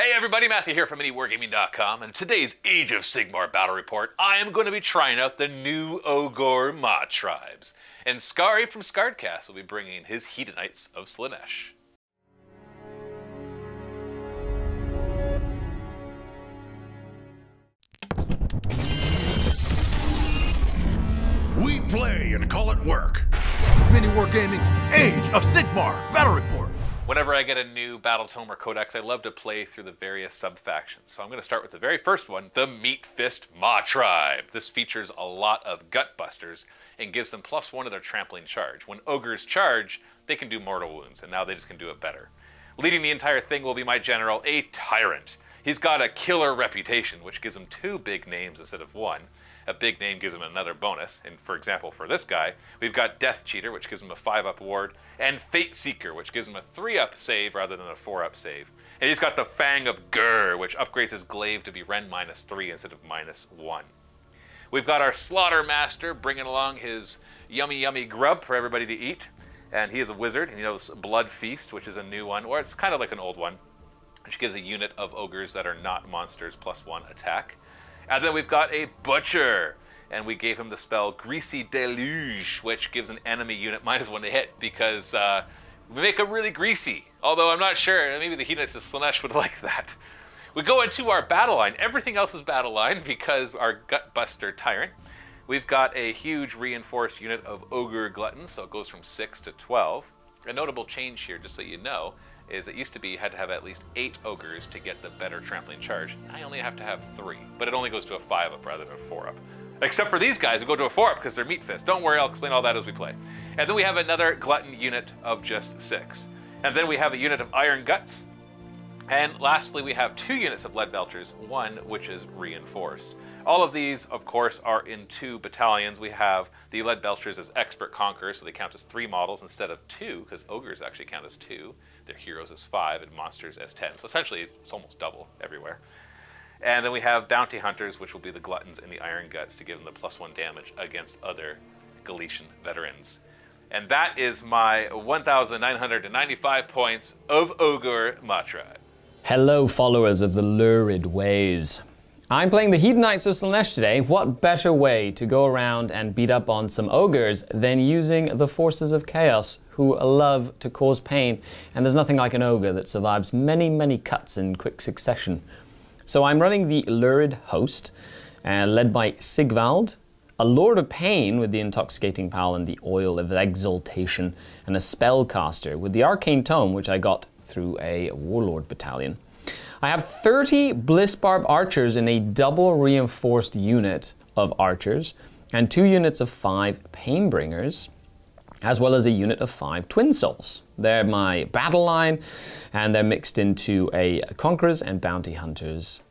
Hey everybody, Matthew here from MiniWarGaming.com, and in today's Age of Sigmar battle report, I am going to be trying out the new Ogor Mawtribes, and Skari from Skardcast will be bringing his Hedonites of Slaanesh. We play and call it work. MiniWarGaming's Age of Sigmar battle report. Whenever I get a new battle tome or codex, I love to play through the various sub-factions. So I'm going to start with the very first one, the Meat Fist Mawtribe. This features a lot of Gutbusters and gives them +1 to their trampling charge. When ogres charge, they can do mortal wounds, and now they just can do it better. Leading the entire thing will be my general, a Tyrant. He's got a killer reputation, which gives him 2 big names instead of 1. A big name gives him another bonus, and for example, for this guy, we've got Death Cheater, which gives him a 5-up ward, and Fate Seeker, which gives him a 3-up save rather than a 4-up save. And he's got the Fang of Gur, which upgrades his glaive to be Ren -3 instead of -1. We've got our Slaughter Master bringing along his yummy grub for everybody to eat, and he is a wizard, and he knows Blood Feast, which is a new one, or it's kind of like an old one, which gives a unit of ogres that are not monsters +1 attack. And then we've got a Butcher, and we gave him the spell Greasy Deluge, which gives an enemy unit -1 to hit, because we make him really greasy. Although I'm not sure, maybe the Hedonites of Slaanesh would like that. We go into our battle line. Everything else is battle line because our Gutbuster Tyrant. We've got a huge reinforced unit of Ogre Gluttons, so it goes from 6 to 12. A notable change here, just so you know, is it used to be you had to have at least 8 ogres to get the better trampling charge. I only have to have 3, but it only goes to a 5-up rather than a 4-up. Except for these guys who go to a 4-up because they're Meat Fist. Don't worry, I'll explain all that as we play. And then we have another Glutton unit of just 6. And then we have a unit of Iron Guts. And lastly, we have 2 units of Lead Belchers, 1 which is reinforced. All of these, of course, are in 2 battalions. We have the Lead Belchers as Expert Conquerors, so they count as 3 models instead of 2, because ogres actually count as 2. Their heroes as 5, and monsters as 10. So essentially, it's almost double everywhere. And then we have Bounty Hunters, which will be the Gluttons and the Iron Guts, to give them the +1 damage against other Galician veterans. And that is my 1,995 points of Ogor Mawtribe. Hello, followers of the lurid ways. I'm playing the Hedonites of Slaanesh today. What better way to go around and beat up on some ogres than using the forces of chaos, who love to cause pain, and there's nothing like an ogre that survives many cuts in quick succession. So I'm running the Lurid Host, led by Sigvald, a Lord of Pain with the Intoxicating Pal and the Oil of Exaltation, and a Spellcaster with the Arcane Tome, which I got through a Warlord battalion. I have 30 Blissbarb archers in a double reinforced unit of archers, and 2 units of 5 Painbringers, as well as a unit of 5 Twin Souls. They're my battle line, and they're mixed into a Conquerors and Bounty Hunters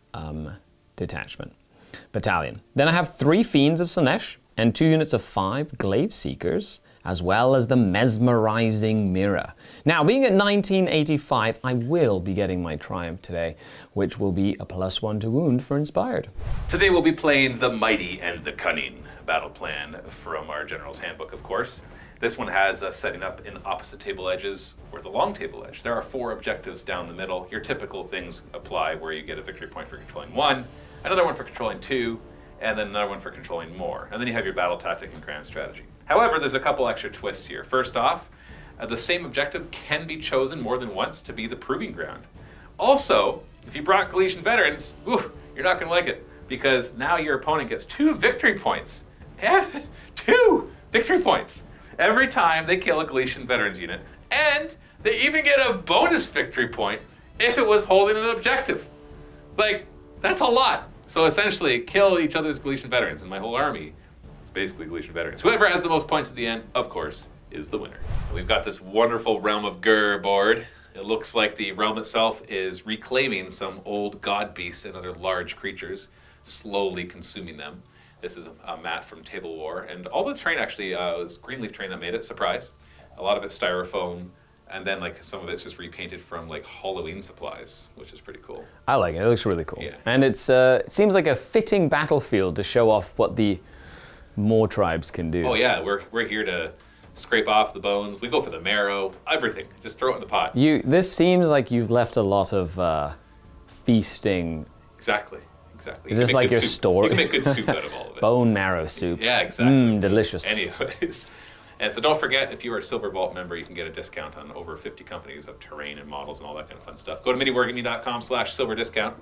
battalion. Then I have 3 Fiends of Slaanesh, and 2 units of 5 Glaive Seekers, as well as the Mesmerizing Mirror. Now, being at 1985, I will be getting my Triumph today, which will be a +1 to wound for Inspired. Today we'll be playing the Mighty and the Cunning battle plan from our General's Handbook, of course. This one has us setting up in opposite table edges or the long table edge. There are 4 objectives down the middle. Your typical things apply, where you get a victory point for controlling 1, another one for controlling 2, and then another one for controlling more. And then you have your battle tactic and grand strategy. However, there's a couple extra twists here. First off, the same objective can be chosen more than once to be the proving ground. Also, if you brought Galician veterans, you're not going to like it, because now your opponent gets 2 victory points. 2 victory points every time they kill a Galician veterans unit, and they even get a bonus victory point if it was holding an objective. Like, that's a lot. So essentially, kill each other's Galician veterans, and my whole army is basically Galician veterans. Whoever has the most points at the end, of course, is the winner. We've got this wonderful Realm of Gur board. It looks like the realm itself is reclaiming some old god beasts and other large creatures, slowly consuming them. This is a mat from Table War, and all the terrain actually was Greenleaf terrain that made it, surprise. A lot of it's styrofoam, and then like some of it's just repainted from like Halloween supplies, which is pretty cool. I like it. It looks really cool. Yeah. And it seems like a fitting battlefield to show off what the Mawtribes can do. Oh yeah, we're here to scrape off the bones. We go for the marrow, everything. Just throw it in the pot. This seems like you've left a lot of feasting. Exactly. Is this like your story? You can make good soup out of all of it. Bone marrow soup. Yeah, exactly. Delicious. Anyways. And so don't forget, if you are a Silver Vault member, you can get a discount on over 50 companies of terrain and models and all that kind of fun stuff. Go to MiniWarGaming.com/silver discount.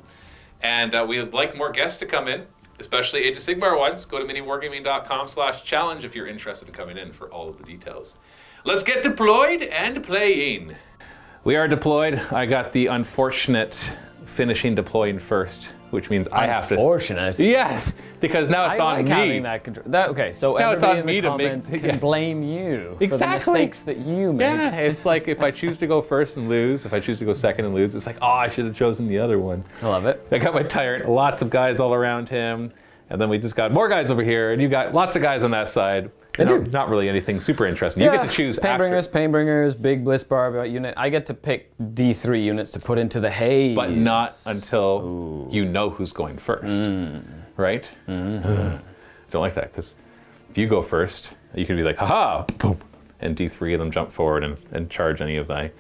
And we would like more guests to come in, especially Age of Sigmar ones. Go to MiniWarGaming.com/challenge if you're interested in coming in for all of the details. Let's get deployed and playing. We are deployed. I got the unfortunate finishing deploying first, which means I have to. Unfortunate. Yeah, because now it's on like me. Having that control. Okay, so now it's everybody on in me the to make. comments can blame you for the Exactly. mistakes that you make. Yeah, it's like if I choose to go first and lose, if I choose to go second and lose, it's like, oh, I should have chosen the other one. I love it. I got my tyrant, lots of guys all around him, and then we just got more guys over here, and you got lots of guys on that side. Not really anything super interesting. You get to choose Painbringers, big Bliss Barb unit. I get to pick D3 units to put into the haze. But not until you know who's going first. Right? Don't like that, because if you go first, you can be like, haha, boom, and D3 of them jump forward and charge any of thy.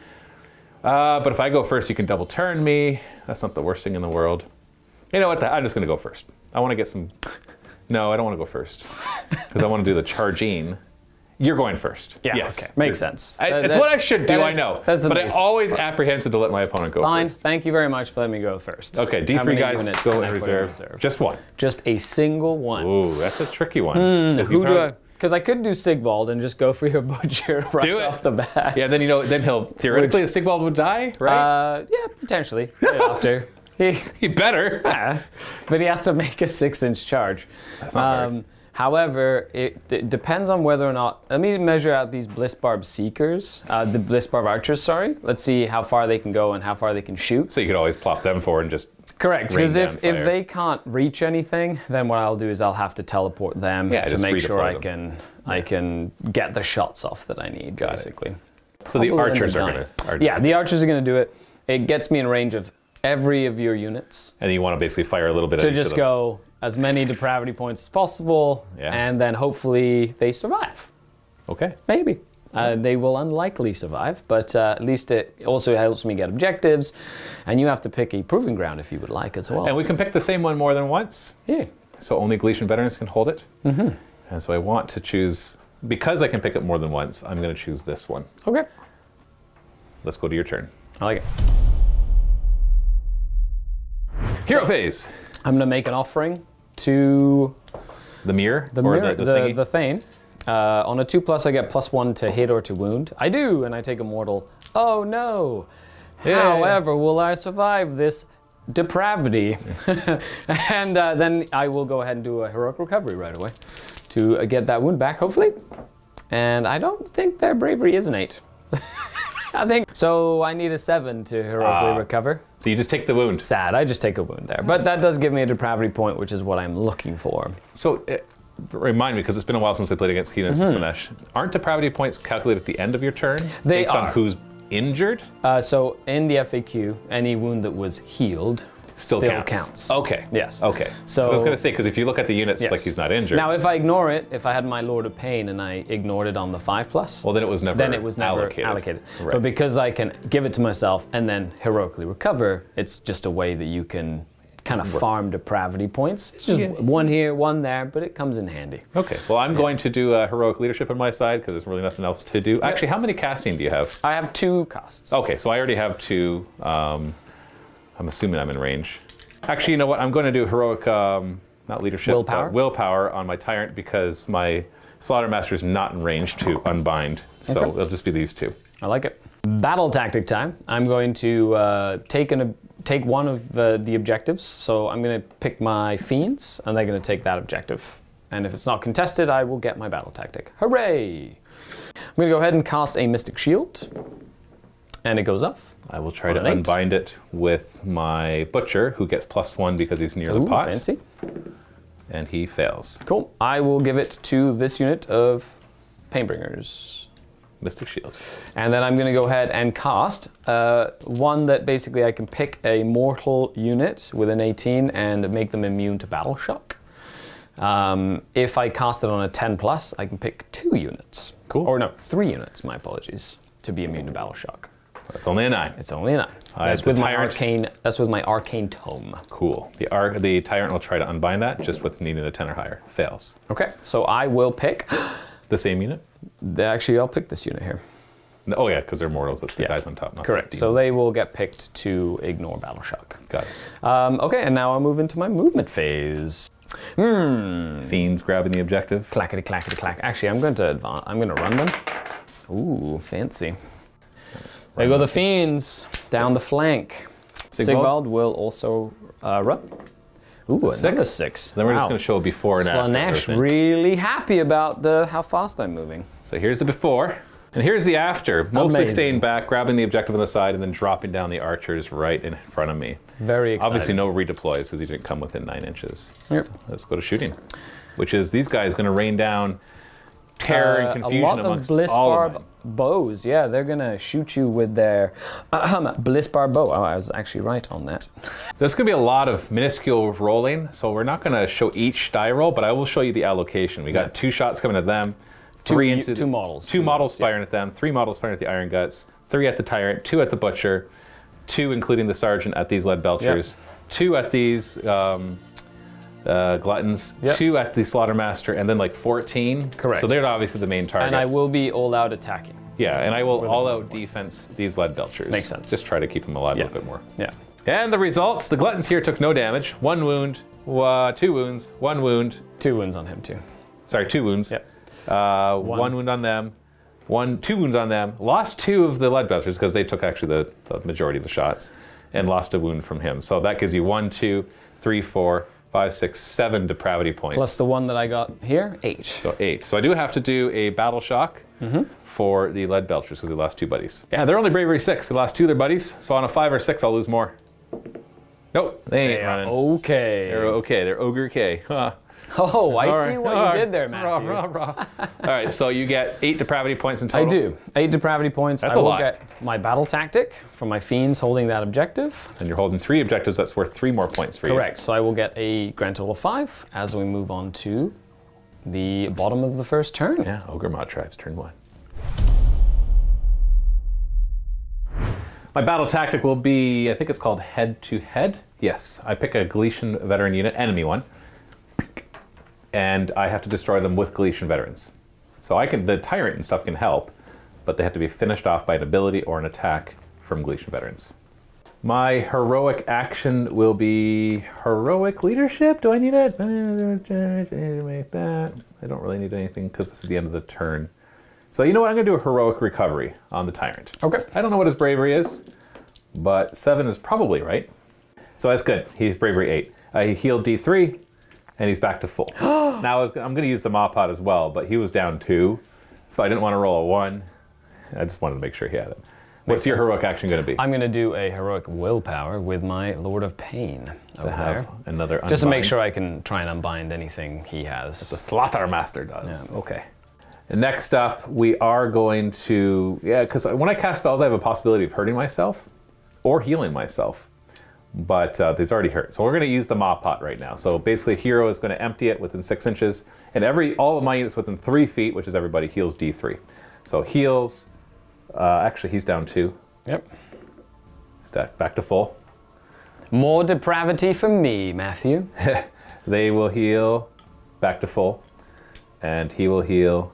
But if I go first, you can double turn me. That's not the worst thing in the world. You know what? I'm just going to go first. I want to get some... No, I don't want to go first, because I want to do the charging. You're going first. Yeah, yes. Okay. Makes sense. It's what I should do, I know. But I'm always apprehensive to let my opponent go Fine. first. Thank you very much for letting me go first. Okay, D3 guys go in reserve. Just one. Just a single one. Ooh, that's a tricky one. Who do I... Because I could do Sigvald and just go for your butcher right off the bat. Yeah, then then he'll... Theoretically, the Sigvald would die, right? Yeah, potentially. Right after. He better. Yeah, but he has to make a 6-inch charge. That's not hard. However, it depends on whether or not... Let me measure out these Bliss Barb Seekers, the Bliss Barb Archers, sorry. Let's see how far they can go and how far they can shoot. So you could always plop them forward and just... Correct, because if they can't reach anything, then what I'll do is I'll have to teleport them to make sure I can get the shots off that I need, basically. So the archers are going to... Yeah, the archers are going to do it. It gets me in range of every of your units. And you want to basically fire a little bit to just go as many depravity points as possible, and then hopefully they survive. Okay. Maybe. They will unlikely survive, but at least it also helps me get objectives, and you have to pick a proving ground if you would like as well. And we can pick the same one more than once. Yeah. So only Galician veterans can hold it. Mm-hmm. And so I want to choose, because I can pick it more than once, I'm going to choose this one. Okay. Let's go to your turn. I like it. Hero phase. I'm going to make an offering to... The mirror? The Thane. On a 2+, I get +1 to hit or to wound. I do, and I take a mortal. Oh no! Yeah. However, will I survive this depravity? And then I will go ahead and do a heroic recovery right away to get that wound back, hopefully. And I don't think their bravery is an 8. I think so. I need a 7 to heroically recover. So you just take the wound. Sad. I just take a wound there, but that does give me a depravity point, which is what I'm looking for. So remind me, because it's been a while since I played against Hedonites of Slaanesh. Aren't depravity points calculated at the end of your turn based on who's injured? So in the FAQ, any wound that was healed still counts. Okay. Yes. Okay. So I was going to say, because if you look at the units, it's like he's not injured. Now, if I ignore it, if I had my Lord of Pain and I ignored it on the 5+, well, then it was never allocated. Right. But because I can give it to myself and then heroically recover, it's just a way that you can kind of farm depravity points. It's just one here, one there, but it comes in handy. Okay. Well, I'm going to do heroic leadership on my side because there's really nothing else to do. Actually, how many casting do you have? I have 2 casts. Okay, so I already have 2. I'm assuming I'm in range. Actually, you know what? I'm going to do heroic, not leadership, willpower on my tyrant because my Slaughtermaster is not in range to unbind. So it'll just be these 2. I like it. Battle tactic time. I'm going to take one of the objectives. So I'm going to pick my Fiends, and they're going to take that objective. And if it's not contested, I will get my battle tactic. Hooray! I'm going to go ahead and cast a Mystic Shield. And it goes off. I will try to unbind it with my Butcher, who gets +1 because he's near the pot. Fancy. And he fails. Cool. I will give it to this unit of Painbringers. Mystic Shield. And then I'm going to go ahead and cast one that basically I can pick a mortal unit with an 18 and make them immune to Battle Shock. If I cast it on a 10+, I can pick 2 units. Cool. Or no, 3 units, my apologies, to be immune to Battle Shock. That's only a 9. It's only a 9. That's with my arcane. That's with my arcane tome. Cool. The tyrant will try to unbind that just with needing a 10 or higher. Fails. Okay, so I will pick the same unit. Actually, I'll pick this unit here. Oh yeah, because they're mortals. It's the guys on top. Not correct. So they will get picked to ignore battle shock. Got it. Okay, and now I'll move into my movement phase. Fiends grabbing the objective. Clackety clackety clack. Actually, I'm going to run them. Ooh, fancy. There go the fiends down the flank. Sigvald will also run. Ooh, another 6. Then we're just going to show before and after. Slaanesh really happy about how fast I'm moving. So here's the before, and here's the after. Mostly staying back, grabbing the objective on the side, and then dropping down the archers right in front of me. Very exciting. Obviously no redeploys because he didn't come within 9 inches. Yep. So let's go to shooting, which is these guys going to rain down terror and confusion amongst all of them. A lot of Bliss Barb bows. Yeah, they're going to shoot you with their Bliss Barb bow. Oh, I was actually right on that. There's going to be a lot of minuscule rolling, so we're not going to show each die roll, but I will show you the allocation. We got 2 shots coming at them. 2 models. 2 models firing at them, 3 models firing at the Iron Guts, 3 at the Tyrant, 2 at the Butcher, 2 including the Sergeant at these Lead Belchers, 2 at these Gluttons, 2 at the Slaughtermaster, and then like 14. Correct. So they're obviously the main target. And I will be all out attacking. Yeah, and I will all out defense these Lead Belchers. Makes sense. Just try to keep them alive a little bit more. Yeah. And the results, the Gluttons here took no damage. 1 wound, 2 wounds, 1 wound. 2 wounds on him too. Sorry, 2 wounds. Yep. 1 wound on them, 2 wounds on them. Lost 2 of the Lead Belchers because they took actually the majority of the shots, and lost a wound from him. So that gives you 1, 2, 3, 4, 5, 6, 7 depravity points. Plus the one that I got here, 8. So 8. So I do have to do a battle shock for the Lead Belchers because they lost 2 buddies. Yeah, they're only bravery 6. They lost 2 of their buddies. So on a 5 or 6, I'll lose more. Nope, they ain't running. Okay. They're okay. They're ogre K. Huh. Oh, I see what you did there, Matthew. All right, so you get 8 depravity points in total. I do. 8 depravity points. That's I a will lot. get my battle tactic for my fiends holding that objective. And you're holding 3 objectives. That's worth 3 more points for you. Correct. So I will get a grand total of 5 as we move on to the bottom of the first turn. Yeah, Ogor Mawtribes, turn 1. My battle tactic will be, I think it's called head-to-head. Yes, I pick a Galician veteran unit, enemy one, and I have to destroy them with Galician veterans. So the Tyrant and stuff can help, but they have to be finished off by an ability or an attack from Galician veterans. My heroic action will be heroic leadership. Do I need it? Make that. I don't really need anything because this is the end of the turn. So you know what? I'm going to do a heroic recovery on the Tyrant. Okay. I don't know what his bravery is, but 7 is probably right. So that's good. He's bravery 8. I healed D3, and he's back to full. Now I'm going to use the Maw Pot as well, but he was down 2, so I didn't want to roll a 1. I just wanted to make sure he had it. What's your heroic action going to be? I'm going to do a heroic willpower with my Lord of Pain to have another unbind. Just to make sure I can try and unbind anything he has. The Slaughtermaster does. Yeah. Okay. And next up, we are going to... Yeah, because when I cast spells, I have a possibility of hurting myself or healing myself. But these already hurt. So we're going to use the Maw Pot right now. So basically, hero is going to empty it within 6 inches. And all of my units within 3 feet, which is everybody, heals D3. So heals... actually, he's down 2. Yep. Back to full. More depravity for me, Matthew. They will heal back to full. And he will heal...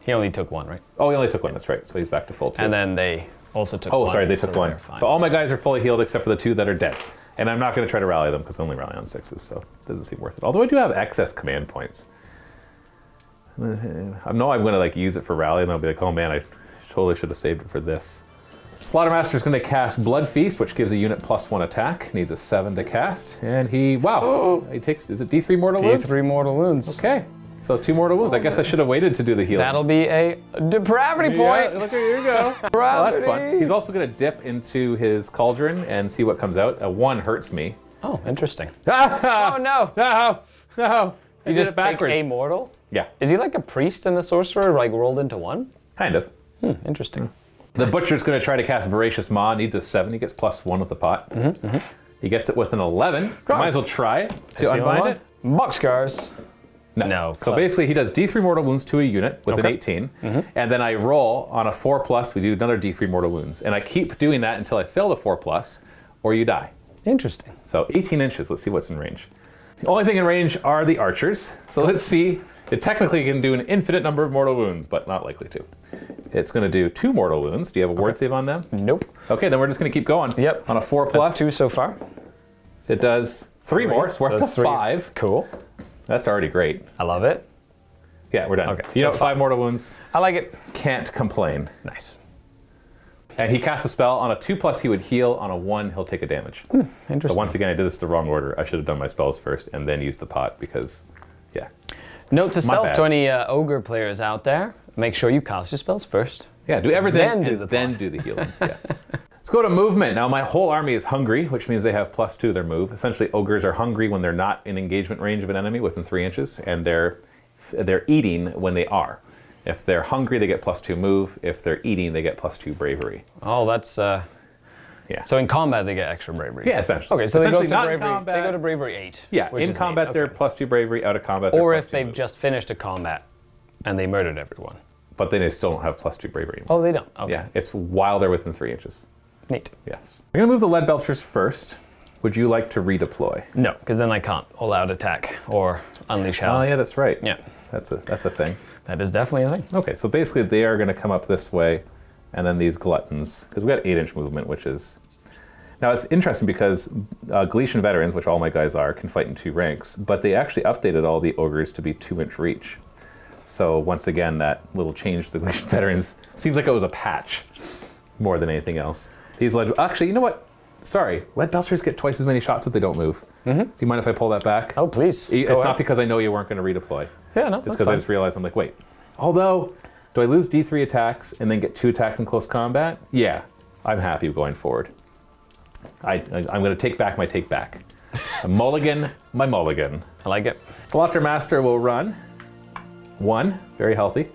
He only took 1, right? Oh, he only took 1, that's right. So he's back to full too. And then they also took 1. Oh, sorry, they took 1. So all my guys are fully healed except for the 2 that are dead. And I'm not going to try to rally them because I only rally on 6s, so it doesn't seem worth it. Although I do have excess command points. I know I'm going to use it for rally, and I'll be like, oh man, I totally should have saved it for this. Slaughtermaster is going to cast Blood Feast, which gives a unit +1 attack. Needs a 7 to cast, and he takes. Is it D3 mortal wounds? D3 mortal wounds. Okay, so 2 mortal wounds. I guess I should have waited to do the healing. That'll be a depravity point. Yeah, look, here you go. Well, that's fun. He's also going to dip into his cauldron and see what comes out. A 1 hurts me. Oh, interesting. Oh no! No! You just take a mortal? Yeah. Is he like a priest and a sorcerer, rolled into 1? Kind of. Interesting. The Butcher's going to try to cast Voracious Maw. Needs a 7. He gets +1 with the pot. He gets it with an 11. Might as well try it to unbind it. Boxcars. No. So basically, he does D3 mortal wounds to a unit with an 18, and then I roll on a 4+. We do another D3 mortal wounds, and I keep doing that until I fail the 4+, or you die. Interesting. So 18 inches. Let's see what's in range. The only thing in range are the archers. So let's see. It technically can do an infinite number of mortal wounds, but not likely to. It's going to do 2 mortal wounds. Do you have a ward save on them? Nope. Okay, then we're just going to keep going. Yep. On a 4+. That's 2 so far. It does 3 more, so we're up to 5. Cool. That's already great. I love it. Yeah, we're done. Okay, You so know, 5 mortal wounds. I like it. Can't complain. Nice. And he casts a spell. On a 2+, he would heal. On a 1, he'll take a damage. Interesting. So once again, I did this the wrong order. I should have done my spells first and then used the pot because, yeah. Note to self, bad. to any Ogre players out there, make sure you cast your spells first. Yeah, do everything Then do and the then pot. do the healing. Yeah. Let's go to movement. Now, my whole army is hungry, which means they have +2 to their move. Essentially, ogres are hungry when they're not in engagement range of an enemy within 3 inches, and they're eating when they are. If they're hungry, they get +2 move. If they're eating, they get +2 bravery. Oh, that's... Yeah. So in combat, they get extra bravery. Yeah, essentially. Okay, so they go Essentially to not in bravery. combat. They go to bravery 8. Yeah, which in is combat, 8. they're Okay. +2 bravery. Out of combat, they're Or +2 if they've move. just finished a combat and they murdered everyone. But then they still don't have +2 bravery. Oh, they don't. Okay. Yeah, it's while they're within 3 inches. Neat. Yes. I'm going to move the lead belchers first. Would you like to redeploy? No, because then I can't all-out attack or unleash hell. Oh, yeah, that's right. Yeah. That's a thing. That is definitely a thing. Okay, so basically they are going to come up this way, and then these gluttons, because we got 8-inch movement, which is... Now, it's interesting because Galician veterans, which all my guys are, can fight in 2 ranks, but they actually updated all the ogres to be 2-inch reach. So once again, that little change to the Galician veterans seems like it was a patch more than anything else. These lead... Actually, you know what? Sorry, lead belchers get twice as many shots if they don't move. Do you mind if I pull that back? Oh, please. It's not because I know you weren't going to redeploy. Yeah, no, It's that's because I fine. just realized, I'm like, wait. Although, do I lose D3 attacks and then get 2 attacks in close combat? Yeah, I'm happy going forward. I'm going to take back my take back. A mulligan, my mulligan. I like it. Slaughter Master will run. 1, very healthy.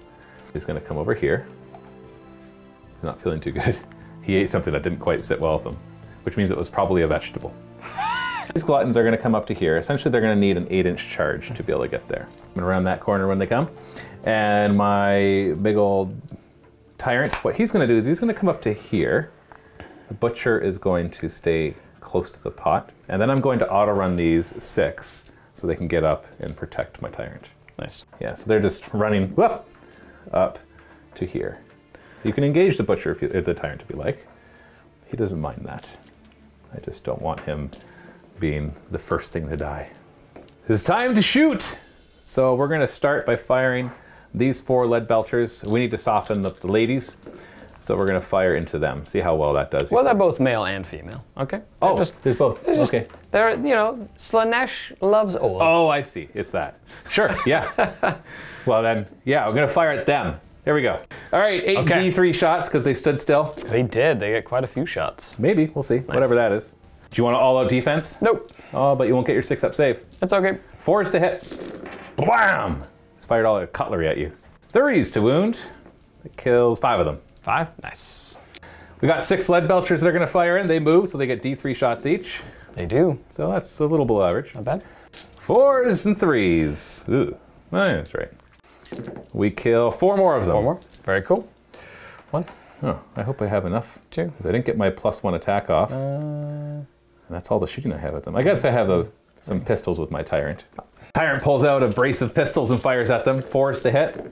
He's going to come over here. He's not feeling too good. He ate something that didn't quite sit well with him, which means it was probably a vegetable. These gluttons are going to come up to here. Essentially, they're going to need an 8-inch charge to be able to get there. I'm going to round that corner when they come. And my big old tyrant, what he's going to do is he's going to come up to here. The butcher is going to stay close to the pot. And then I'm going to auto-run these 6 so they can get up and protect my tyrant. Nice. Yeah, so they're just running up to here. You can engage the butcher if the tyrant if you like. He doesn't mind that. I just don't want him being the first thing to die. It's time to shoot! So we're going to start by firing these 4 lead belchers. We need to soften up the ladies, so we're going to fire into them. See how well that does. Well, they're both male and female. Okay. Oh, there's both. Okay. They're, Slaanesh loves all. Oh, I see. It's that. Sure, yeah. Well then, yeah, we're going to fire at them. There we go. All right, 8 D3 shots because they stood still. They did. They get quite a few shots. Maybe, we'll see. Whatever that is. Do you want an all-out defense? Nope. Oh, but you won't get your 6-up save. That's okay. 4s to hit. Blam! Just fired all the cutlery at you. 3s to wound. It kills 5 of them. 5? Nice. We got 6 lead belchers that are going to fire in. They move, so they get D3 shots each. They do. So that's a little below average. Not bad. 4s and 3s. Ooh, oh, yeah, that's right. We kill 4 more of them. 4 more. Very cool. 1. Oh, I hope I have enough. 2. Because I didn't get my +1 attack off. And that's all the shooting I have at them. I guess I have some pistols with my tyrant. Tyrant pulls out a brace of pistols and fires at them. 4s to hit.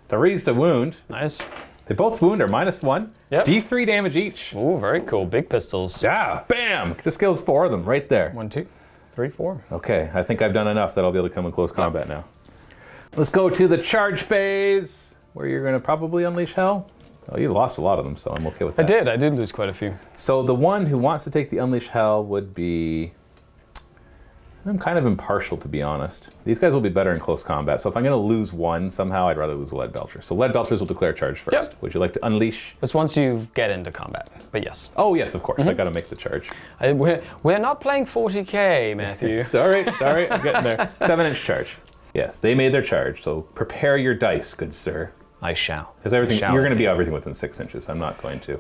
3s to wound. Nice. They both wound are -1. Yep. D3 damage each. Ooh, very cool. Big pistols. Yeah, bam! Just kills 4 of them right there. 1, 2, 3, 4. Okay, I think I've done enough that I'll be able to come in close combat now. Let's go to the charge phase, where you're going to probably unleash hell. Oh, you lost a lot of them, so I'm okay with that. I did lose quite a few. So the one who wants to take the unleash hell would be... I'm kind of impartial, to be honest. These guys will be better in close combat, so if I'm going to lose one somehow, I'd rather lose a lead belcher. So lead belchers will declare charge first. Yep. Would you like to unleash? It's once you get into combat, but yes. Oh, yes, of course. I got to make the charge. We're not playing 40k, Matthew. sorry, I'm getting there. 7-inch charge. Yes, they made their charge, so prepare your dice, good sir. I shall. Because everything you're going to be everything within 6 inches. I'm not going to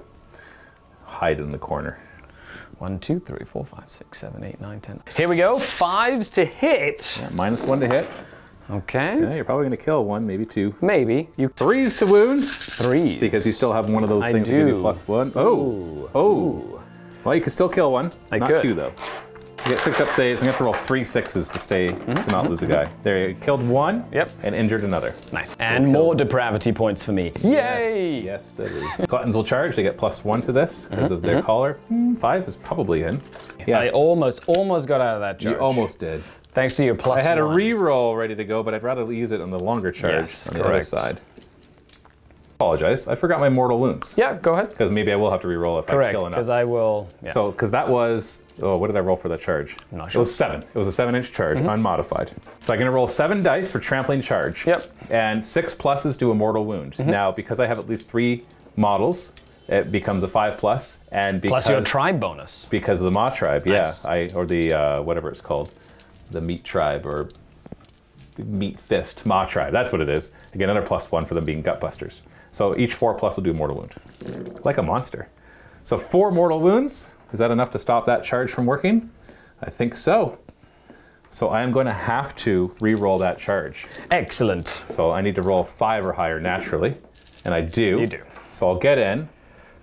hide in the corner. 1, 2, 3, 4, 5, 6, 7, 8, 9, 10. Here we go. 5s to hit. Yeah, -1 to hit. Okay. Yeah, you're probably going to kill one, maybe two. Maybe. You 3s to wound. 3s. Because you still have one of those things that give you +1. Oh. Oh. Well, you can still kill one. Not could. 2, though. You get 6 up saves. I'm going to have to roll 3 6s to stay to not lose a guy. There, you killed one. Yep. And injured another. Nice. And more depravity points for me. Yay! Yes, that is. Gluttons will charge. They get +1 to this because of their collar. 5 is probably in. Yeah. I almost got out of that charge. You almost did. Thanks to your +1. I had a reroll ready to go, but I'd rather use it on the longer charge on the other side. Apologize. I forgot my mortal wounds. Yeah, go ahead. Because maybe I will have to reroll if I kill enough. Because I will. Yeah. So, because that was, what did I roll for that charge? I'm not sure. It was 7. It was a 7-inch charge, unmodified. So I'm going to roll 7 dice for trampling charge. Yep. And 6 pluses do a mortal wound. Now, because I have at least 3 models, it becomes a 5+, and because plus your tribe bonus. Because of the Mawtribe, Nice. or the whatever it's called, the Meat Tribe or the Meat Fist Mawtribe. That's what it is. I get another +1 for them being Gutbusters. So each 4+ will do a mortal wound, like a monster. So 4 mortal wounds. Is that enough to stop that charge from working? I think so. So I am going to have to re-roll that charge. Excellent. So I need to roll 5 or higher naturally, and I do. You do. So I'll get in,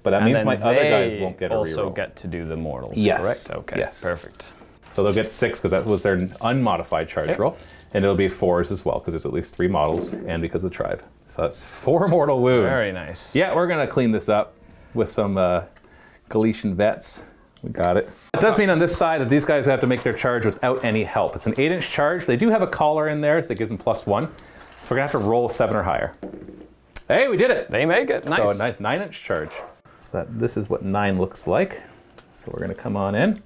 but that means my other guys won't get a reroll. Also get to do the mortals. Yes. Correct. Okay. Yes. Perfect. So they'll get 6 because that was their unmodified charge roll. And it'll be 4s as well because there's at least 3 models and because of the tribe. So that's 4 mortal wounds. Very nice. Yeah, we're going to clean this up with some Galician vets. We got it. It does mean on this side that these guys have to make their charge without any help. It's an 8-inch charge. They do have a collar in there, so that gives them +1. So we're going to have to roll 7 or higher. Hey, we did it. They make it. Nice. So a nice 9-inch charge. So this is what 9 looks like. So we're going to come on in.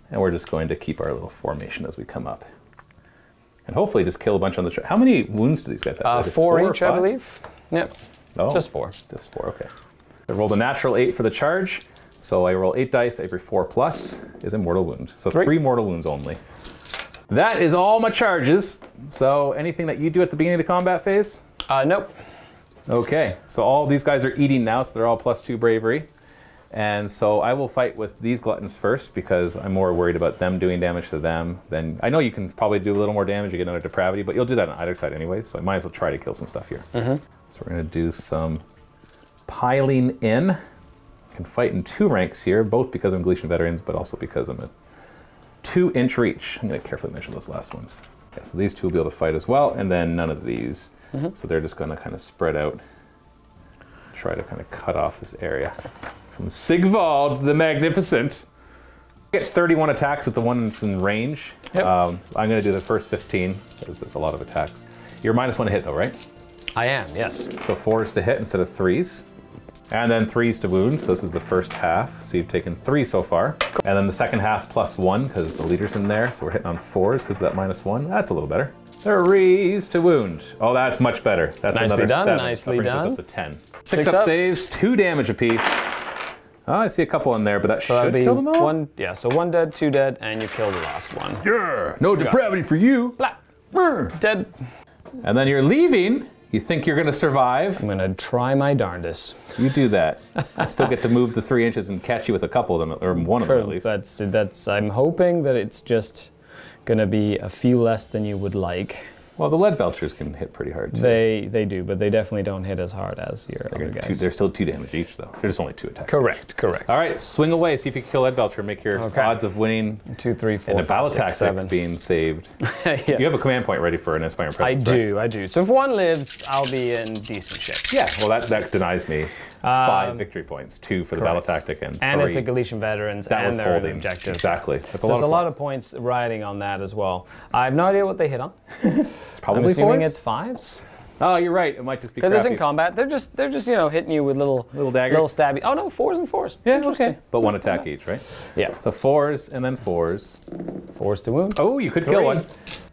And we're just going to keep our little formation as we come up. And hopefully just kill a bunch on the charge. How many wounds do these guys have? 4 each, I believe. Yep. Oh, just 4. Just 4, okay. I rolled a natural 8 for the charge. So I roll 8 dice. Every 4+ is a mortal wound. So 3 mortal wounds only. That is all my charges. So anything that you do at the beginning of the combat phase? Nope. Okay. So all these guys are eating now, so they're all +2 bravery. And so I will fight with these gluttons first because I'm more worried about them doing damage to them. Then I know you can probably do a little more damage, you get another depravity, but you'll do that on either side anyway, so I might as well try to kill some stuff here. So we're going to do some piling in. I can fight in 2 ranks here, both because I'm Galician veterans, but also because I'm a 2-inch reach. I'm going to carefully measure those last ones. Okay, so these 2 will be able to fight as well, and then none of these. So they're just going to kind of spread out, try to kind of cut off this area. From Sigvald the Magnificent. Get 31 attacks with the one that's in range. Yep. I'm going to do the first 15, because there's a lot of attacks. You're -1 to hit though, right? I am, yes. So 4s to hit instead of 3s. And then 3s to wound, so this is the first half. So you've taken 3 so far. And then the second half +1, because the leader's in there. So we're hitting on 4s because of that -1. That's a little better. 3s to wound. Oh, that's much better. That's Nicely another done, 7. nicely that brings done. us up to 10. 6 up ups. saves, 2 damage apiece. Oh, I see a couple in there, but that should kill them all? 1, yeah, so 1 dead, 2 dead, and you kill the last one. Yeah, no depravity for you. Blah. Dead. And then you're leaving. You think you're going to survive. I'm going to try my darndest. You do that. I still get to move the 3 inches and catch you with a couple of them, or one of them at least. That's. I'm hoping that it's just going to be a few less than you would like. Well, the lead belchers can hit pretty hard too. They do, but they definitely don't hit as hard as your other guys. They're still 2 damage each, though. They're just only 2 attacks. Correct. All right, swing away. See if you can kill lead belcher. Make your odds of winning 2, 3, 4, and a battle 5, 6, tactic 7. being saved. Yeah. You have a command point ready for an inspiring presence. I do. So if 1 lives, I'll be in decent shape. Yeah. Well, that denies me 5 victory points, 2 for the battle tactic, and 3. And it's a Galician veterans, That and was they're holding. objective. Exactly. That's There's a lot of points riding on that as well. I have no idea what they hit on. It's probably I'm assuming 4s? it's 5s. Oh, you're right. It might just be Because it's crappy. in combat. They're just hitting you with little daggers? little stabby. Oh no, 4s and 4s. Yeah, Interesting. okay. But 1 attack each, right? Yeah. So 4s and then 4s. 4s to wound. Oh, you could kill 3. one.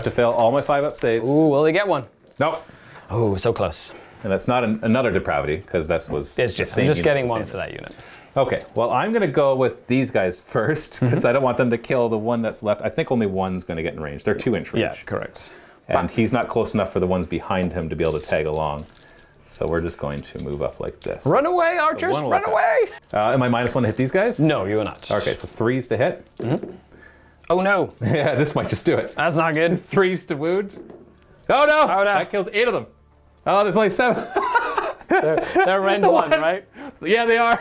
To fail all my 5 up saves. Ooh, will they get 1? Nope. Oh, so close. And that's not another depravity, because that was It's the just same I'm just unit getting as 1 damage. for that unit. Okay, well, I'm going to go with these guys first, because I don't want them to kill the one that's left. I think only 1's going to get in range. They're 2-inch reach. Yeah, correct. And he's not close enough for the ones behind him to be able to tag along. So we're just going to move up like this. Run away, archers! So Run away! Am I -1 to hit these guys? No, you're not. Okay, so 3s to hit. Oh no, Yeah, this might just do it. that's not good. 3s to wound. Oh no! Oh no! That kills 8 of them. Oh, there's only 7. They're rend one, right? Yeah, they are.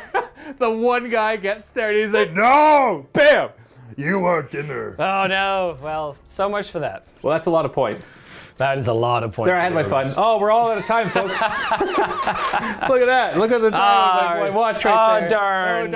The one guy gets there and he's like, no! Bam! You are dinner. Oh no! Well, so much for that. Well, that's a lot of points. That is a lot of points. There, I had my fun. Oh, we're all out of time, folks. Look at that. Look at the time. Like, watch right there. Oh, darn. Oh,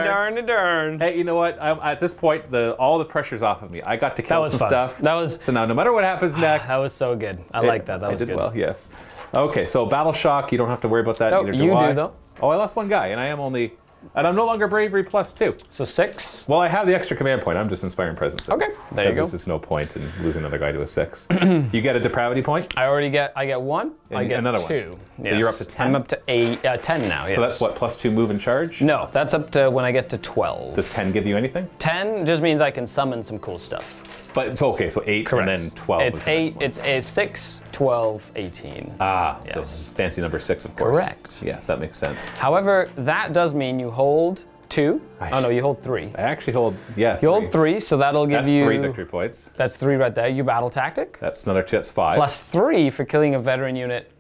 darn. Darn. Hey, you know what? At this point, all the pressure's off of me. I got to kill some stuff. That was. So now, no matter what happens next. That was so good. I like that. That was good. I did well, yes. Okay, so Battle Shock, you don't have to worry about that. No, Neither you do I. do, though. Oh, I lost one guy, and I'm no longer Bravery +2. So 6. Well, I have the extra command point. I'm just Inspiring Presence. Okay, there you go. There's just no point in losing another guy to a 6. You get a depravity point? I get 1. And I get another 2. One. So you're up to 10? I'm up to 10 now, yes. So that's what, +2 move and charge? No, that's up to when I get to 12. Does 10 give you anything? 10 just means I can summon some cool stuff. But it's okay, so 8 Correct. and then 12. It's 8, it's a 6, 12, 18. Ah, Yes. the fancy number 6, of course. Correct. Yes, that makes sense. However, that does mean you hold 2. Oh no, you hold 3. I actually hold, yeah, 3. You hold 3, so that'll give That's you... 3 victory points. That's 3 right there. You battle tactic. That's another 2, that's 5. Plus 3 for killing a veteran unit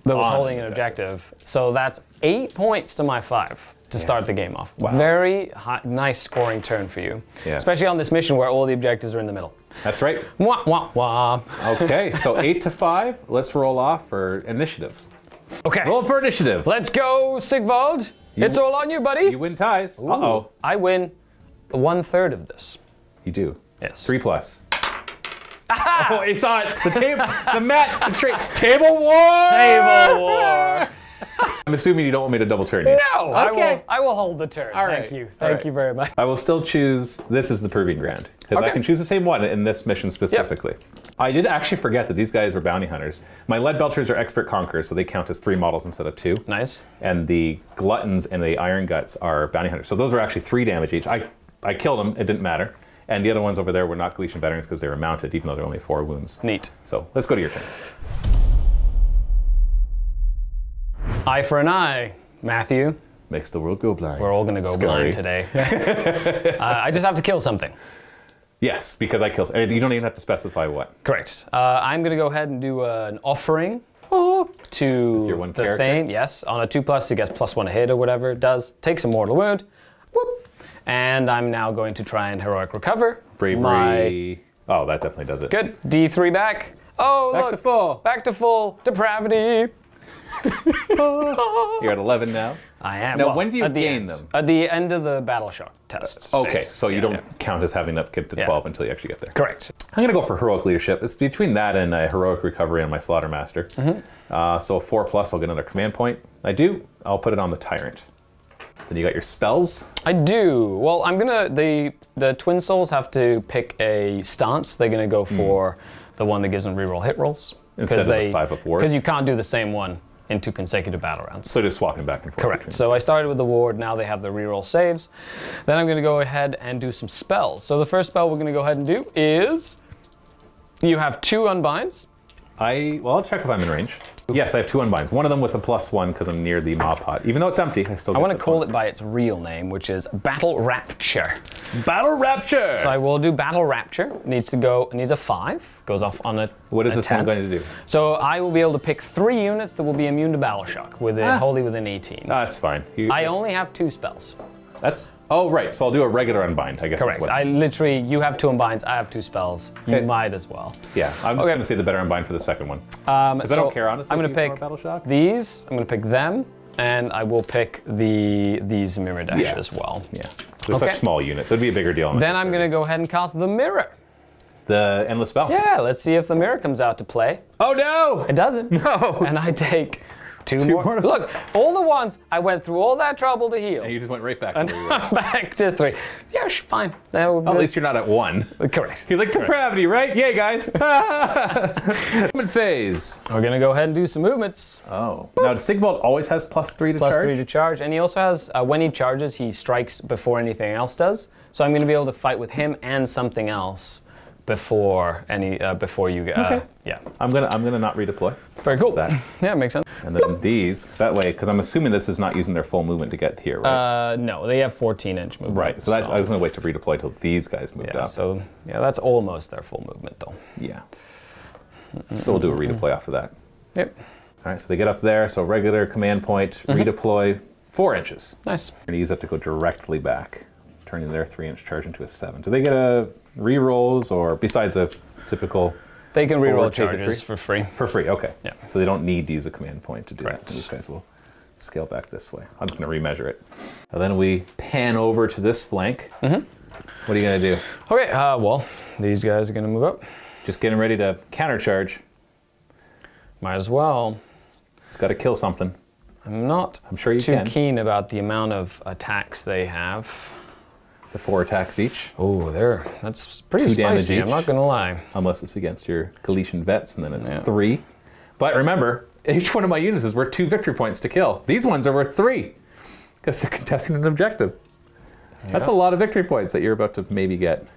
that was On holding an objective. So that's 8 points to my 5 to start the game off. Wow. Very nice scoring turn for you. Yes. Especially on this mission where all the objectives are in the middle. That's right. Wah, wah, wah. Okay, so 8 to 5. Let's roll off for initiative. Okay. Roll for initiative. Let's go, Sigvald. It's all on you, buddy. You win ties. Ooh. Uh-oh. I win 1/3 of this. You do. Yes. 3 plus. Oh, he saw it. The table, the mat, the tray. Table war! Table war. I'm assuming you don't want me to double turn you. No, Okay. I will hold the turn. All right. Thank you. All Thank right. you very much. I will still choose, this is the Proving Ground. Because I Okay. can choose the same one in this mission specifically. I did actually forget that these guys were bounty hunters. My lead belchers are expert conquerors, so they count as 3 models instead of 2. Nice. And the gluttons and the iron guts are bounty hunters. So those were actually 3 damage each. I killed them, it didn't matter. And the other ones over there were not Galician veterans because they were mounted, even though they're only 4 wounds. Neat. So let's go to your turn. Eye for an eye, Matthew. Makes the world go blind. We're all going to go Skari. blind today. I just have to kill something. Yes, because I kill. You don't even have to specify what. Correct. I'm going to go ahead and do an offering to your one the character? Tzeentch. Yes, on a 2+, he gets +1 a hit or whatever it does. Takes a mortal wound. Whoop. And I'm now going to try and heroic recover. Bravery. Oh, that definitely does it. Good. D3 back. Oh, Back look. to full. Back to full. Depravity. You're at 11 now. I am. Now, Well, when do you at the gain end. them? At the end of the battle shock test. Okay, phase. so you Yeah, don't yeah. count as having enough get to 12 until you actually get there. Correct. I'm going to go for heroic leadership. It's between that and heroic recovery on my Slaughtermaster. So 4+, I'll get another command point. I do. I'll put it on the Tyrant. Then you got your spells. I do. Well, I'm gonna. The Twin Souls have to pick a stance. They're gonna go for the one that gives them reroll hit rolls Instead of the 5 up ward. Because you can't do the same one in 2 consecutive battle rounds. So just swapping back and forth. Correct. between- So I started with the ward. Now they have the reroll saves. Then I'm gonna go ahead and do some spells. So the first spell we're gonna go ahead and do is you have 2 unbinds. I'll check if I'm in range. Yes, I have 2 unbinds. One of them with a +1 because I'm near the maw pot. Even though it's empty, I still I get want to the call bonus. it by its real name, which is Battle Rapture. Battle Rapture! So I will do Battle Rapture. It needs a 5. Goes off on a What is a this 10. one going to do? So I will be able to pick 3 units that will be immune to battle shock wholly within 18. That's fine. I only have 2 spells. Oh, right. So I'll do a regular unbind, I guess. Correct. You have 2 unbinds, I have 2 spells. You Okay. might as well. Yeah, I'm just going to say the better unbind for the second one. Because I So don't care, honestly. I'm if going to you ignore pick Battle Shock. these. I'm going to pick them, and I will pick these Mirror Dash Yeah. as well. Yeah. They're Okay. such small units. It'd be a bigger deal. On Then I'm going to go ahead and cast the Mirror. The Endless Spell. Yeah, let's see if the Mirror comes out to play. Oh, no! It doesn't. No. And I take 2 more. more. Look, all the ones I went through all that trouble to heal. And you just went right back And to where you were. back to 3. Yeah, fine. That would At least you're not at 1. correct. He's like, depravity, right? Yay, guys. Movement phase. We're gonna go ahead and do some movements. Oh. Now, Sigmar always has +3 to Plus charge? 3 to charge, and he also has when he charges, he strikes before anything else does. So I'm gonna be able to fight with him and something else before you get. Okay. Yeah. I'm gonna not redeploy. Very cool. That. Yeah, makes sense. And then these, because I'm assuming this is not using their full movement to get here, right? No, they have 14-inch movement. Right. So that's, I was gonna wait to redeploy till these guys moved yeah. up. So yeah, that's almost their full movement though. Yeah. So we'll do a redeploy off of that. Yep. All right, so they get up there. So regular command point, redeploy 4 inches. Nice. We're going to use that to go directly back, turning their 3-inch charge into a 7. Do they get a re-rolls, or besides a typical... They can re-roll forward take charges victory? for free. For free, okay. Yeah. So they don't need to use a command point to do Correct. that. These guys will scale back this way. I'm just going to remeasure it. And then we pan over to this flank. What are you going to do? Okay, well, these guys are going to move up. Just getting ready to countercharge. Might as well. It's got to kill something. I'm sure you too can. keen about the amount of attacks they have. The 4 attacks each, Oh, that's pretty 2 damage spicy, I'm each. not going to lie. unless it's against your Galician vets, and then it's Yeah. 3. But remember, each one of my units is worth 2 victory points to kill. These ones are worth 3 because they're contesting an objective. That's a lot of victory points that you're about to maybe get.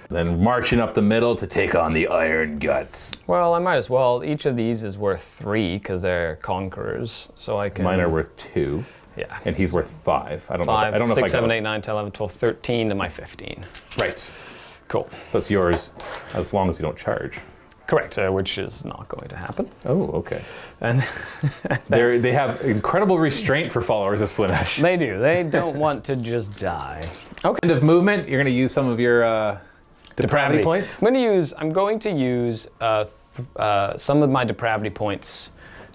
Then marching up the middle to take on the Iron Guts. Well, I might as well. Each of these is worth 3 because they're conquerors, so I can... Mine are worth 2. Yeah. And he's worth 5. I don't 5, know. I don't know 6, if I 7, got 8, 9, 10, 11, 12, 13 to my 15. Right. Cool. So it's yours as long as you don't charge. Correct, which is not going to happen. Oh, okay. And They have incredible restraint for followers of Slaanesh. they do. They don't want to just die. Okay. End of movement, you're going to use some of your depravity points. I'm going to use some of my depravity points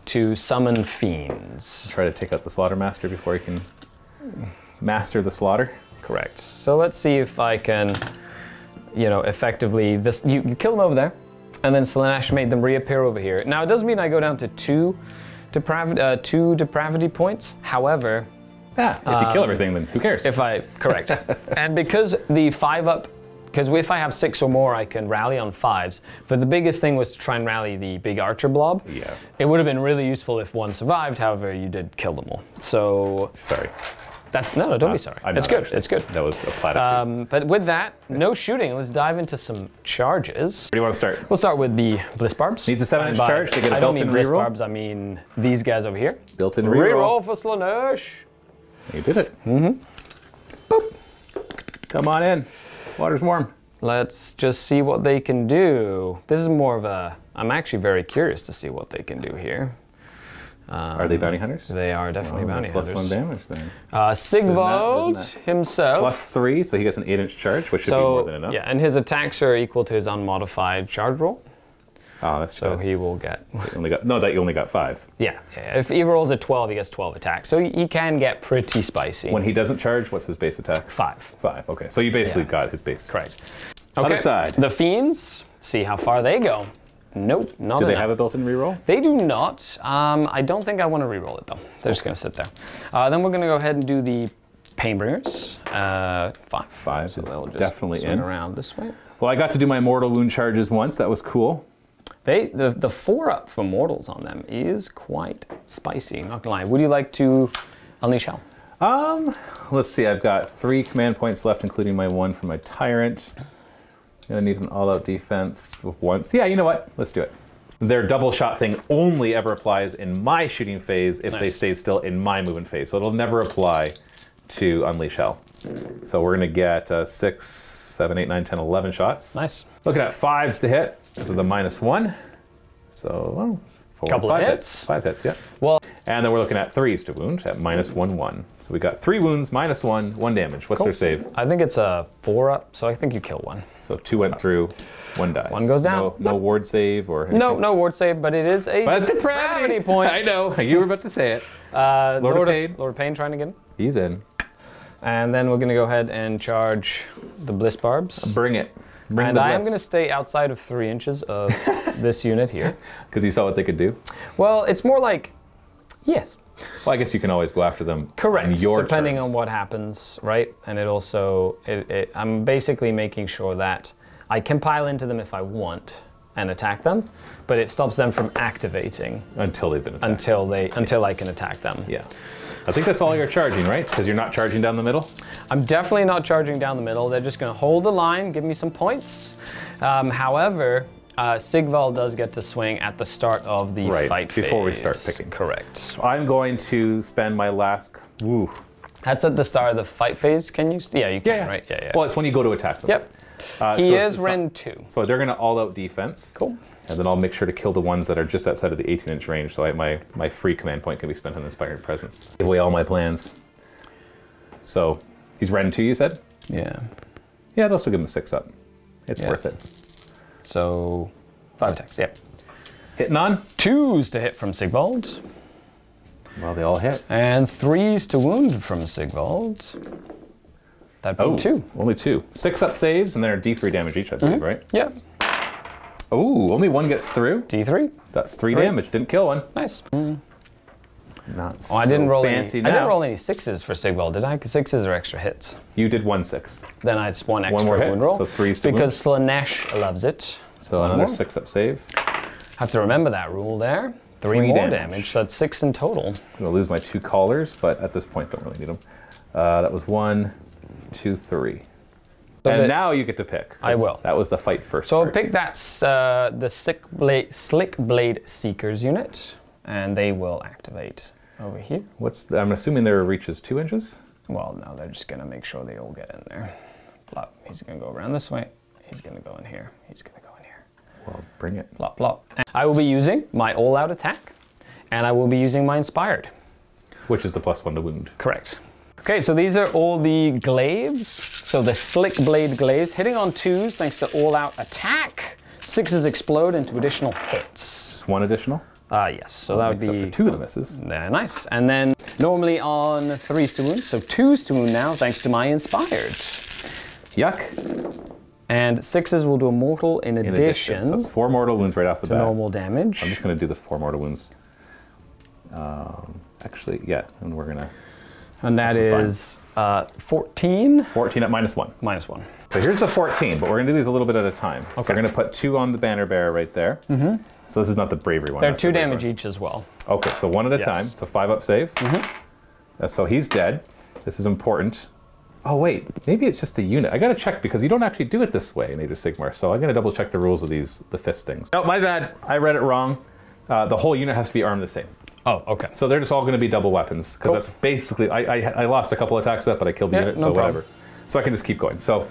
to summon fiends. Try to take out the Slaughter Master before you can master the slaughter. Correct. So let's see if I can, effectively you kill them over there, and then Slaanesh made them reappear over here. Now it does mean I go down to 2 depravity points. However, If you kill everything, then who cares? correct. And because the 5 up, because if I have 6 or more, I can rally on 5s. But the biggest thing was to try and rally the big archer blob. Yeah. It would have been really useful if one survived. However, you did kill them all. So Sorry. no, don't be sorry. It's good. It's good. That was a platitude. But with that, no shooting. Let's dive into some charges. Where do you want to start? We'll start with the bliss barbs. Needs a 7-inch And by- charge to get a I don't built-in mean bliss reroll? barbs. I mean these guys over here. Built-in reroll. Reroll for Slaanesh. You did it. Boop. Come on in. Water's warm. Let's just see what they can do. This is more of a... I'm actually very curious to see what they can do here. Are they bounty hunters? They are definitely bounty Plus hunters. 1 damage then. Sigvald Isn't that- himself. Plus 3, so he gets an 8-inch charge, which should be more than enough. Yeah, and his attacks are equal to his unmodified charge roll. Oh, that's So bad. he will get... You only got 5. Yeah. If he rolls a 12, he gets 12 attacks. So he can get pretty spicy. When he doesn't charge, what's his base attack? 5. 5, okay. So you basically got his base. Correct. Other side. The fiends, see how far they go. Nope, not Do they enough. have a built-in reroll? They do not. I don't think I want to reroll it though. They're just going to sit there. Then we're going to go ahead and do the Painbringers. 5. 5 So is they'll just definitely swing in. around this way. Well, I got to do my mortal wound charges once. That was cool. The 4 up for mortals on them is quite spicy. Not gonna lie. Would you like to unleash hell? Let's see. I've got 3 command points left, including my 1 for my tyrant. Gonna need an all-out defense with once. Yeah, you know what? Let's do it. Their double shot thing only ever applies in my shooting phase if they stay still in my movement phase. So it'll never apply to unleash hell. So we're gonna get 6, 7, 8, 9, 10, 11 shots. Nice. Looking at 5s to hit. So the -1. So, well, 4, Couple of 5 hits. 5 hits, yeah. Well, And then we're looking at 3s to wound at -1/1. So we got 3 wounds, -1, 1 damage. What's their save? I think it's a 4 up, so I think you kill 1. So 2 went through, 1 dies. 1 goes down. No ward save or anything? No ward save, but it is a But it's depravity point. I know. You were about to say it. Lord of Pain. Lord of Pain trying to get him. He's in. And then we're going to go ahead and charge the bliss barbs. Bring it. Bring And the I am bliss. going to stay outside of 3 inches of this unit here. Because you saw what they could do? Well, it's more like, yes. Well, I guess you can always go after them Correct, on your depending terms. on what happens, right? And it also, I'm basically making sure that I can pile into them if I want and attack them, but it stops them from activating Until they've been attacked. until I can attack them. Yeah. I think that's all you're charging, right? Because you're not charging down the middle? I'm definitely not charging down the middle. They're just going to hold the line, give me some points. However, Sigvald does get to swing at the start of the fight phase. before we start picking. Correct. I'm going to spend my last... Woo. That's at the start of the fight phase. Can you? Yeah, you can, right? Yeah. Well, it's when you go to attack them. Yep. He is Ren 2. So they're going to all-out defense. Cool. And then I'll make sure to kill the ones that are just outside of the 18-inch range, so my free command point can be spent on Inspired Presence. Give away all my plans. So, he's Ren 2, you said? Yeah. Yeah, I'll still give him a 6-up. It's worth it. So, 5 attacks, yep. Hitting on? 2s to hit from Sigvald. Well, they all hit. And 3s to wound from Sigvald. That'd be 2. Only 2. 6-up saves, and they're D3 damage each, I believe, right? Yep. Oh, only one gets through. D3. So that's 3 damage. Didn't kill one. Nice. Not so I didn't roll fancy any. now. I didn't roll any 6s for Sigvald, did I? Because 6s are extra hits. You did 1 6. Then I just one extra more hit, wound roll. so 3s to because Slaanesh loves it. So another 6-up save. Have to remember that rule there. 3 more damage. So that's 6 in total. I'm going to lose my 2 collars, but at this point, don't really need them. That was 1, 2, 3. And now you get to pick. I will. That was the fight first. So I'll pick that the Slick Blade Seekers unit, and they will activate over here. I'm assuming their reach is 2 inches? Well, no, they're just going to make sure they all get in there. Plop. He's going to go around this way. He's going to go in here. He's going to go in here. Well, bring it. Plop, plop. And I will be using my all-out attack, and I will be using my Inspired. Which is the +1 to wound. Correct. Okay, so these are all the glaives. So the Slick Blade glaives, hitting on 2s thanks to all-out attack. 6s explode into additional hits. Just 1 additional? Yes, so that would be... Except for 2 of the misses. Yeah, nice. And then normally on 3s to wound, so 2s to wound now thanks to my Inspired. Yuck. And 6s will do a mortal in addition. So it's 4 mortal wounds right off the bat. Normal damage. I'm just going to do the 4 mortal wounds. Actually, yeah, and we're going to... And that is 14. 14 at -1. -1. So here's the 14, but we're going to do these a little bit at a time. Okay. So we're going to put 2 on the banner bearer right there. Mm-hmm. So this is not the bravery one. They're 2 damage each as well. Okay, so 1 at a time. So 5-up save. Mm-hmm. So he's dead. This is important. Oh wait, maybe it's just the unit. I got to check because you don't actually do it this way in Age of Sigmar. So I'm going to double check the rules of the fist things. No, my bad. I read it wrong. The whole unit has to be armed the same. Oh, okay. So they're just all going to be double weapons because that's basically. I lost a couple attacks up, but I killed the unit, so whatever. So I can just keep going. So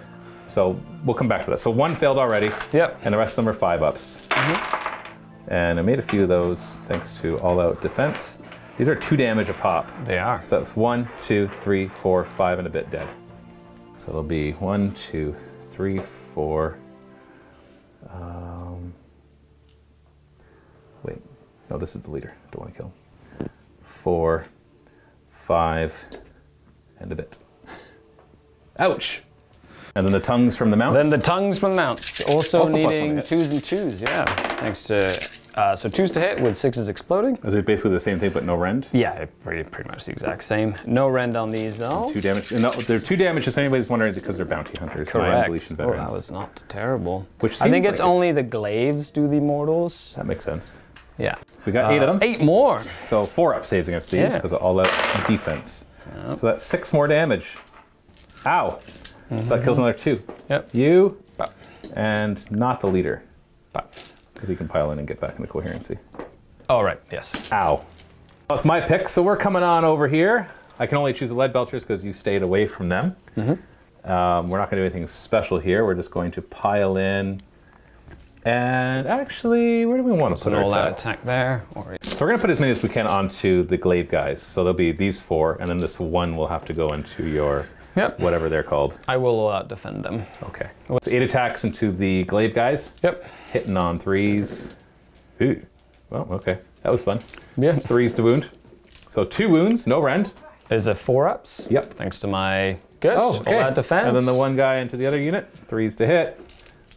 we'll come back to that. So 1 failed already. Yep. And the rest of them are 5-ups. Mm-hmm. And I made a few of those thanks to all-out defense. These are 2 damage a pop. They are. So that's 1, 2, 3, 4, 5, and a bit dead. So it'll be 1, 2, 3, 4. Wait, no, this is the leader. Don't want to kill him. 4, 5, and a bit. Ouch! And then the tongues from the mounts. Then the tongues from the mounts. Also needing 2s and 2s, yeah. Thanks to, so 2s to hit with 6s exploding. Is it basically the same thing but no rend? Yeah, pretty much the exact same. No rend on these at all. 2 damage. No, they're 2 damage, if anybody's wondering, because they're bounty hunters. Correct. Oh, that was not terrible. Which I think seems it's like only the glaives do the mortals. That makes sense. Yeah. So we got 8 of them. 8 more. So 4-up saves against these because of all that defense. Yep. So that's 6 more damage. Ow! Mm-hmm. So that kills another 2. Yep. You, and not the leader. Because he can pile in and get back into coherency. Oh, right, yes. Ow. That's my pick, so we're coming on over here. I can only choose the lead belchers because you stayed away from them. Mm-hmm. We're not going to do anything special here. We're just going to pile in. And actually, where do we want to put our all-out attack there? So we're going to put as many as we can onto the glaive guys. So there'll be these 4, and then this 1 will have to go into your whatever they're called. I will defend them. Okay. So 8 attacks into the glaive guys. Yep. Hitting on 3s. Ooh. Well, okay. That was fun. Yeah. 3s to wound. So 2 wounds, no rend. Is it 4-ups? Yep. Thanks to my good all-out defense. And then the 1 guy into the other unit. 3s to hit.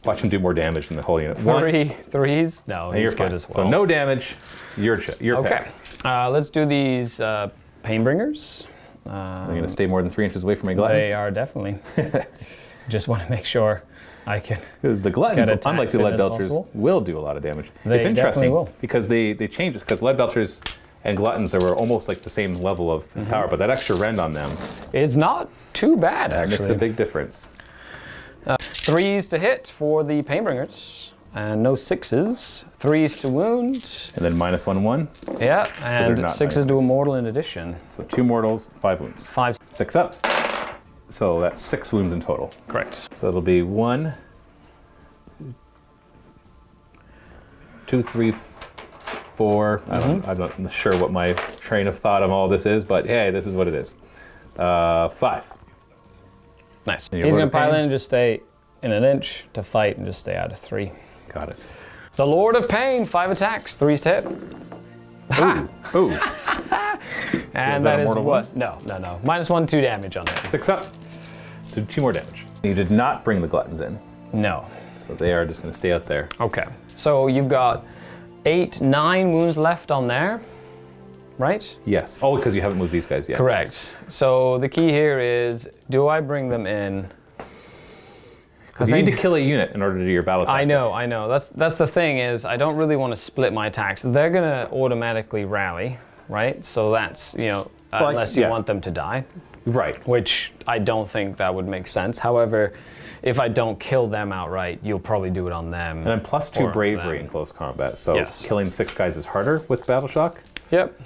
Watch him do more damage than the whole unit. 3 3s? No, he's good as well. So no damage. Your pick. Okay. Let's do these Painbringers. Are they going to stay more than 3 inches away from my gluttons? They are definitely. Just want to make sure I can. Because the gluttons, unlike the lead belchers, will do a lot of damage. It's interesting because they change it. Because lead belchers and gluttons, they were almost like the same level of power, but that extra rend on them is not too bad. Actually, makes a big difference. 3s to hit for the Painbringers, and no 6s. 3s to wound. And then -1, 1. Yeah, and 6s do a mortal in addition. So 2 mortals, 5 wounds. 5. 6 up. So that's 6 wounds in total. Correct. So it'll be 1, 2, 3, 4. I'm not sure what my train of thought of all this is, but hey, this is what it is. 5. Nice. He's going to pile in and just stay in an inch to fight and just stay out of 3. Got it. The Lord of Pain, 5 attacks, 3s to hit. Ha! Ooh. And that is what? No. -1, 2 damage on it. 6 up. So 2 more damage. You did not bring the gluttons in. No. So they are just going to stay out there. Okay. So you've got 8, 9 wounds left on there, right? Yes. Oh, because you haven't moved these guys yet. Correct. So the key here is, do I bring them in? Because you need to kill a unit in order to do your battle tactic. I know. That's the thing is, I don't really want to split my attacks. They're going to automatically rally, right? So that's, unless you want them to die. Right. Which I don't think that would make sense. However, if I don't kill them outright, you'll probably do it on them. And then +2 bravery in close combat. So killing 6 guys is harder with Battle Shock. Yep.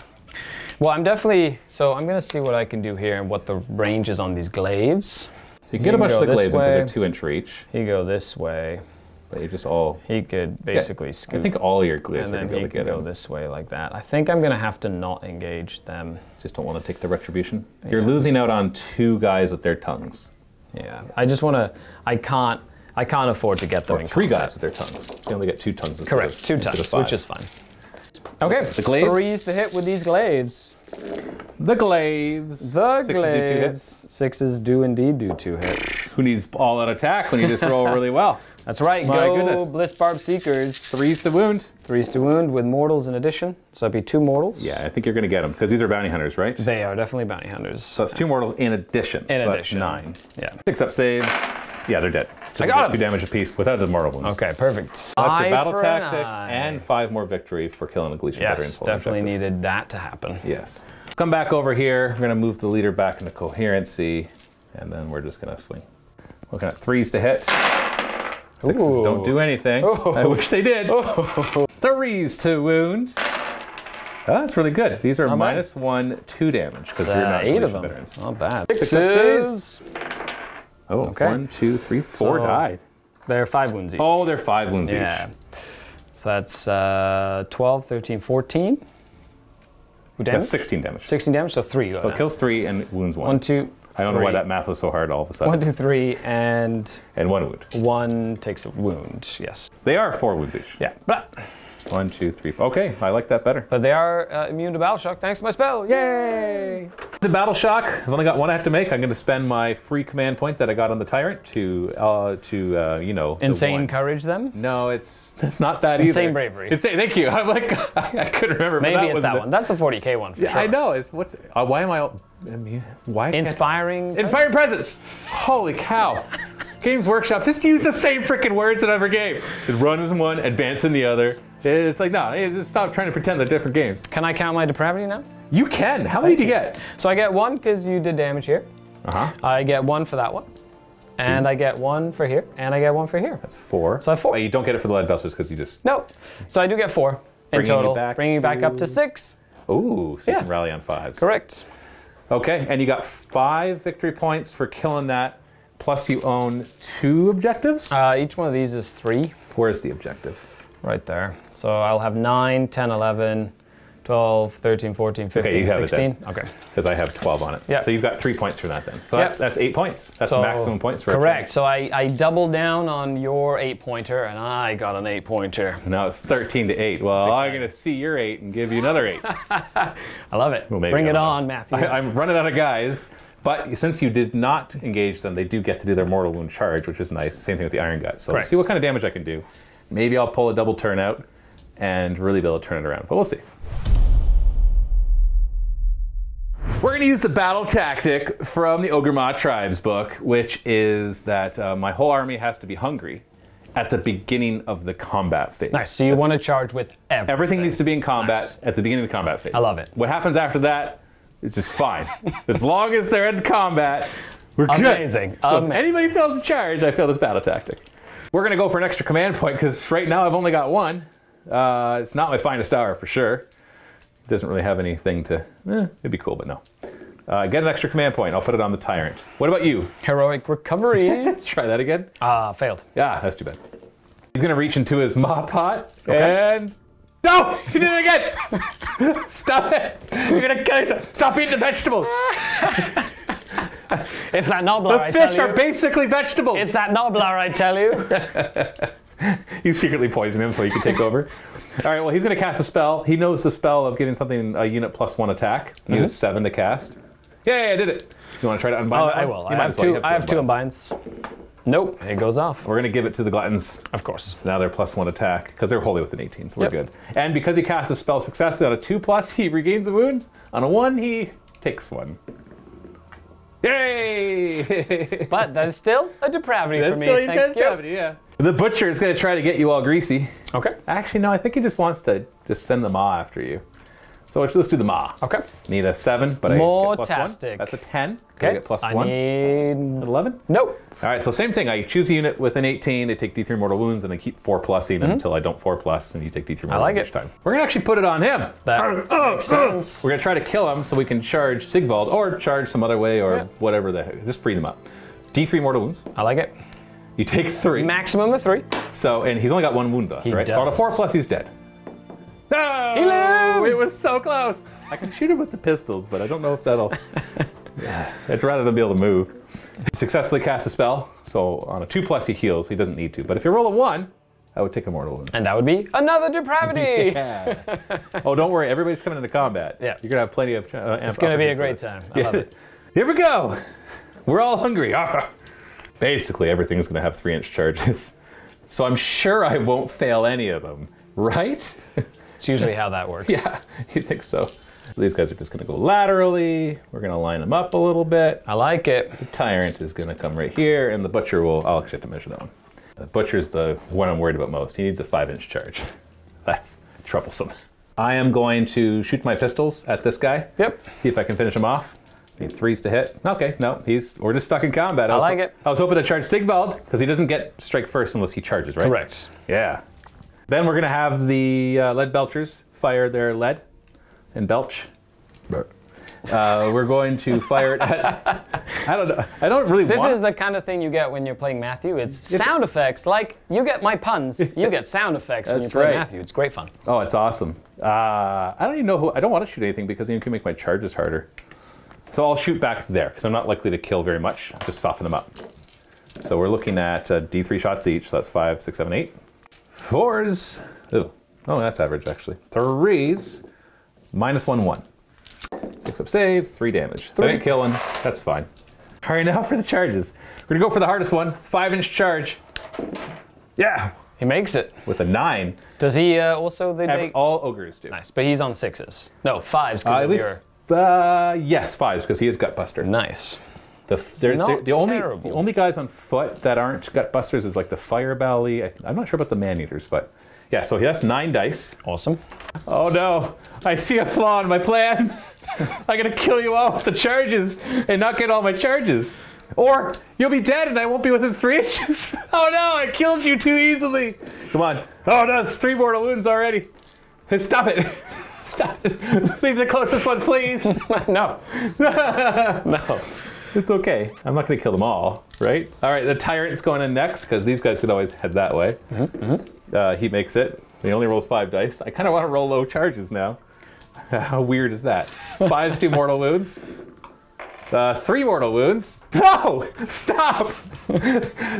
Well, I'm going to see what I can do here and what the range is on these glaives. So you can get a bunch of the glaives because they're 2-inch reach. You go this way. But you're just all... He could basically scoot. I think all your glaives and are going to be able to get go this way like that. I think I'm going to have to not engage them. Just don't want to take the retribution. You're losing out on 2 guys with their tongues. Yeah, I just want to... I can't afford to get them. Or 3 guys with their tongues. So you only get 2 tongues instead Correct, of 2 tongues, of 5. which is fine. Okay, the glaives. 3s to hit with these glaives. The glaives. The 6s glaives. do 2 hits. 6s do indeed do 2 hits. Who needs all-out attack when you just roll really well? That's right. My goodness. Bliss Barb Seekers. 3s to wound. 3s to wound with mortals in addition. So that'd be 2 mortals. Yeah, I think you're going to get them because these are bounty hunters, right? They are definitely bounty hunters. So that's 2 mortals in addition. That's 9. Yeah. 6 up saves. Yeah, they're dead. I got them. 2 damage apiece without the mortal wounds. Okay, perfect. So that's your battle tactic and 5 more victory for killing a Gleeson veteran. Yes, definitely needed that to happen. Yes. Come back over here. We're going to move the leader back into coherency, and then we're just going to swing. Looking at 3s to hit. 6s don't do anything. I wish they did. 3s to wound. Oh, that's really good. These are -1, 2 damage because you're not 8 of them. veterans. Not bad. 6s. Oh, okay. 1, 2, 3, 4 died. They're 5 wounds each. Oh, they're 5 wounds each. So that's 12, 13, 14. Who damage? That's 16 damage. 16 damage, so 3. So it kills 3 and wounds 1. 1, 2, 3. I don't know why that math was so hard all of a sudden. 1, 2, 3, and 1 wound. 1 takes a wound, yes. They are 4 wounds each. Yeah. But 1, 2, 3, 4. Okay, I like that better. they are immune to battle shock thanks to my spell. Yay! The battle shock. I've only got 1 I have to make. I'm going to spend my free command point that I got on the tyrant to Insane courage them? No, it's not that either. Insane bravery. Thank you. I'm like I couldn't remember. Maybe it's that one. That's the 40k one for sure. I know. It's why am I? Why inspiring presence? Holy cow! Games Workshop just use the same freaking words in every game. Just run as one, advance in the other. It's like no, just stop trying to pretend they're different games. Can I count my depravity now? You can. How many do you get? So I get 1 because you did damage here. I get 1 for that one. And 2. I get 1 for here, and I get 1 for here. That's 4. So I have 4. You don't get it for the lead belters because you just... No. So I do get 4 in total, bringing you back up to 6. Ooh, so you can rally on 5s. Correct. Okay, and you got 5 victory points for killing that, plus you own 2 objectives? Each one of these is 3. Where's the objective? Right there. So I'll have 9, 10, 11, 12, 13, 14, 15, 16. Okay. Because I have 12 on it. Yeah. So you've got 3 points for that then. So that's 8 points. That's maximum points for correct. So I doubled down on your 8-pointer, and I got an 8-pointer. Now it's 13 to 8. Well, I'm going to see your 8 and give you another 8. I love it. Well, bring it on, Matthew. I'm running out of guys. But since you did not engage them, they do get to do their mortal wound charge, which is nice. Same thing with the Iron Gut. So let's see what kind of damage I can do. Maybe I'll pull a double turnout and really be able to turn it around. But we'll see. We're going to use the battle tactic from the Ogor Mawtribes book, which is that my whole army has to be hungry at the beginning of the combat phase. Nice. So you want to charge with everything. Everything needs to be in combat at the beginning of the combat phase. I love it. What happens after that is just fine. As long as they're in combat, we're good. Amazing. So if anybody fails to charge, I fail this battle tactic. We're going to go for an extra command point because right now I've only got 1. It's not my finest hour for sure. It doesn't really have anything to... it'd be cool, but no. Get an extra command point. I'll put it on the tyrant. What about you? Heroic recovery. Try that again. Failed. Yeah, that's too bad. He's gonna reach into his maw pot and no! He did it again! Stop it! You're gonna kill yourself! Stop eating the vegetables! It's that Nobler, The fish are basically vegetables! It's that Nobler, I tell you. You secretly poison him so he can take over. All right, well, he's gonna cast a spell. He knows the spell of giving something a unit +1 attack. He has 7 to cast. Yay, I did it! You wanna try to unbind that I one? will. I have two unbinds. Nope, it goes off. We're gonna give it to the gluttons. Of course. So now they're +1 attack, because they're wholly within 18, so we're good. And because he casts a spell successfully on a 2+, he regains a wound. On a 1, he takes 1. Yay! But that is still a depravity for me. Still Thank depravity, yeah. The butcher is gonna try to get you all greasy. Okay. Actually, no, I think he just wants to just send the maw after you. So let's do the maw. Okay. Need a 7, but I get +1. More-tastic. That's a 10. Okay. I get +1. I need... 11? Nope. All right, so same thing. I choose a unit with an 18. They take D3 mortal wounds, and I keep 4+ing until I don't 4+, and you take D3 mortal wounds each time. We're gonna actually put it on him. That makes sense. We're gonna try to kill him so we can charge Sigvald, or charge some other way, or whatever the heck. Just free them up. D3 mortal wounds. I like it. You take 3. Maximum of 3. So, and he's only got 1 wound left, right? does. So on a 4+, he's dead. No! He lives! It was so close. I can shoot him with the pistols, but I don't know if that'll... I'd rather than be able to move. Successfully cast a spell, so on a 2+, he heals. He doesn't need to. But if you roll a 1, I would take a mortal wound. And that would be another depravity. Yeah. Oh, don't worry. Everybody's coming into combat. Yeah. You're going to have plenty of... It's going to be a great time. I love it. Here we go. We're all hungry. Basically, everything's going to have 3-inch charges. So I'm sure I won't fail any of them, right? It's usually how that works. Yeah, you think so. These guys are just going to go laterally. We're going to line them up a little bit. I like it. The tyrant is going to come right here, and the butcher will... I'll actually have to measure that one. The butcher's the one I'm worried about most. He needs a 5-inch charge. That's troublesome. I am going to shoot my pistols at this guy. Yep. See if I can finish him off. Need 3s to hit. Okay, no, we're just stuck in combat. I like it. I was hoping to charge Sigvald, because he doesn't get strike first unless he charges, right? Correct. Yeah. Then we're going to have the lead belchers fire their lead and belch. We're going to fire it at... I don't know. I don't really want... This is the kind of thing you get when you're playing Matthew. It's sound effects. Like, you get my puns. You get sound effects when you're playing Matthew. It's great fun. Oh, it's awesome. I don't even know who... I don't want to shoot anything because you can make my charges harder. So I'll shoot back there because I'm not likely to kill very much. Just soften them up. So we're looking at D3 shots each. So that's 5, 6, 7, 8. 4s. Oh, that's average actually. 3s. -1, 1. 6 up saves, 3 damage. So I didn't kill him. That's fine. All right, now for the charges. We're gonna go for the hardest one. 5-inch charge. Yeah. He makes it. With a 9. Does he also... All ogres do. Nice, but he's on 6s. No, 5s because of your... Yes, 5s because he is Gutbuster. Nice. The only guys on foot that aren't Gutbusters is like the Fire Belly. I'm not sure about the Man-Eaters, but yeah, so that's 9 dice. Awesome. Oh no, I see a flaw in my plan. I'm gonna kill you all with the charges and not get all my charges. Or you'll be dead and I won't be within 3 inches. Oh no, I killed you too easily. Come on. Oh no, it's 3 mortal wounds already. Stop it. Stop it. Leave the closest one, please. No. No. It's okay. I'm not going to kill them all, right? All right, the tyrant's going in next because these guys could always head that way. He makes it. He only rolls 5 dice. I kind of want to roll low charges now. How weird is that? 5's 2 mortal wounds. 3 mortal wounds. No! Stop!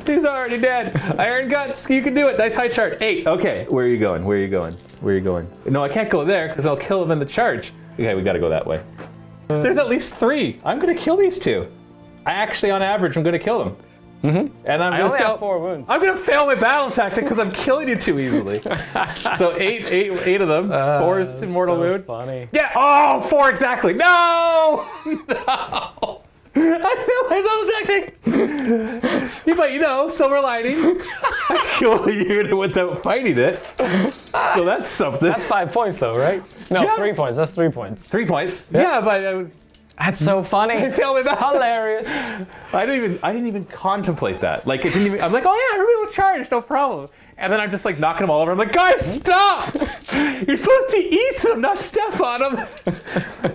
These are already dead. Iron Guts, you can do it. Nice high charge. 8. Okay, where are you going? Where are you going? Where are you going? No, I can't go there because I'll kill him in the charge. Okay, we got to go that way. There's at least 3. I'm going to kill these 2. I actually, on average, I'm going to kill them. And I only have 4 wounds. I'm going to fail my battle tactic because I'm killing you too easily. So 8 of them. 4's to mortal wound. Funny. Yeah. Oh, 4 exactly. No. No. I failed my battle tactic. But silver lining. I kill a unit without fighting it. So that's something. That's 5 points though, right? No, 3 points. That's 3 points. 3 points. Yeah, but That's so funny. I failed it back. Hilarious. I didn't even contemplate that. Like, it didn't even, I'm like, oh yeah, everybody will charge, no problem. And then I'm just like knocking them all over. I'm like, guys, stop! You're supposed to eat them, not step on them.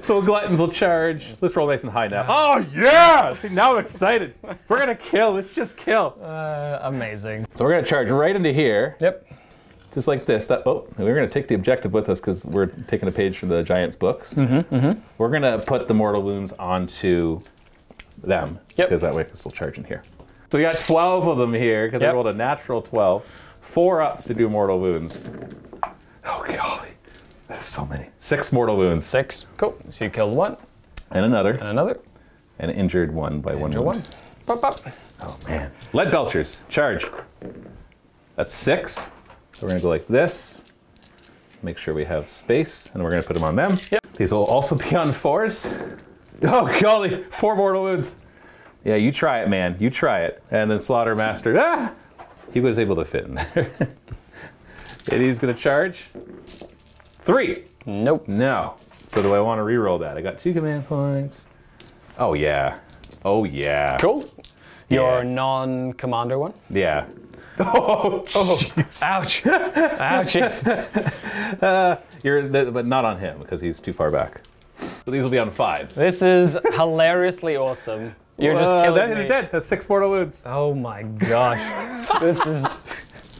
So gluttons will charge. Let's roll nice and high now. Oh yeah! See, now I'm excited. If we're gonna kill, let's just kill. Amazing. So we're gonna charge right into here. Yep. Just like this. We're gonna take the objective with us because we're taking a page from the Giants books. We're gonna put the mortal wounds onto them. Yep. Because that way I can still charge in here. So we got 12 of them here because I rolled a natural 12. 4 ups to do mortal wounds. Oh golly, that's so many. 6 mortal wounds. 6. Cool. So you killed 1. And another. And another. And injured 1 by 1 wound. 1. Pop, pop. Oh man. Lead belchers. Charge. That's 6. So we're gonna go like this. Make sure we have space, and we're gonna put them on them. Yep. These will also be on 4s. Oh golly, 4 mortal wounds. Yeah, you try it, man. You try it. And then Slaughtermaster. Ah! He was able to fit in there. And he's gonna charge. 3. Nope. No. So do I want to re-roll that? I got 2 command points. Oh yeah. Oh yeah. Cool. Your non-commander one? Yeah. Oh, Ouch. Ouchies. But not on him because he's too far back. So these will be on 5s. This is hilariously awesome. You're just killing that me. hit it dead. That's 6 mortal wounds. Oh my gosh. This is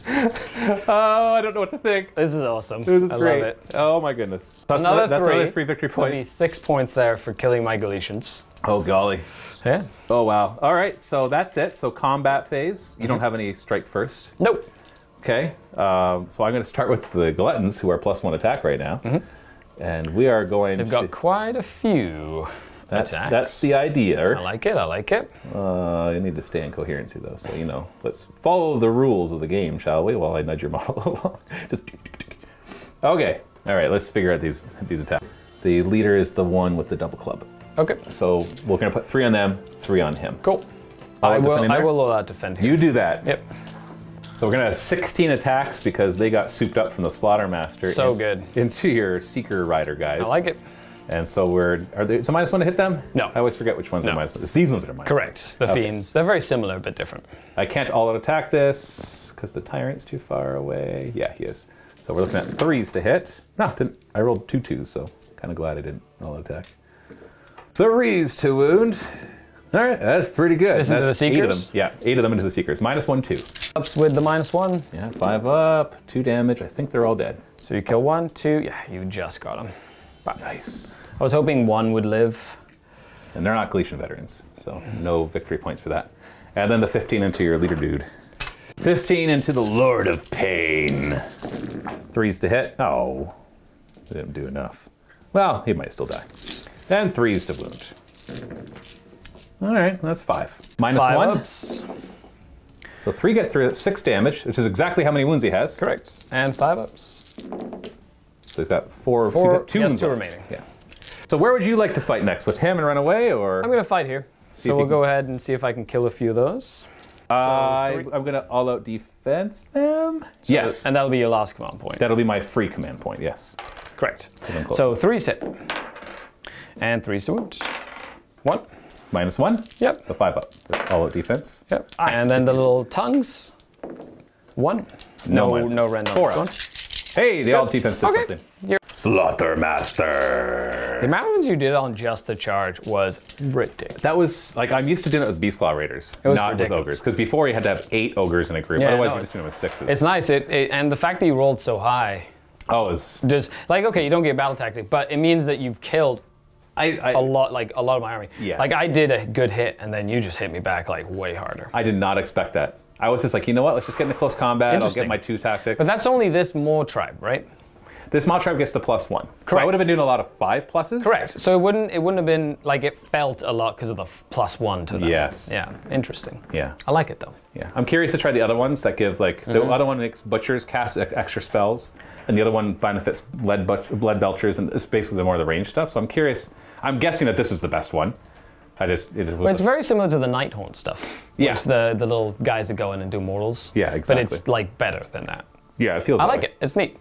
I don't know what to think. this is awesome. This is I great. love it. Oh my goodness. That's Another another 3 victory That'll be points. 6 points there for killing my Galatians. Oh golly. Yeah. Oh wow. All right. So that's it. So combat phase. You don't have any strike first. Nope. Okay. So I'm going to start with the gluttons who are +1 attack right now, and we are going. They've got quite a few. attacks. That's the idea. I like it. I like it. You need to stay in coherency though, so let's follow the rules of the game, shall we? While I nudge your model along. Just okay. All right. Let's figure out these attacks. The leader is the one with the double club. Okay. So we're gonna put 3 on them, 3 on him. Cool. I will allow that defend here. You do that. Yep. So we're gonna have 16 attacks because they got souped up from the Slaughtermaster. So good. Into your Seeker Rider guys. I like it. And so are they, so -1 to hit them? No. I always forget which ones are -1. It's these ones that are -1. Correct. The Fiends. They're very similar, but different. I can't all-out attack this because the Tyrant's too far away. Yeah, he is. So we're looking at 3s to hit. No, I rolled 2 2s, so kind of glad I didn't all-out attack. 3s to wound. All right, that's pretty good. This into the Seekers? 8 of them. Yeah, 8 of them into the Seekers. -1, 2. Ups with the -1. Yeah, 5 up, 2 damage. I think they're all dead. So you kill 1, 2. Yeah, you just got them. Nice. I was hoping 1 would live. And they're not Galatian veterans, so no victory points for that. And then the 15 into your leader dude. 15 into the Lord of Pain. 3s to hit. Oh, they didn't do enough. Well, he might still die. And 3s to wound. All right, that's 5. -1. 5 ups. So 3 get through 6 damage, which is exactly how many wounds he has. Correct. And 5 ups. So he's got 4. So he's got 2 yes, wounds 2 left. remaining. Yeah. So where would you like to fight next? With him and run away, or? I'm going to fight here. So we'll go ahead and see if I can kill a few of those. I'm going to all-out defense them. Yes. And that'll be your last command point. That'll be my free command point, yes. Correct. I'm close. So 3 hit. And 3 to wound. 1. -1? Yep. So 5 up. That's all-out defense. Yep. And then the little tongues. 1. No random. 4 up. Hey, the all-out defense did something. You're Slaughtermaster. The amount of ones you did on just the charge was ridiculous. That was, like, I'm used to doing it with Beast Claw Raiders, was not ridiculous. with Ogres. Because before you had to have 8 Ogres in a group. Yeah, Otherwise, no, you're just doing it with 6s. It's nice. And the fact that you rolled so high. Oh, it's... Just, like, okay, you don't get battle tactic, but it means that you've killed a lot of my army. Yeah. Like, I did a good hit, and then you just hit me back, like, way harder. I did not expect that. I was just like, you know what? Let's just get into close combat. I'll Interesting. get my 2 tactics. But that's only this Mawtribe, right? This Mawtribe gets the +1. So I Correct. would have been doing a lot of 5 pluses. Correct. So it wouldn't have been, like, it felt a lot because of the +1 to them. Yes. Yeah, interesting. Yeah. I like it, though. Yeah. I'm curious to try the other ones that give, like, the other one makes butchers cast extra spells, and the other one benefits lead belchers, and it's basically more of the range stuff. So I'm curious. I'm guessing that this is the best one. It's very similar to the Nighthorn stuff. Yeah. It's the little guys that go in and do mortals. Yeah, exactly. But it's, like, better than that. Yeah, it feels I that like way. it. It's neat.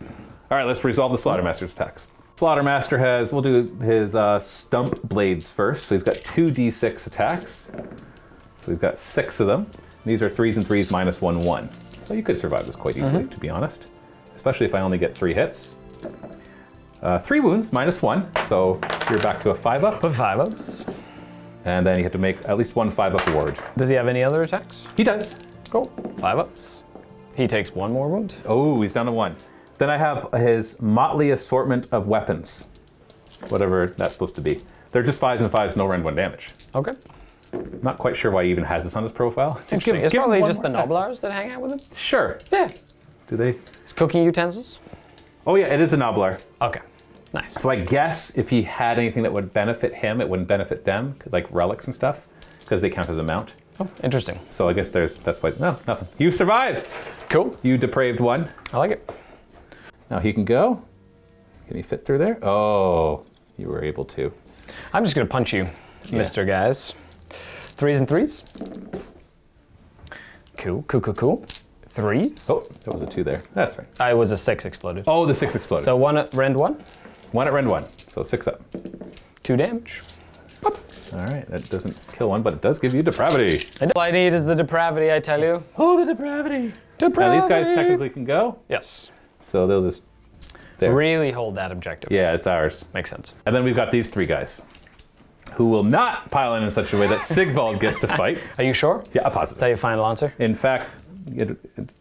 All right, let's resolve the Slaughtermaster's attacks. Slaughtermaster has, we'll do his stump blades first. So he's got 2d6 attacks. So he's got 6 of them. These are 3s and 3s minus 1, 1. So you could survive this quite easily, to be honest. Especially if I only get 3 hits. 3 wounds, minus 1. So you're back to a 5-up. Put 5-ups. And then you have to make at least 1 5-up ward. Does he have any other attacks? He does. Cool. 5-ups. He takes 1 more wound. Oh, he's down to 1. Then I have his motley assortment of weapons. Whatever that's supposed to be. They're just 5s and 5s, no rend 1 damage. Okay. Not quite sure why he even has this on his profile. Interesting. It's probably just the Noblars that hang out with him? Sure. Yeah. Do they? It's cooking utensils? Oh yeah, it is a Noblar. Okay. Nice. So I guess if he had anything that would benefit him, it wouldn't benefit them, like relics and stuff, because they count as a mount. Oh, interesting. So I guess that's why, no, nothing. You survived. Cool. You depraved one. I like it. Now he can go. Can he fit through there? Oh, you were able to. I'm just going to punch you, Mr. Guys. 3s and 3s. Cool, cool, cool, cool. 3s. Oh, there was a 2 there. That's right. I was a 6 exploded. Oh, the 6 exploded. So 1 at rend 1. 1 at rend 1. So 6 up. 2 damage. Pop. All right, that doesn't kill 1, but it does give you depravity. All I need is the depravity, I tell you. Oh, the depravity. Depravity. Now these guys technically can go. Yes. So they'll just... There. Really hold that objective. Yeah, it's ours. Makes sense. And then we've got these 3 guys who will not pile in such a way that Sigvald gets to fight. Are you sure? Yeah, I'm Is positive. that your final answer? In fact,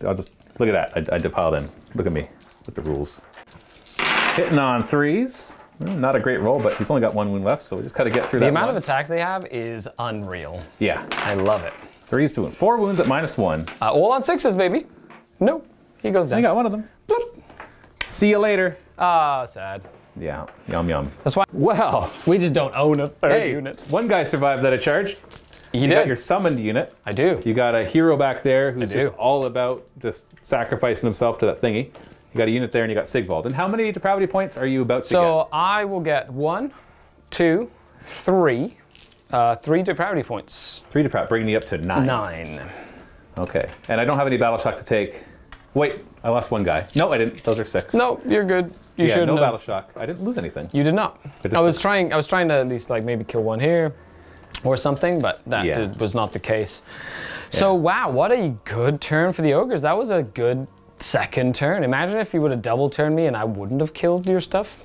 I'll just look at that. I piled in. Look at me with the rules. Hitting on 3s. Not a great roll, but he's only got 1 wound left, so we just gotta get through that. The amount one. of attacks they have is unreal. Yeah. I love it. 3's doing 4 wounds at minus 1. All on 6s, baby. Nope. He goes down. I got one of them. Bloop. See you later. Ah, sad. Yeah. Yum yum. That's why Well, we just don't own a third hey, unit. one guy survived that charge. You got did. your summoned unit. I do. You got a hero back there who's I do. just all about just sacrificing himself to that thingy. You got a unit there and you got Sigvald. And how many depravity points are you about to get? So I will get 1, 2, 3. 3 depravity points. 3 depravity, bringing you up to 9. 9. Okay. And I don't have any battle shock to take. Wait, I lost 1 guy. No, I didn't. Those are 6. No, you're good. You yeah, shouldn't no have. battle shock. I didn't lose anything. You did not. just I was trying to at least like maybe kill 1 here or something, but that Yeah. was not the case. So wow, what a good turn for the ogres. That was a good second turn. Imagine if you would have double turned me and I wouldn't have killed your stuff.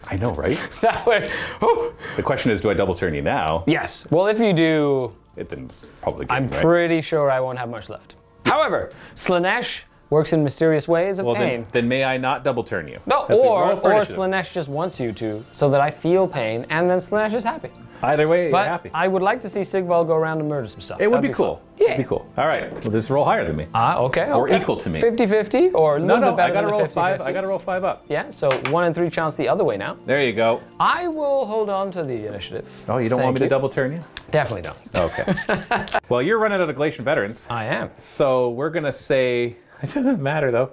I know, right? That would. Whew. The question is, do I double turn you now? Yes. Well, if you do, It didn't probably get I'm me, right? pretty sure I won't have much left. However, Slaanesh works in mysterious ways of Well, pain. then may I not double turn you? No, 'Cause we roll or for initiative. Slaanesh just wants you to, so that I feel pain, and then Slaanesh is happy. Either way, But you're happy. I would like to see Sigvald go around and murder some stuff. It would That'd be cool. fun. Yeah. It'd be cool. All right. Well, just roll higher than me. Okay. Or okay. equal to me. 50-50 or a little No, bit better I gotta than roll 50-50. 5. I gotta roll 5 up. Yeah, so 1 in 3 chance the other way now. There you go. I will hold on to the initiative. Oh, you don't want me to double turn you? Definitely don't. Okay. Well, you're running out of Glacian veterans. I am. So we're gonna say it doesn't matter though.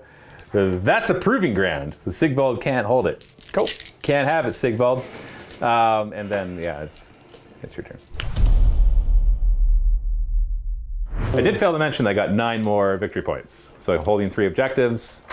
That's a proving ground. So Sigvald can't hold it. Cool. Can't have it, Sigvald. And then yeah, it's your turn. I did fail to mention I got 9 more victory points. So I'm holding 3 objectives,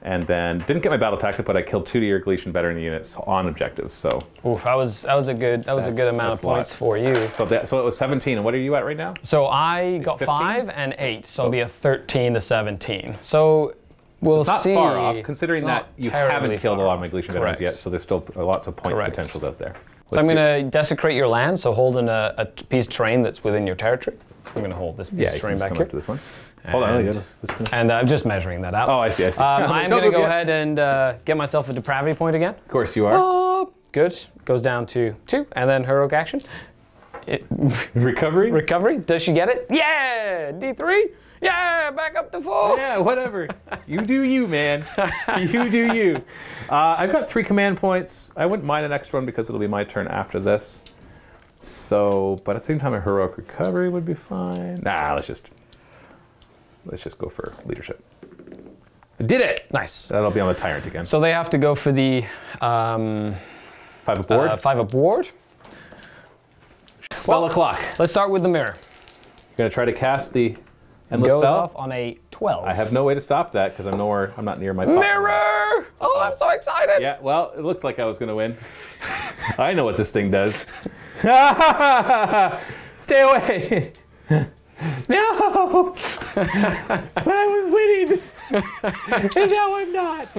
and then didn't get my battle tactic, but I killed 2 of your Glacian veteran units on objectives. So Oof, that was a good amount of that's a lot. points for you. so it was 17. And what are you at right now? So I got 15? 5 and 8, so it'll be a 13 to 17. So we'll It's not see. far off, considering It's that not you terribly haven't killed a far lot of my off. Glacian veterans Correct. yet, so there's still lots of point Correct. potentials out there. So I'm Let's going to desecrate your land, so holding a piece of terrain that's within your territory. I'm going to hold this piece yeah, of you can terrain just back come here. up to this one. Hold on, this And I'm just measuring that out. Oh, I see. I'm Don't going to go yet. ahead and get myself a depravity point again. Of course you are. Oh, good. Goes down to 2, and then heroic action. Recovery? Recovery. Does she get it? Yeah! D3? Yeah! Back up to 4! Yeah, whatever. You do you, man. You do you. I've got 3 command points. I wouldn't mind an extra one because it'll be my turn after this. So, but at the same time, a heroic recovery would be fine. Nah, let's just go for leadership. I did it. Nice. That'll be on the tyrant again. So they have to go for the 5 aboard. 5 aboard. Spell o'clock. Let's start with the mirror. You're gonna try to cast the Endless goes spell? off on a 12. I have no way to stop that because I'm not near my pot. Mirror! Oh, I'm so excited! Yeah, well, it looked like I was going to win. I know what this thing does. Stay away! No! But I was winning! And now I'm not!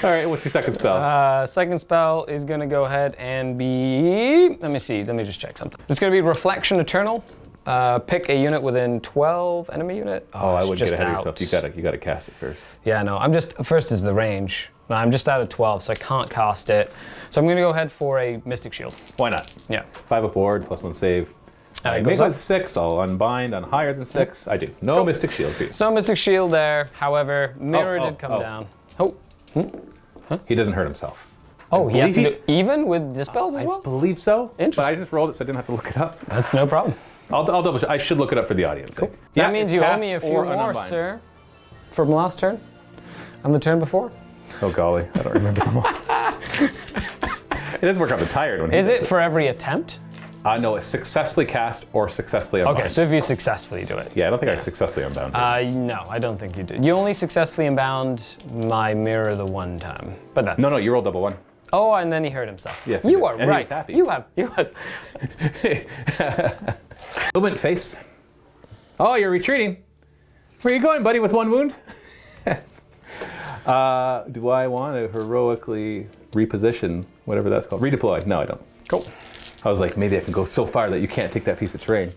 All right, what's your second spell? Second spell is going to go ahead and be... Let me see. Let me just check something. It's going to be Reflection Eternal. Pick a unit within 12 enemy unit. Oh, I would just get ahead out. of yourself. You gotta cast it first. Yeah, no, first is the range. No, I'm just out of 12, so I can't cast it. So I'm going to go ahead for a Mystic Shield. Why not? Yeah. 5 up ward, +1 save. I goes make up. with 6, I'll unbind on higher than 6. I do. No Mystic Shield for you. So Mystic Shield there. However, Mirror Oh, did come oh. down. Oh. He doesn't hurt himself. Oh, he has to believe do even with Dispels as I well? believe so. Interesting. But I just rolled it so I didn't have to look it up. That's no problem. I'll double check. I should look it up for the audience. Cool. That means you owe me a few more, sir. From last turn? And the turn before? Oh, golly. I don't remember them all. It does work out the tired one. Is it for every attempt? No, it's successfully cast or successfully unbound. Okay, so if you successfully do it. Yeah, I don't think I successfully unbound. No, I don't think you did. You only successfully unbound my mirror the one time. But that's... No, you rolled double 1. Oh, and then he hurt himself. Yes, he you did. are And he right. was happy. You was. Movement face. Oh, you're retreating. Where are you going, buddy, with 1 wound? Do I want to heroically reposition, whatever that's called? Redeploy. No, I don't. Cool. I was like, maybe I can go so far that you can't take that piece of terrain.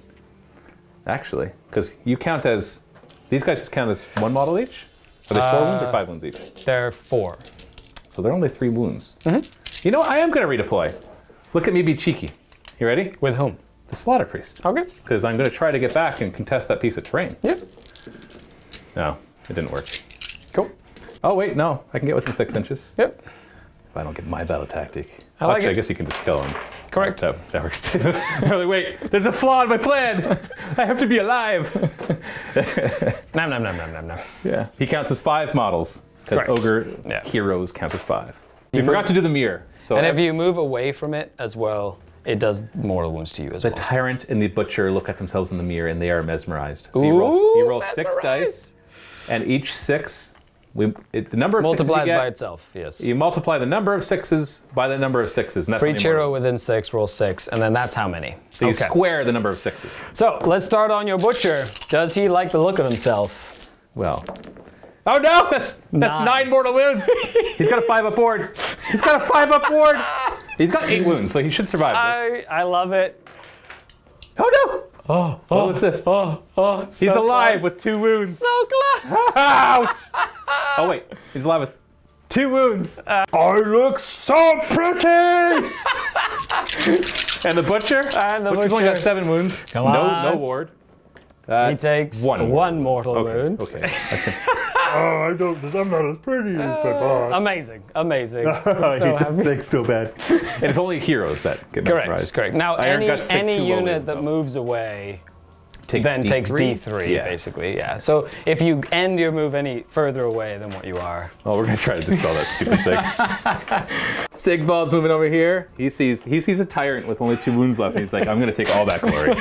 Actually, because you count as, these guys just count as 1 model each? Are they 4 wounds or 5 wounds each? They're 4. So they're only 3 wounds. You know what? I am going to redeploy. Look at me be cheeky. You ready? With whom? The Slaughter Priest. Okay. Because I'm going to try to get back and contest that piece of terrain. Yep. No, it didn't work. Cool. Oh, wait, no. I can get within 6 inches. Yep. If I don't get my battle tactic. I like Actually, it. I guess you can just kill him. Correct. That works too. I'm like, wait, there's a flaw in my plan. I have to be alive. Nom. Yeah. He counts as 5 models. Because Correct. Ogre heroes count as 5. We You forgot move- to do the mirror. So And if you move away from it as well, it does mortal wounds to you as the well. tyrant and the butcher look at themselves in the mirror and they are mesmerized. So Ooh, you roll 6 mesmerized. dice, and each 6, the number of 6s Multiplies you get, by itself, yes. you multiply the number of 6s by the number of 6s. And that's For how each many hero mortals. within 6, roll 6, and then that's how many. So you square the number of 6s. So let's start on your butcher. Does he like the look of himself? Well. Oh no, that's 9 mortal wounds. He's got a 5 up board. He's got a 5 up board. He's got 8 wounds, so he should survive this. I love it. Oh no! What was this? He's so alive close. with 2 wounds. So close. Ouch! Oh wait, he's alive with 2 wounds. I look so pretty! And the butcher? And the Butcher's only got butcher. 7 wounds. Come on. No ward. He takes 1 one mortal wound. Okay. I'm not as pretty as my boss. Amazing. So happy. Thanks so bad. And it's only heroes that get mesmerized. Correct. Now, Iron Guts take 2 any low unit wounds, that so. moves away Take then D3? takes D3, Yeah. basically. Yeah. So if you end your move any further away than what you are. Oh, we're gonna try to dispel that stupid thing. Sigvald's moving over here. He sees a tyrant with only 2 wounds left, and he's like, I'm gonna take all that glory.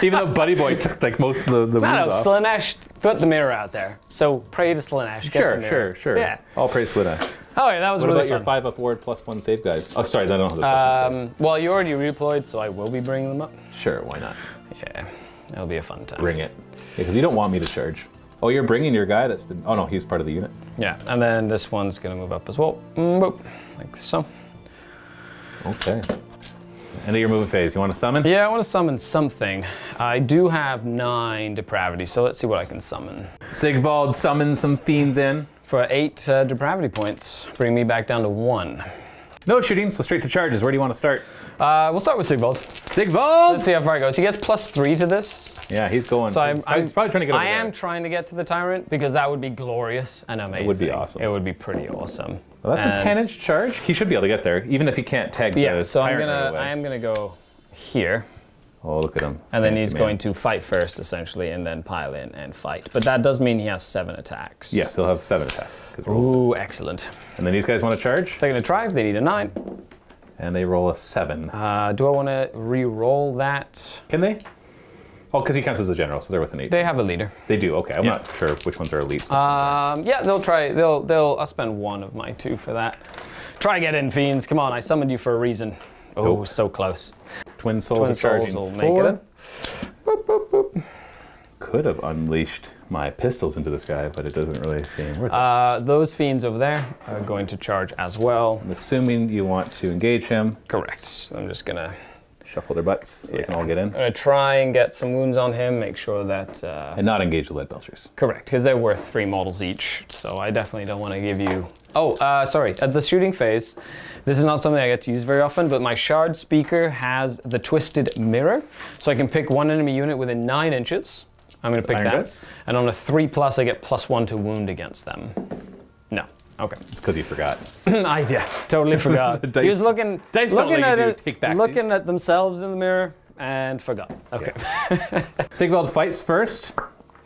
Even though Buddy Boy took like most of the wounds off. Slaanesh put the mirror out there. So pray to Slaanesh. Get the mirror. Sure. Yeah. All praise to that. Oh, yeah, that was What really about your fun. 5 up ward +1 save guys? Oh, sorry, I don't have the +1 save. Well, you already redeployed, so I will be bringing them up. Sure, why not? Yeah, it'll be a fun time. Bring it. Because you don't want me to charge. Oh, you're bringing your guy that's been... Oh, no, he's part of the unit. Yeah, and then this one's going to move up as well. Boop, like so. Okay. End of your moving phase. You want to summon? Yeah, I want to summon something. I do have 9 depravity, so let's see what I can summon. Sigvald summons some fiends in. For 8 depravity points, bring me back down to 1. No shooting, so straight to charges. Where do you want to start? We'll start with Sigvald. Sigvald! Let's see how far it goes. He gets +3 to this. Yeah, he's going. So he's probably trying to get over I am there. trying to get to the tyrant because that would be glorious and amazing. It would be awesome. It would be pretty awesome. Well, that's a 10-inch charge. He should be able to get there, even if he can't tag Yeah, the so tyrant right away. I am gonna go here. Oh, look at him. And then Fancy he's man. going to fight first, essentially, and then pile in and fight. But that does mean he has 7 attacks. Yes, he'll have 7 attacks. 'cause rolls Ooh, excellent. And then these guys want to charge, They're going to try. They need a 9. and they roll a 7. Do I want to re-roll that? Can they? Oh, because he counts as a general, so they're with an 8. They have a leader. They do. Okay, I'm not sure which ones are elite. Yeah, they'll try. I'll spend 1 of my 2 for that. Try get in, fiends. Come on, I summoned you for a reason. Oh, Nope. so close. Twin souls are charging will 4. make it. Boop, boop, boop. Could have unleashed my pistols into this guy, but it doesn't really seem worth it. Those fiends over there are going to charge as well. I'm assuming you want to engage him. Correct. I'm just gonna Shuffle their butts so they can all get in. I'm gonna try and get some wounds on him. Make sure that. And not engage the lead belchers. Correct, because they're worth 3 models each. So I definitely don't want to give you. Oh, sorry. At the shooting phase, this is not something I get to use very often, but my shard speaker has the twisted mirror, so I can pick one enemy unit within 9 inches. I'm going to pick Iron that. Guts? And on a 3+, I get +1 to wound against them. No. Okay. It's because you forgot. Yeah, totally forgot. The dice- He was looking let you do take backsies. looking at themselves in the mirror and forgot. Okay. Sigvald fights first.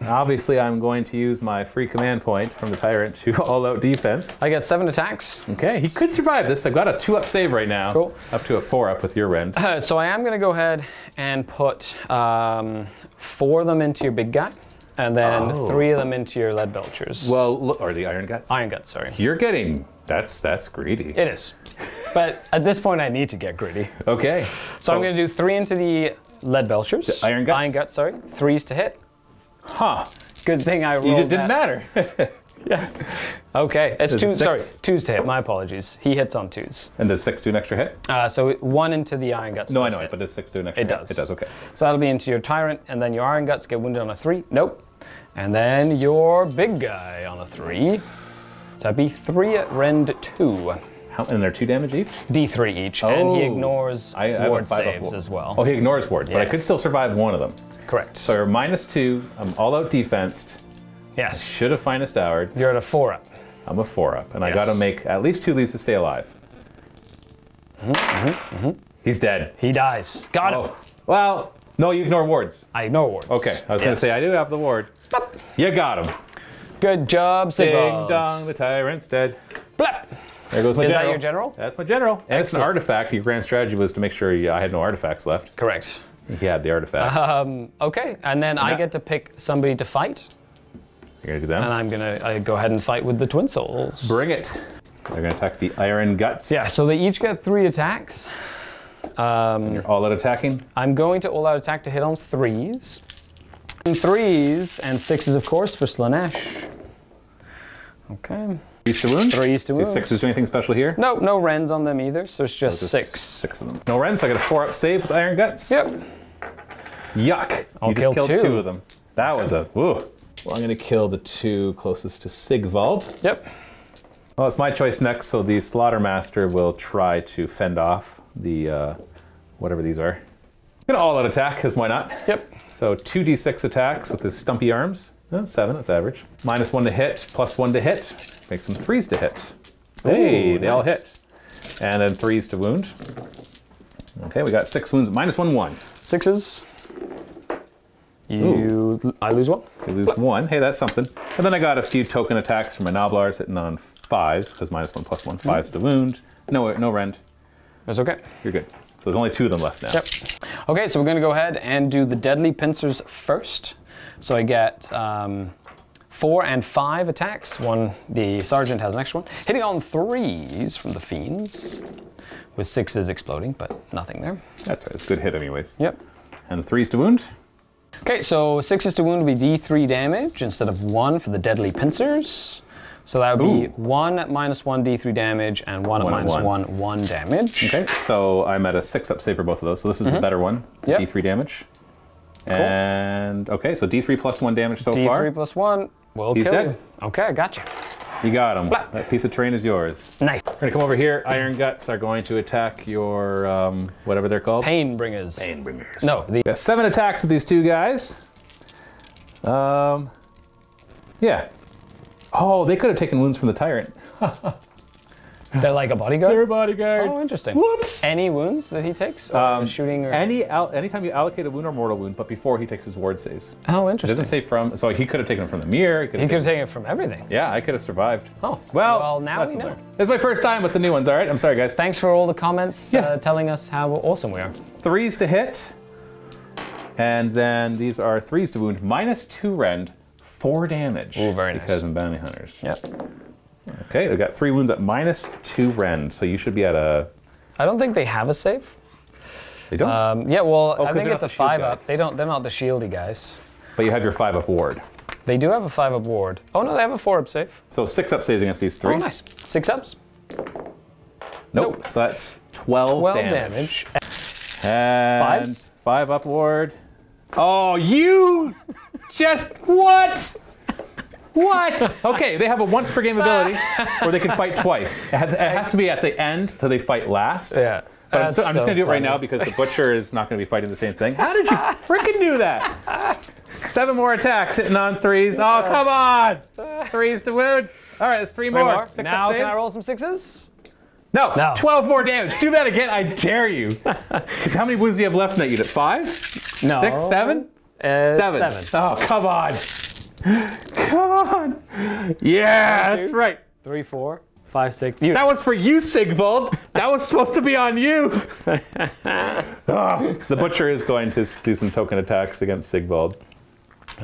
Obviously, I'm going to use my free command point from the Tyrant to all-out defense. I get 7 attacks. Okay, he could survive this. I've got a 2-up save right now. Cool. Up to a 4-up with your rend. So I am going to go ahead and put 4 of them into your big guy, and then 3 of them into your lead belchers. Well, look, or the Iron Guts. Iron Guts, sorry. You're getting, that's greedy. It is. But at this point, I need to get greedy. Okay. So I'm going to do 3 into the lead belchers. The Iron Guts? Iron Guts, sorry. 3s to hit. Huh. Good thing I rolled It didn't that. matter. Yeah. Okay, it's Is it 2, sorry, 6? 2s to hit, my apologies. He hits on 2s. And does 6 do an extra hit? So 1 into the Iron Guts. No, I does know hit. it, but does 6 do an extra It hit? does. It does, okay. So that'll be into your Tyrant, and then your Iron Guts get wounded on a 3. Nope. And then your big guy on a 3. So that'd be 3 at rend 2. And they're 2 damage each? D3 each, and he Oh. ignores I have a ward 5-up saves ward. as well. Oh, he ignores wards, but I Yes. could still survive one of them. Correct. So you're -2, I'm all-out defensed, Yes. should have finest houred. You're at a 4-up. I'm a 4-up, and I Yes. gotta make at least 2 leads to stay alive. He's dead. He dies. Got him. Oh, well, no, you ignore wards. I ignore wards. Okay, I was gonna Yes. say, I do have the ward. You got him. Good job, Ding Sigvald. dong, the tyrant's dead. Blap. There goes my Is general. that your general? That's my general. And it's an Excellent. artifact. Your grand strategy was to make sure I had no artifacts left. Correct. He had the artifact. Okay, and then I that- get to pick somebody to fight, You're gonna do them? and I'm gonna go ahead and fight with the Twin Souls. Bring it. They're gonna attack the Iron Guts. Yeah, so they each get 3 attacks. You're all out attacking. I'm going to all-out attack to hit on 3s. And 3s and 6s, of course, for Slaanesh. Okay. 3s to wound. 3s to Do wound. 6s do anything special here? No, no rends on them either, so it's just 6. 6 of them. No rends, so I got a 4-up save with Iron Guts. Yep. Yuck. I'll You just kill killed 2. 2 of them. That was a woo. Well, I'm gonna kill the 2 closest to Sigvald. Yep. Well, it's my choice next, so the Slaughtermaster will try to fend off the whatever these are. Gonna all-out attack, because why not? Yep. So 2d6 attacks with his stumpy arms. 7, that's average. -1 to hit, +1 to hit. Makes them 3s to hit. Hey, Ooh, they all nice. hit. And then 3s to wound. Okay, we got 6 wounds, -1, 1. 6s. I lose 1. We lose 1. Hey, that's something. And then I got a few token attacks from my Noblars hitting on 5s, because -1 +1, 5s to wound. No rend. That's okay. You're good. So there's only 2 of them left now. Yep. Okay, so we're going to go ahead and do the Deadly Pincers first. So I get 4 and 5 attacks. The Sergeant has an extra one. Hitting on 3s from the Fiends, with 6s exploding, but nothing there. That's right. It's a good hit anyways. Yep. And 3s to wound. Okay, so 6s to wound would be D3 damage instead of 1 for the Deadly Pincers. So that would be Ooh. 1 at -1 D3 damage and 1 at -1 damage. Okay, so I'm at a 6-up save for both of those. So this is the better one, Yep. D3 damage. And, okay, so D3 +1 damage so D3 far. +1 will He's kill dead. you. Okay, I got you. You got him. Blah. That piece of terrain is yours. Nice. We're gonna come over here. Iron Guts are going to attack your, whatever they're called. Pain Bringers. Painbringers. No, the Got 7 attacks with these 2 guys. Yeah. Oh, they could have taken wounds from the Tyrant. they're like a bodyguard. They're a bodyguard. Oh, interesting. Whoops. Any wounds that he takes, or shooting, or Anytime you allocate a wound or mortal wound, but before he takes his ward saves. oh, It interesting. doesn't say from, so he could have taken it from the mirror. He could have taken it from everything. Yeah, I could have survived. Oh, Well, now lesson we know. learned. It's my first time with the new ones, all right? I'm sorry, guys. Thanks for all the comments Yeah. telling us how awesome we are. 3s to hit. And then these are 3s to wound, -2 rend, 4 damage. Ooh, very nice. Because I'm bounty hunters. Yep. Okay, we've got 3 wounds at -2 rend, so you should be at a... I don't think they have a save. They don't? Yeah, well, I 'cause think they're it's not a the shield 5-up. guys. They're not the shieldy guys. But you have your 5-up ward. They do have a 5-up ward. Oh no, they have a 4-up save. So 6-up saves against these 3. Oh, nice. 6-ups. Nope. So that's 12 damage. And 5s? 5-up ward. Oh, you just... What? What? Okay, they have a once per game ability where they can fight twice. It has to be at the end, so they fight last. Yeah. But I'm That's just going to do it right funny. now because the Butcher is not going to be fighting the same thing. How did you freaking do that? 7 more attacks hitting on 3s. Oh, come on! 3s to wound. All right, that's 3 more. 6-up Now saves. can I roll some 6s? No, 12 more damage. Do that again, I dare you. Because how many wounds do you have left in that unit? 5? No. 6? 7? 7. 7. Oh, come on. Come on. Yeah, that's right. 3, 4, 5, 6. That was for you, Sigvald. That was supposed to be on you. Oh, the Butcher is going to do some token attacks against Sigvald.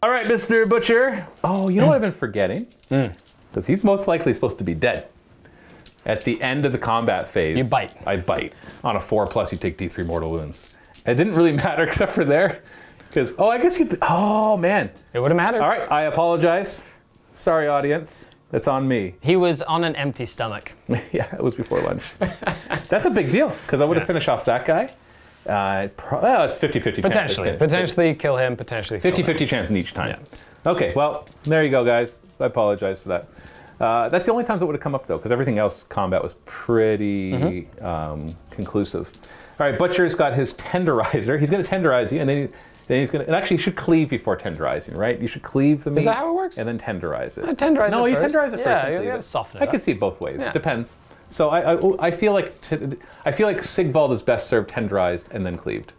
All right, Mr. Butcher. Oh, you know what I've been forgetting? Because he's most likely supposed to be dead. At the end of the combat phase, You bite. I bite. On a 4+, you take D3 mortal wounds. It didn't really matter except for there. Because, I guess you... Oh, man. It would have mattered. All right, I apologize. Sorry, audience. That's on me. He was on an empty stomach. Yeah, it was before lunch. That's a big deal, because I would have finished off that guy. It's 50-50 chance. Potentially kill him, potentially 50-50 chance in each time. Yeah. Okay, well, there you go, guys. I apologize for that. That's the only times it would have come up, though, because everything else, combat was pretty conclusive. All right, Butcher's got his tenderizer. He's going to tenderize you, and then he's going to... And actually, you should cleave before tenderizing, right? You should cleave the meat. Is that how it works? And then tenderize it. Tenderize no, it you first. tenderize it first. Yeah, and you cleave got to it. soften it I up. can see it both ways. Yeah. Depends. So I feel like Sigvald is best served tenderized and then cleaved.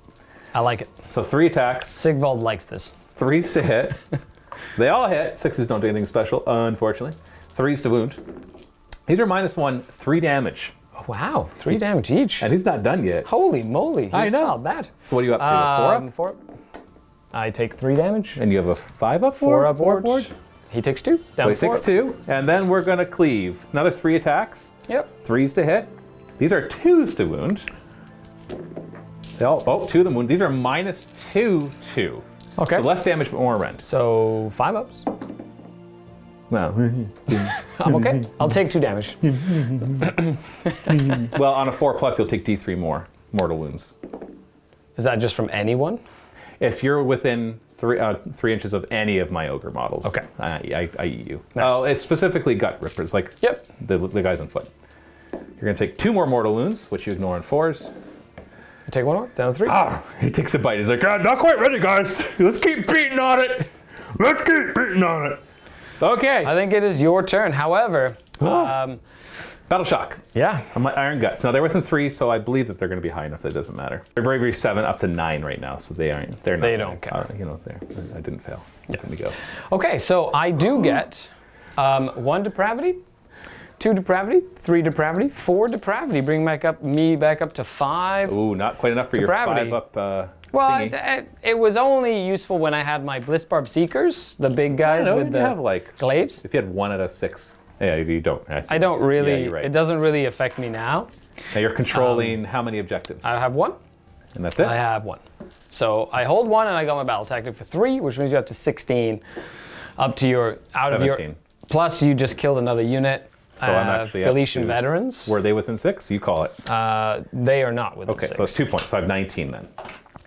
I like it. So 3 attacks. Sigvald likes this. 3s to hit. They all hit. 6s don't do anything special, unfortunately. 3s to wound. These are -1, 3 damage. Oh, wow, 3 damage each. And he's not done yet. Holy moly, I know. Not bad. So what are you up to? 4-up? 4-up. I take 3 damage. And you have a 5-up ward? 4-up ward. He takes 2. So he takes 2. And then we're going to cleave. Another 3 attacks. Yep. 3s to hit. These are 2s to wound. They all, 2 of them wound. These are -2. Okay. So less damage, but more rend. So 5-ups. Well, I'm okay. I'll take 2 damage. well, on a 4+, you'll take D3 more mortal wounds. Is that just from anyone? If you're within 3 inches of any of my ogre models, Okay. I eat you. Nice. Oh, it's specifically gut rippers, like Yep. the guys on foot. You're going to take 2 more mortal wounds, which you ignore on 4s. I take 1 more, down to 3. He takes a bite. He's like, not quite ready, guys. Let's keep beating on it. Let's keep beating on it. Okay. I think it is your turn. However, Battle shock. yeah. On my iron guts. Now they're within 3, so I believe that they're going to be high enough that it doesn't matter. Their bravery 7 up to 9 right now, so they're not. They don't count. I didn't fail. Let me go. Okay, so I do get 1 depravity, 2 depravity, 3 depravity, 4 depravity, bring me back up to 5. Ooh, not quite enough for Depravity. your 5-up Well, thingy. it was only useful when I had my Blissbarb Seekers, the big guys with the you have like glaives. If you had 1 out of 6, yeah, you don't. I don't really. Yeah, you're right. It doesn't really affect me now. Now you're controlling how many objectives? I have 1. And that's it. I have 1. So I hold 1 and I got my battle tactic for 3, which means you have to 16, up to your 17. Plus you just killed another unit. So I'm actually up Galician to- veterans. Were they within 6? You call it. They are not within Okay, 6. so it's 2 points. So I have 19 then.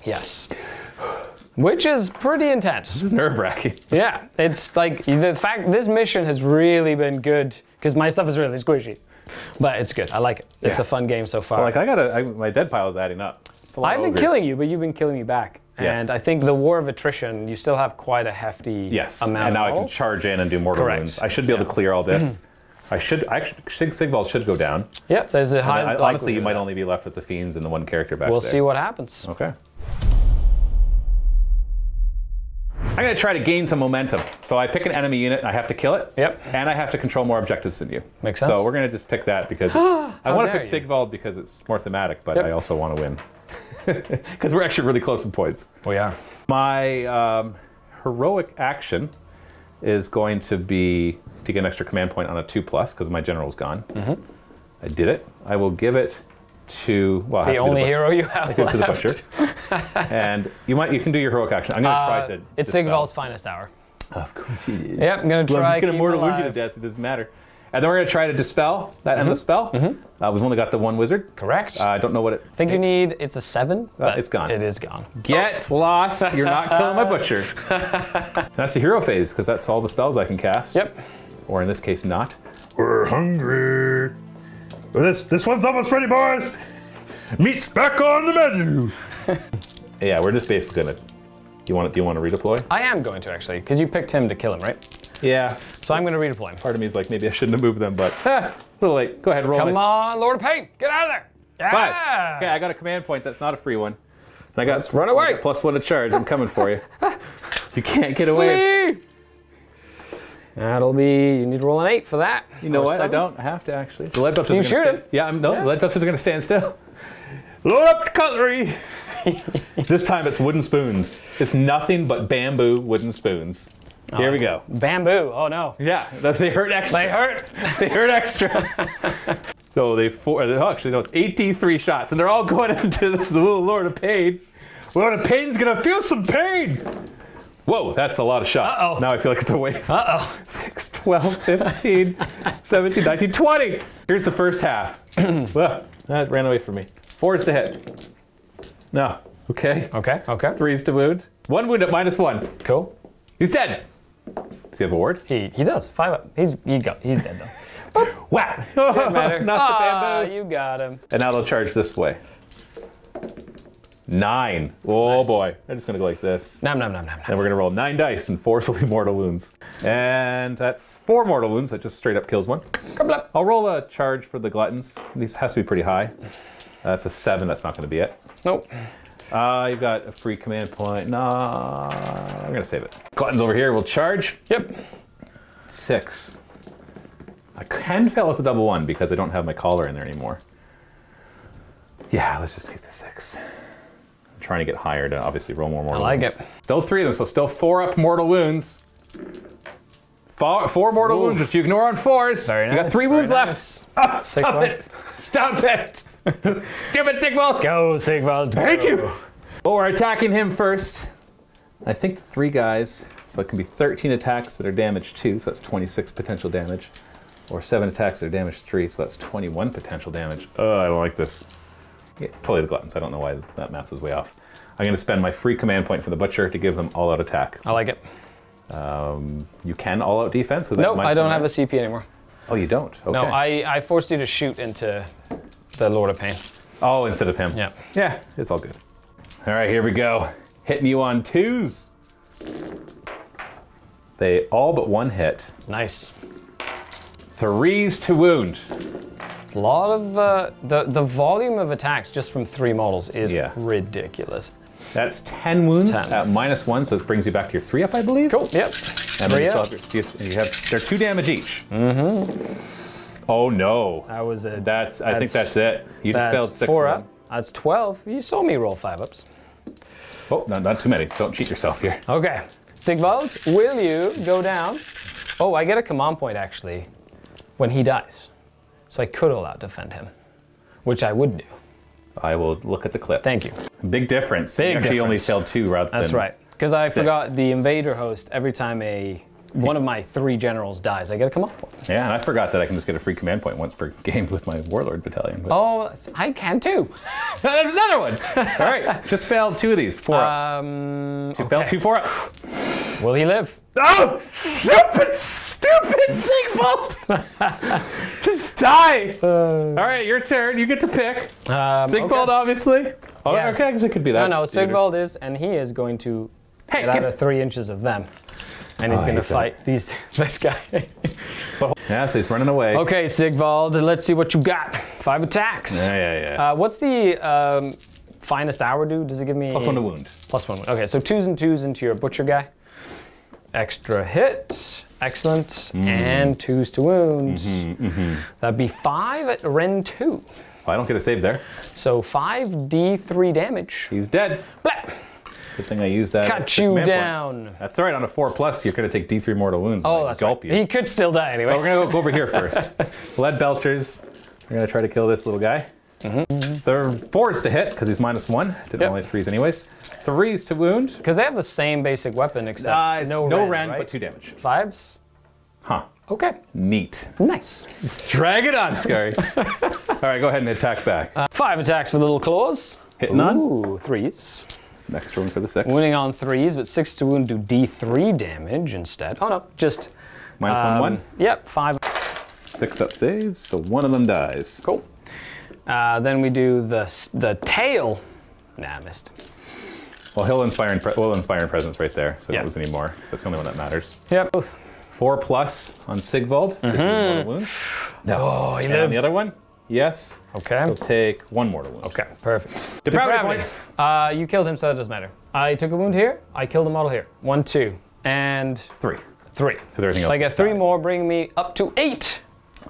Yes. Which is pretty intense. This is nerve-wracking. Yeah, it's like the fact this mission has really been good because my stuff is really squishy, but it's good. I like it. It's Yeah. a fun game so far. Like my dead pile is adding up. It's a lot I've of been ogres. killing you, but you've been killing me back. Yes. And I think the war of attrition, you still have quite a hefty Yes, amount and now of I can rolls. charge in and do mortal Correct. wounds. I should be able to clear all this. Sigvald should go down. Yep, there's a high. Honestly, you might only be left with the fiends and the 1 character back We'll there. see what happens. Okay. I'm going to try to gain some momentum. So I pick an enemy unit, and I have to kill it. Yep. And I have to control more objectives than you. Makes So sense. we're going to just pick that because I want to dare pick you. Sigvald because it's more thematic, but Yep. I also want to win. Because we're actually really close in points. We are. My heroic action is going to be to get an extra command point on a 2+ because my general's gone. I did it. I will give it to the only hero you have. I give it to the butcher. And you can do your heroic action. I'm going to try to. It's Sigval's finest hour. Of course you did. Yep, I'm going to try. I'm just going to mortal wound you to death. It doesn't matter. And then we're going to try to dispel that endless spell. We've only got the one wizard. Correct. I don't know what it. I think you need. It's a 7. But it's gone. It is gone. Get lost. You're not killing my butcher. That's the hero phase because that's all the spells I can cast. Yep. Or in this case, not. We're hungry. This one's almost ready, boys. Meat's back on the menu. Yeah, we're just basically gonna. Do you want to redeploy? I am going to actually, because you picked him to kill him, right? Yeah. So I'm going to redeploy him. Part of me is like, maybe I shouldn't have moved them, but a little late. Go ahead, roll. Come on, Lord of Pain, get out of there! Yeah. 5. Okay, I got a command point. That's not a free one. And I got. Let's run away. I got +1 to charge. I'm coming for you. You can't get away. Flee! That'll be. You need to roll an 8 for that. You know Or what? 7. I don't. I have to actually. The lead belchers. You are shoot gonna him. Yeah, the lead belchers are going to stand still. Load up the cutlery. This time it's wooden spoons. It's nothing but bamboo wooden spoons. Here we go. Bamboo. Oh no. Yeah, they hurt extra. They hurt. They hurt extra. So actually no, it's 83 shots, and they're all going into the little Lord of Pain. Lord of Pain's gonna feel some pain. Whoa, that's a lot of shots. Uh-oh. Now I feel like it's a waste. 6, 12, 15, 17, 19, 20. Here's the first half. Well, that ran away from me. 4 is to hit. No. Okay. Okay. 3 is to wound. 1 wound at -1. Cool. He's dead. Does he have a ward? He does. 5 up. He's dead though. Whap! Doesn't matter. Not the bamboo. You got him. And now they'll charge this way. 9. Oh boy. I'm just gonna go like this. Nom. And we're gonna roll 9 dice, and 4 will be mortal wounds. And that's 4 mortal wounds. That just straight up kills one. I'll roll a charge for the gluttons. This has to be pretty high. That's a 7. That's not gonna be it. Nope. You've got a free command point. No, I'm gonna save it. Gluttons over here will charge. Yep. 6. I can fail with the double 1 because I don't have my collar in there anymore. Yeah, let's just take the 6. I'm trying to get higher to obviously roll more mortal wounds. I like it. Still 3 of them, so still 4 up mortal wounds. 4 mortal wounds, which you ignore on 4s. Very You nice. got 3 wounds Very left. nice. Oh, stop it! Stop it! Stupid Sigmar! Go, Sigvald. Thank you! Well, we're attacking him first. I think the 3 guys, so it can be 13 attacks that are damaged 2, so that's 26 potential damage. Or 7 attacks that are damaged 3, so that's 21 potential damage. Oh, I don't like this. Yeah, totally the gluttons. I don't know why that math was way off. I'm going to spend my free command point for the butcher to give them all-out attack. I like it. You can all-out defense? Nope, I don't have a CP anymore. Oh, you don't? Okay. No, I forced you to shoot into the Lord of Pain. Oh, instead of him? Yeah. Yeah, it's all good. All right, here we go. Hitting you on 2s. They all but 1 hit. Nice. 3s to wound. A lot of the volume of attacks just from 3 models is ridiculous. That's 10 wounds 10. at -1, so it brings you back to your 3 up, I believe. Cool. Yep. And then they're 2 damage each. Oh no. That was it. I think that's it. You just failed 6 4 of them. up. That's 12. You saw me roll 5 ups. Oh, not too many. Don't cheat yourself here. Okay. Sigvald, will you go down? Oh, I get a command point actually when he dies. So I could all-out defend him, which I would do. I will look at the clip. Thank you. Big difference. Big you actually only difference. failed 2 rather than That's right. Because I 6. forgot the invader host, every time one of my 3 generals dies, I get a command point. Yeah, and I forgot that I can just get a free command point once per game with my warlord battalion. But Oh, I can too. there's another one. All right, just failed 2 of these 4-ups. You failed 2 4-ups. Will he live? Oh, stupid Sigmund! Just die. All right, your turn. You get to pick. Sigmund, okay. obviously. Oh, Yeah. okay, because it could be that. No, Sigvald is, and he is going to get out of 3 inches of them. And he's going to fight this guy. Yeah, so he's running away. Okay, Sigvald, let's see what you got. 5 attacks. Yeah. What's the finest hour do? Does it give me... +1 to wound. +1 wound. Okay, so 2s and 2s into your butcher guy. Extra hit. Excellent. And 2s to wound. That'd be 5 at Ren 2. Well, I don't get a save there. So 5d3 damage. He's dead. Blah. Good thing I used that. Cut you down. Point. That's all right. On a 4+, you're going to take D3 mortal wounds. Oh, that's gulp right. you. He could still die anyway. Well, we're going to go over here first. Blood belchers. We're going to try to kill this little guy. Mm-hmm. 4s to hit, because he's -1. Didn't only 3s anyways. 3s to wound. Because they have the same basic weapon, except no rend, right? But 2 damage. 5s? Huh. Okay. Neat. Nice. Drag it on, Skari. All right, go ahead and attack back. 5 attacks for the little claws. Hitting on. Ooh, 3s. Next one for the 6. Wounding on 3s, but 6 to wound do D3 damage instead. Oh no, just... -1. Yep, 5. 6 up saves, so one of them dies. Cool. Then we do the tail. Nah, I missed. Well, we'll inspire presence right there, so don't lose any more. So that's the only one that matters. Yep. Both. 4+ on Sigvald. Wound. No. Oh, he and lives. the other one? Yes. Okay. He'll take 1 mortal wound. Okay, perfect. Depravity points. You killed him, so that doesn't matter. I took a wound here. I killed a model here. 1, 2, and 3. 3. Because everything else So I is get 3 dying. more, bringing me up to 8.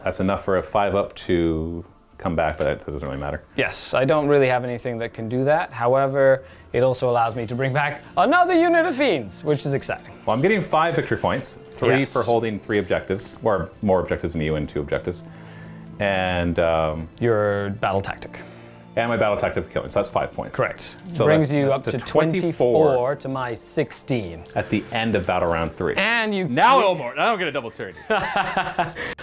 That's enough for a 5 up to come back, but that doesn't really matter. Yes, I don't really have anything that can do that. However, it also allows me to bring back another unit of fiends, which is exciting. Well, I'm getting 5 victory points. 3 Yes. for holding 3 objectives, or more objectives than you and 2 objectives. And Your battle tactic. my battle tactic killing, so that's 5 points. Correct. So brings that's you up to 24 to my 16. At the end of battle round 3. And you... Now no more. I don't get a double turn.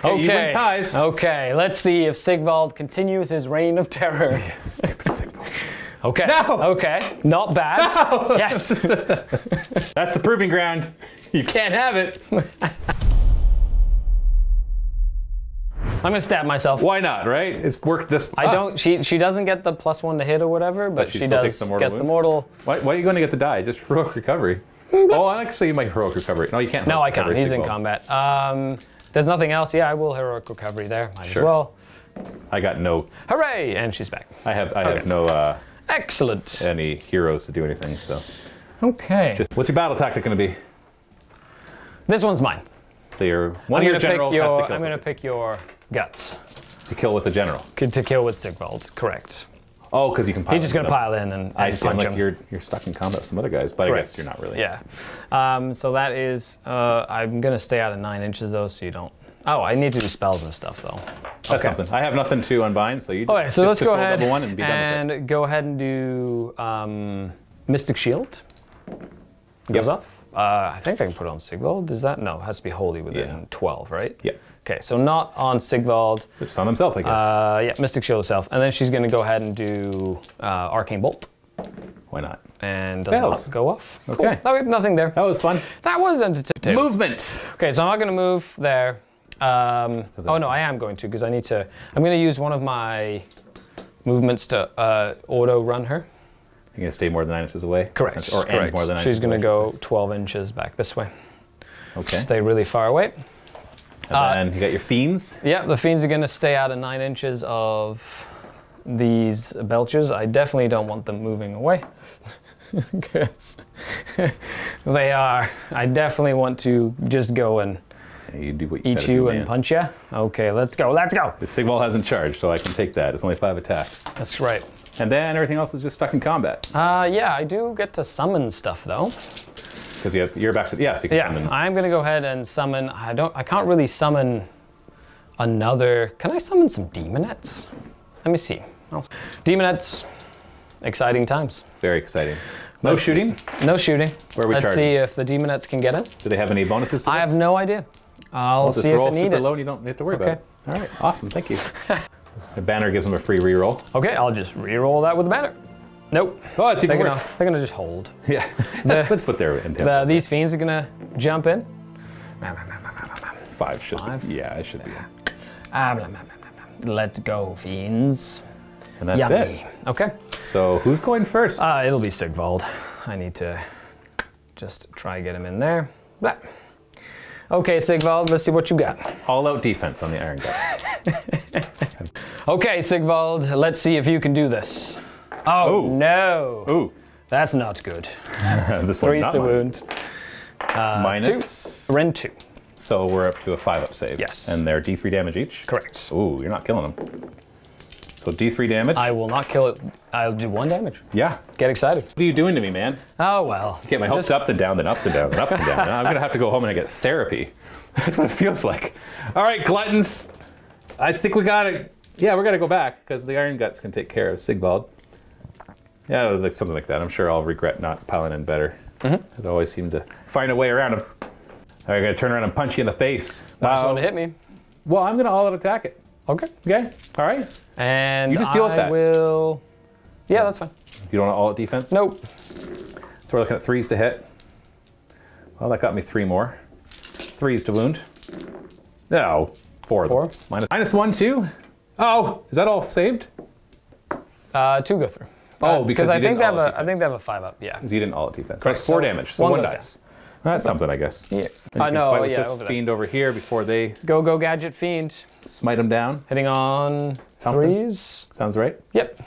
Okay. Even ties. Okay, let's see if Sigvald continues his reign of terror. Stupid Sigvald. Okay. No! Okay. Not bad. No! Yes. That's the proving ground. You can't have it. I'm gonna stab myself. Why not, right? It's worked this I don't. She doesn't get the +1 to hit or whatever, but she she still does takes the mortal gets the wound? mortal. Why are you going to get the die? Just heroic recovery. Oh, actually, you might heroic recovery. No, you can't. No, I recover can't. He's in Sigvald. combat. There's nothing else. Yeah, I will heroic recovery there. Might Sure. as well. I got no. Hooray! And she's back. I have no Excellent. any heroes to do anything. So, Okay. what's your battle tactic going to be? This one's mine. So one of your generals has to kill I'm gonna something. pick your guts To kill with the general. to kill with Sigvald. Correct. Oh, because you can pile. He's just gonna into them. pile in and I see. punch Like him. you're stuck in combat with some other guys, but I guess you're not really. Yeah. So that is. I'm gonna stay out of 9 inches though, so you don't. Oh, I need to do spells and stuff though. That's something. I have nothing to unbind, so you. Okay, so let's go roll ahead double 1 and be done with it. go ahead and do Mystic Shield. Goes off. I think I can put it on Sigvald. Does that? No, it has to be wholly within 12, right? Yeah. Okay, so not on Sigvald. It's on himself, I guess. Yeah, Mystic Shield itself. And then she's going to go ahead and do Arcane Bolt. Why not? And does Fails. not go off. Okay. Cool. No, we have nothing there. That was fun. That was entertaining. Movement. Okay, so I'm not going to move there. Oh no, I am going to because I need to. I'm going to use one of my movements to auto run her. You're going to stay more than 9 inches away? Correct. Or end more than 9 She's inches going to away, go 12 inches back this way. Okay. Stay really far away. And then you got your fiends. Yeah, the fiends are going to stay out of 9 inches of these belchers. I definitely don't want them moving away. Because they are. I definitely want to just go and You do what you eat gotta you do, and man. punch you. Okay, let's go. Let's go. The Sigval hasn't charged, so I can take that. It's only 5 attacks. That's right. And then everything else is just stuck in combat. Yeah, I do get to summon stuff though. Because you're back to. Yeah, so you can Yeah, summon. I'm going to go ahead and summon. I can't really summon another. Can I summon some demonettes? Let me see. Demonettes. Exciting times. Very exciting. No shooting? No shooting. Where are we Let's charging? see if the demonettes can get it. Do they have any bonuses to this? I have no idea. I'll Just see if roll I need super it. low and you don't have to worry Okay. about it. All right, awesome, thank you. The banner gives them a free reroll. Okay, I'll just re-roll that with the banner. Nope. Oh, it's even They're worse. gonna just hold. Yeah, let's put their intent. These fiends are gonna jump in. 5 should Five? be. Yeah, it should be. Let's go, fiends. And that's Yummy. it. Okay. So who's going first? It'll be Sigvald. I need to just try to get him in there. Blah. Okay, Sigvald, let's see what you got. All out defense on the Iron Guts. Okay, Sigvald, let's see if you can do this. Oh, Ooh. no. Ooh, That's not good. this one's 3 not to mine. wound. Minus. 2. Rend 2. So we're up to a 5 up save. Yes. And they're D3 damage each? Correct. Ooh, you're not killing them. So D3 damage. I will not kill it. I'll do 1 damage. Yeah. Get excited. What are you doing to me, man? Oh, well. Get my hopes up and down, then up and down, then up and down. Now I'm going to have to go home and get therapy. That's what it feels like. All right, gluttons. I think we got to, yeah, we got to go back because the Iron Guts can take care of Sigvald. Yeah, like something like that. I'm sure I'll regret not piling in better. Because I always seem to find a way around him. All right, I'm going to turn around and punch you in the face. Last one to hit me. Well, I'm going to all-out attack it. Okay. Okay? All right? And You just deal with that. I will... Yeah, that's fine. You don't want all-out defense? Nope. So we're looking at 3s to hit. Well, that got me 3 more. 3s to wound. No. 4 of them. 4. -1, 2. Oh, is that all saved? 2 go through. Oh, because I you think didn't they have all-out I think they have a 5-up. Yeah. Because you didn't all-out defense. So Correct. that's 4 So damage. So one 1 goes dies. That's something, I guess. Yeah. And you can No. fight with Yeah. this Over fiend over here before they Go gadget fiend. smite him down. Hitting on Something. 3s. Sounds right? Yep.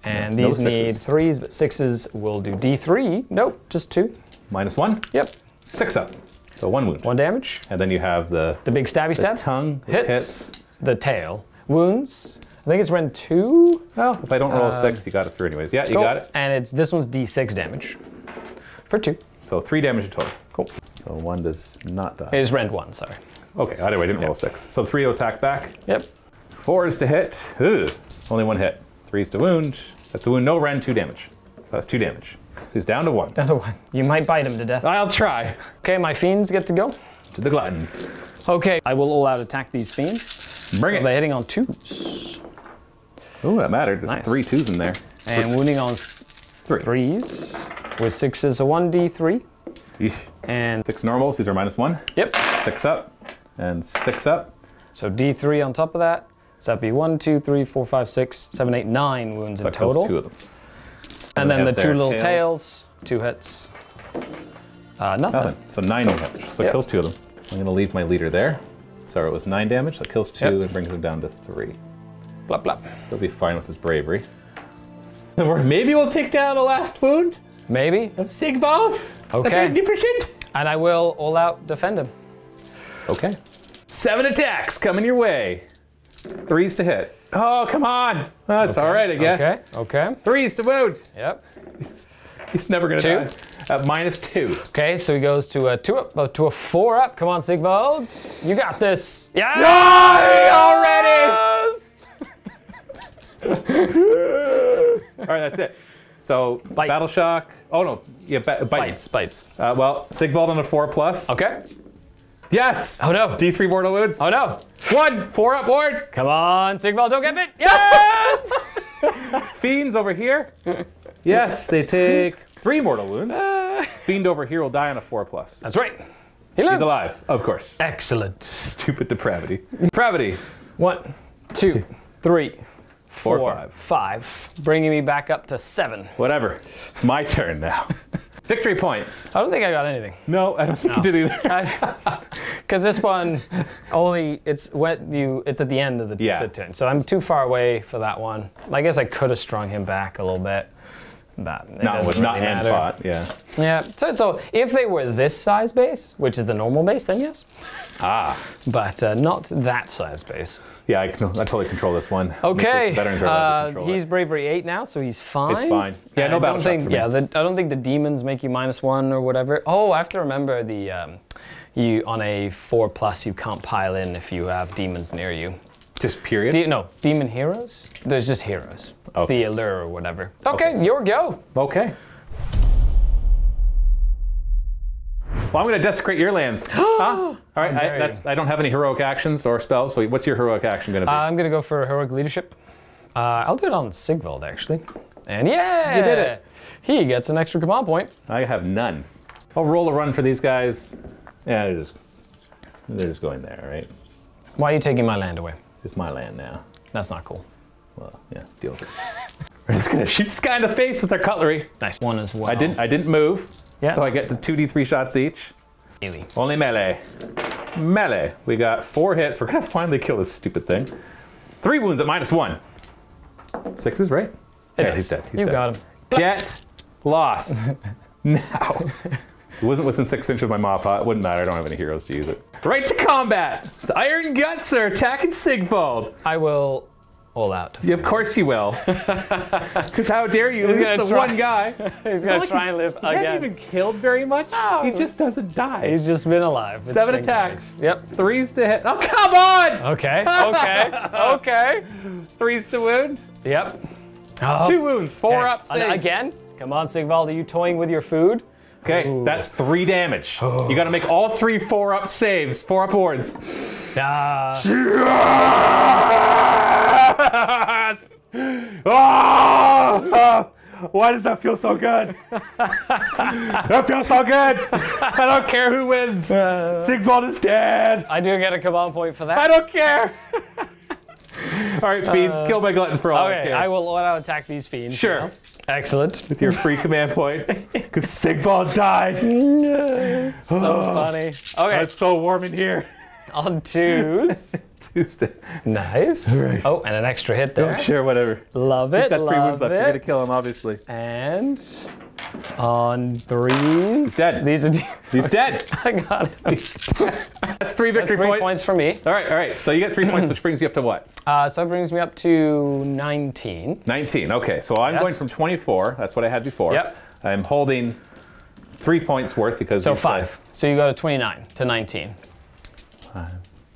And No these need 6s. 3s, but 6s will do D3. Nope, just 2. -1. Yep. 6 up. So 1 wound. 1 damage. And then you have the The big stabby stab. tongue which hits. The tail. Wounds. I think it's Rend 2. Well, if I don't roll a 6, you got it through anyways. Yeah, you Cool. got it. And this one's D6 damage. For 2. So 3 damage in total. Cool. So 1 does not die. It is Rend 1, sorry. Okay, either way, I didn't roll a 6. So 3 to attack back. Yep. 4 is to hit. Ugh. Only 1 hit. 3 is to wound. That's a wound. No rend, 2 damage. That's 2 damage. So he's down to 1. Down to 1. You might bite him to death. I'll try. Okay, my fiends get to go. To the gluttons. Okay, I will all out attack these fiends. Bring So it. they're hitting on 2s. Ooh, that mattered. There's Nice. 3 2s in there. And wounding on 3. 3s. With 6s, a 1d3. Eesh. And 6 normals. These are -1. yep. 6 up. And 6 up. So D3 on top of that. So that'd be 1, 2, 3, 4, 5, 6, 7, 8, 9 wounds So in that kills total. 2 of them. And they then the have 2 their little tails. tails. 2 hits. Nothing. Nothing. So 9 damage. So it Yep. kills 2 of them. I'm going to leave my leader there. So it was 9 damage. So it kills 2 Yep. and brings him down to 3. Blop, blop. He'll be fine with his bravery. Maybe we'll take down the last wound Maybe. of Sigvald. Okay. Magnificent. And I will all out defend him. Okay. 7 attacks coming your way. 3s to hit. Oh, come on. That's all right, I guess. Okay. Okay. 3s to wound. Yep. He's never going to 2. die. At -2. Okay, so he goes to a 2 up, to a 4 up. Come on, Sigvald. You got this. Yeah. Die already! All right, that's it. So, Bite. Battle Shock. Oh, no. Yeah, bite. Bites. Well, Sigvald on a 4+. Okay. Yes! Oh no. D3 mortal wounds. Oh no. 1, 4 up ward. Come on, Sigvald, don't get bit. Yes! Fiends over here. Yes, they take 3 mortal wounds. Fiend over here will die on a 4+. That's right. He lives. He's alive, of course. Excellent. Stupid depravity. Depravity. 1, 2, 3, 4, 5. 5. Bringing me back up to 7. Whatever. It's my turn now. Victory points. I don't think I got anything. No, I don't think you did either. Because this one only it's at the end of the turn, so I'm too far away for that one. I guess I could have strung him back a little bit, but it Not doesn't with really not and matter. fought. Yeah. Yeah. So if they were this size base, which is the normal base, then yes. But not that size base. Yeah, I totally control this one. Okay. Veterans are allowed to control he's it. bravery 8 now, so he's fine. It's fine. Yeah, no I battle don't shock think, for me. Yeah, I don't think the demons make you -1 or whatever. Oh, I have to remember you on a 4+ you can't pile in if you have demons near you. Just period? No, demon heroes? There's just heroes. Okay. The allure or whatever. Okay, so- your go. Okay. Well, I'm going to desecrate your lands. Huh? All right, dare I don't have any heroic actions or spells, so what's your heroic action going to be? I'm going to go for heroic leadership. I'll do it on Sigvald, actually. And yeah! You did it. He gets an extra command point. I have none. I'll roll a run for these guys. Yeah, they're just going there, right? Why are you taking my land away? It's my land now. That's not cool. Well, yeah, deal with it. We're just going to shoot this guy in the face with our cutlery. Nice. 1 as well. I didn't move, Yeah. so I get to 2d3 shots each. Melee. Only melee. Melee. We got 4 hits. We're going to finally kill this stupid thing. 3 wounds at -1. 6s, right? It Yeah, is. he's dead. He's You dead. got him. Get lost. Now. It wasn't within 6 inches of my maw pot. It wouldn't matter. I don't have any heroes to use it. Right to combat. The Iron Guts are attacking Sigvald. I will all out. Yeah, of course you will. Because how dare you? He's the one guy. He's going to try and live again. He hasn't even killed very much. No. He just doesn't die. He's just been alive. 7 attacks. Nice. Yep. 3s to hit. Oh, come on! Okay, okay. 3s to wound. Yep. Oh. 2 wounds. 4 up saves. Again? Come on, Sigvald, are you toying with your food? Okay, that's 3 damage. You got to make all 3 4-up saves, 4-up wards. Why does that feel so good? That feels so good. I don't care who wins. Sigvald is dead. I do get a command point for that. I don't care. All right, fiends, kill my glutton for all I Okay, care. I will auto attack these fiends. Sure. Now. Excellent. With your free command point, because Sigvald died. So funny. Okay. It's so warm in here. On 2s. Tuesday. Nice. Right. Oh, and an extra hit there. Sure, whatever. Love it. He's got 3 wounds love left. You're it. gonna kill him, obviously. And on 3s. He's dead. These are. He's dead. I got it. That's 3 victory Three points. points for me. All right. So you get 3 points, which brings you up to what? So it brings me up to 19. 19. Okay, so I'm Yes. going from 24. That's what I had before. Yep. I'm holding 3 points worth because So you 5. So you go to 29 to 19.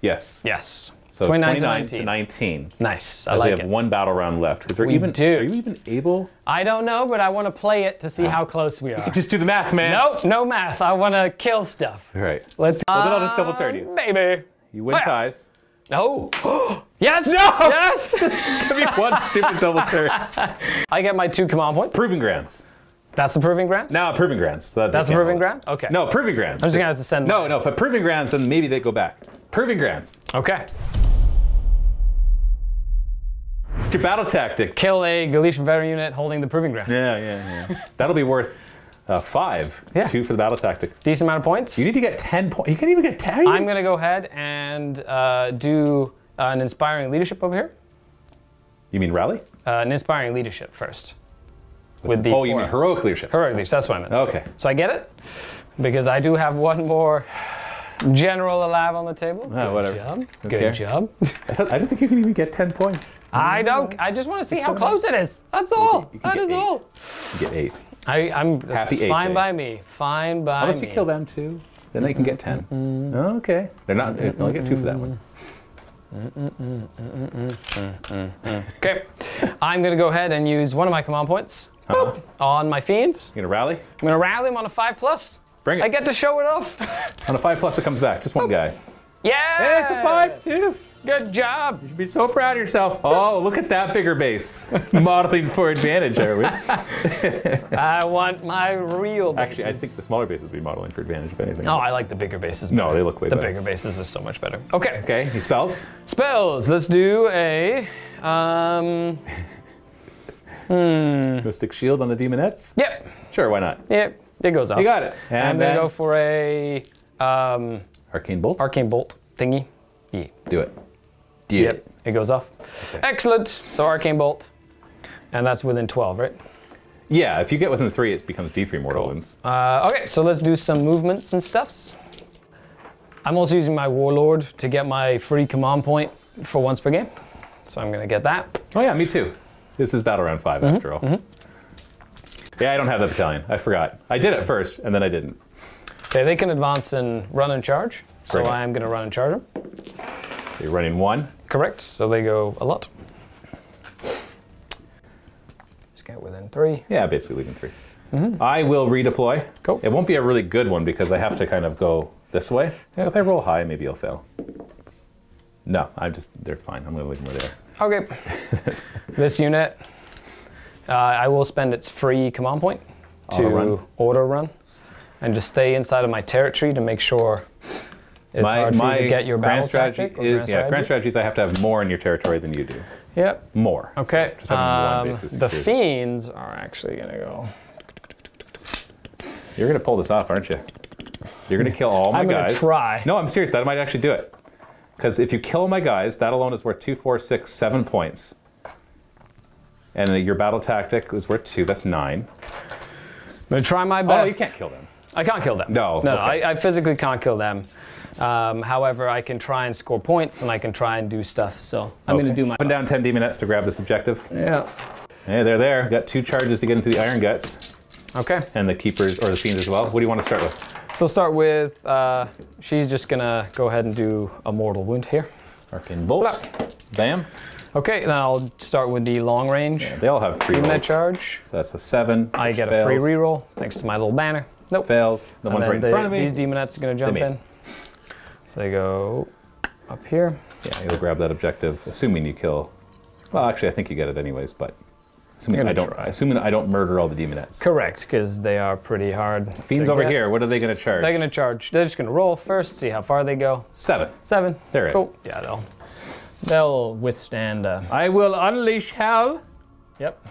Yes. Yes. So 29 to 19. Nice. I As like we have it. 1 battle round left. Is there We even? do. Are you even able? I don't know, but I want to play it to see how close we are. Just do the math, man. Nope, no math. I want to kill stuff. All right. Let's. Well, then I'll just double turn you. Maybe. You win Well. ties. No. Yes. No! Yes. Give me 1 stupid double turn. I get my 2 command points. Proving grounds. That's the proving ground. No, proving grounds. That's the proving ground. Okay. No, proving grounds. I'm just gonna have to send. No, for proving grounds, then maybe they go back. Proving grounds. Okay. What's your battle tactic? Kill a Galician veteran unit holding the proving ground. Yeah. That'll be worth 5. Yeah. 2 for the battle tactic. Decent amount of points. You need to get 10 points. You can't even get 10. I'm gonna go ahead and do an inspiring leadership over here. You mean rally? An inspiring leadership first. With the you mean 4. heroic leadership? Heroic leadership. That's what I meant. Okay. So I get it because I do have 1 more general alive on the table. Oh, whatever. Job. Okay. Good job. I don't think you can even get 10 points. I don't. I just want to see how close it is. That's all. You can That get is 8. all. You get 8. I'm Happy that's 8 fine day. by me. Fine by Unless me. you kill them too, then they can get 10. Okay. They're not. They only get 2 for that one. Okay. I'm gonna go ahead and use 1 of my command points. Boop, on my fiends. You gonna rally? I'm gonna rally him on a 5+. Bring it. I get to show it off. On a 5+, it comes back. Just 1 guy. Yeah. Hey, it's a 5 too. Good job. You should be so proud of yourself. Oh, look at that bigger base. Modeling for advantage, are we? I want my real bases. Actually, I think the smaller bases would be modeling for advantage, if anything. Oh, I like the bigger bases. No, better. they look way The better. bigger bases are so much better. Okay. Okay, he spells. Spells. Let's do a. Mystic Shield on the Demonettes? Yep. Sure, why not? Yep. It goes off. You got it. And I'm And gonna then go for a Arcane Bolt. arcane bolt thingy. Yeah. Do it. Do Yep. it. It goes off. Okay. Excellent. So arcane bolt, and that's within 12, right? Yeah, if you get within 3, it becomes D3 mortal wounds. Okay. So let's do some movements and stuffs. I'm also using my warlord to get my free command point for once per game. So I'm gonna get that. Oh yeah, me too. This is battle round 5 after all. Yeah, I don't have the battalion. I forgot. I did it first, and then I didn't. Okay, they can advance and run and charge. So Great. I am gonna run and charge them. You're running 1. Correct. So they go a lot. Just get within 3. Yeah, basically leaving 3. I will redeploy. Cool. It won't be a really good one because I have to kind of go this way. Yep. If I roll high, maybe I'll fail. No, they're fine. I'm going to leave them where they are. Okay. This unit, I will spend its free command point to auto run and just stay inside of my territory to make sure it's hard for you to get your battle grand strategy tactic or is grand strategy. strategy is I have to have more in your territory than you do. Yep. More. Okay. So just having 1 base is The secure. fiends are actually going to go. You're going to pull this off, aren't you? You're going to kill all my I'm guys. gonna try. No, I'm serious. That might actually do it. Because if you kill my guys, that alone is worth 2, 4, 6, 7 points. And your battle tactic is worth 2. That's 9. I'm going to try my best. Oh, you can't kill them. I can't kill them. No. No, Okay. I physically can't kill them. However, I can try and score points, and I can try and do stuff. So I'm going to do my... Up and down 10 demonettes to grab this objective. Yeah. Hey, they're there. Got 2 charges to get into the Iron Guts. Okay. And the Keepers, or the Fiends as well. What do you want to start with? So we'll start with, she's just going to go ahead and do a mortal wound here. Arcane Bolt. Bam. Okay, then I'll start with the long range. Yeah, they all have free Demon rolls. charge. So that's a 7. I get fails. a free reroll, thanks to my little banner. Nope. Fails. The And one's then right in front of me. These demonettes are going to jump in. So they go up here. Yeah, you'll grab that objective, assuming you kill. Well, actually, I think you get it anyways, but assuming I don't murder all the demonettes. Correct, because they are pretty hard. Fiends over here, what are they going to charge? They're going to charge. They're just going to roll first, see how far they go. 7. 7. They're cool. Yeah, they'll withstand. I will unleash hell. Yep.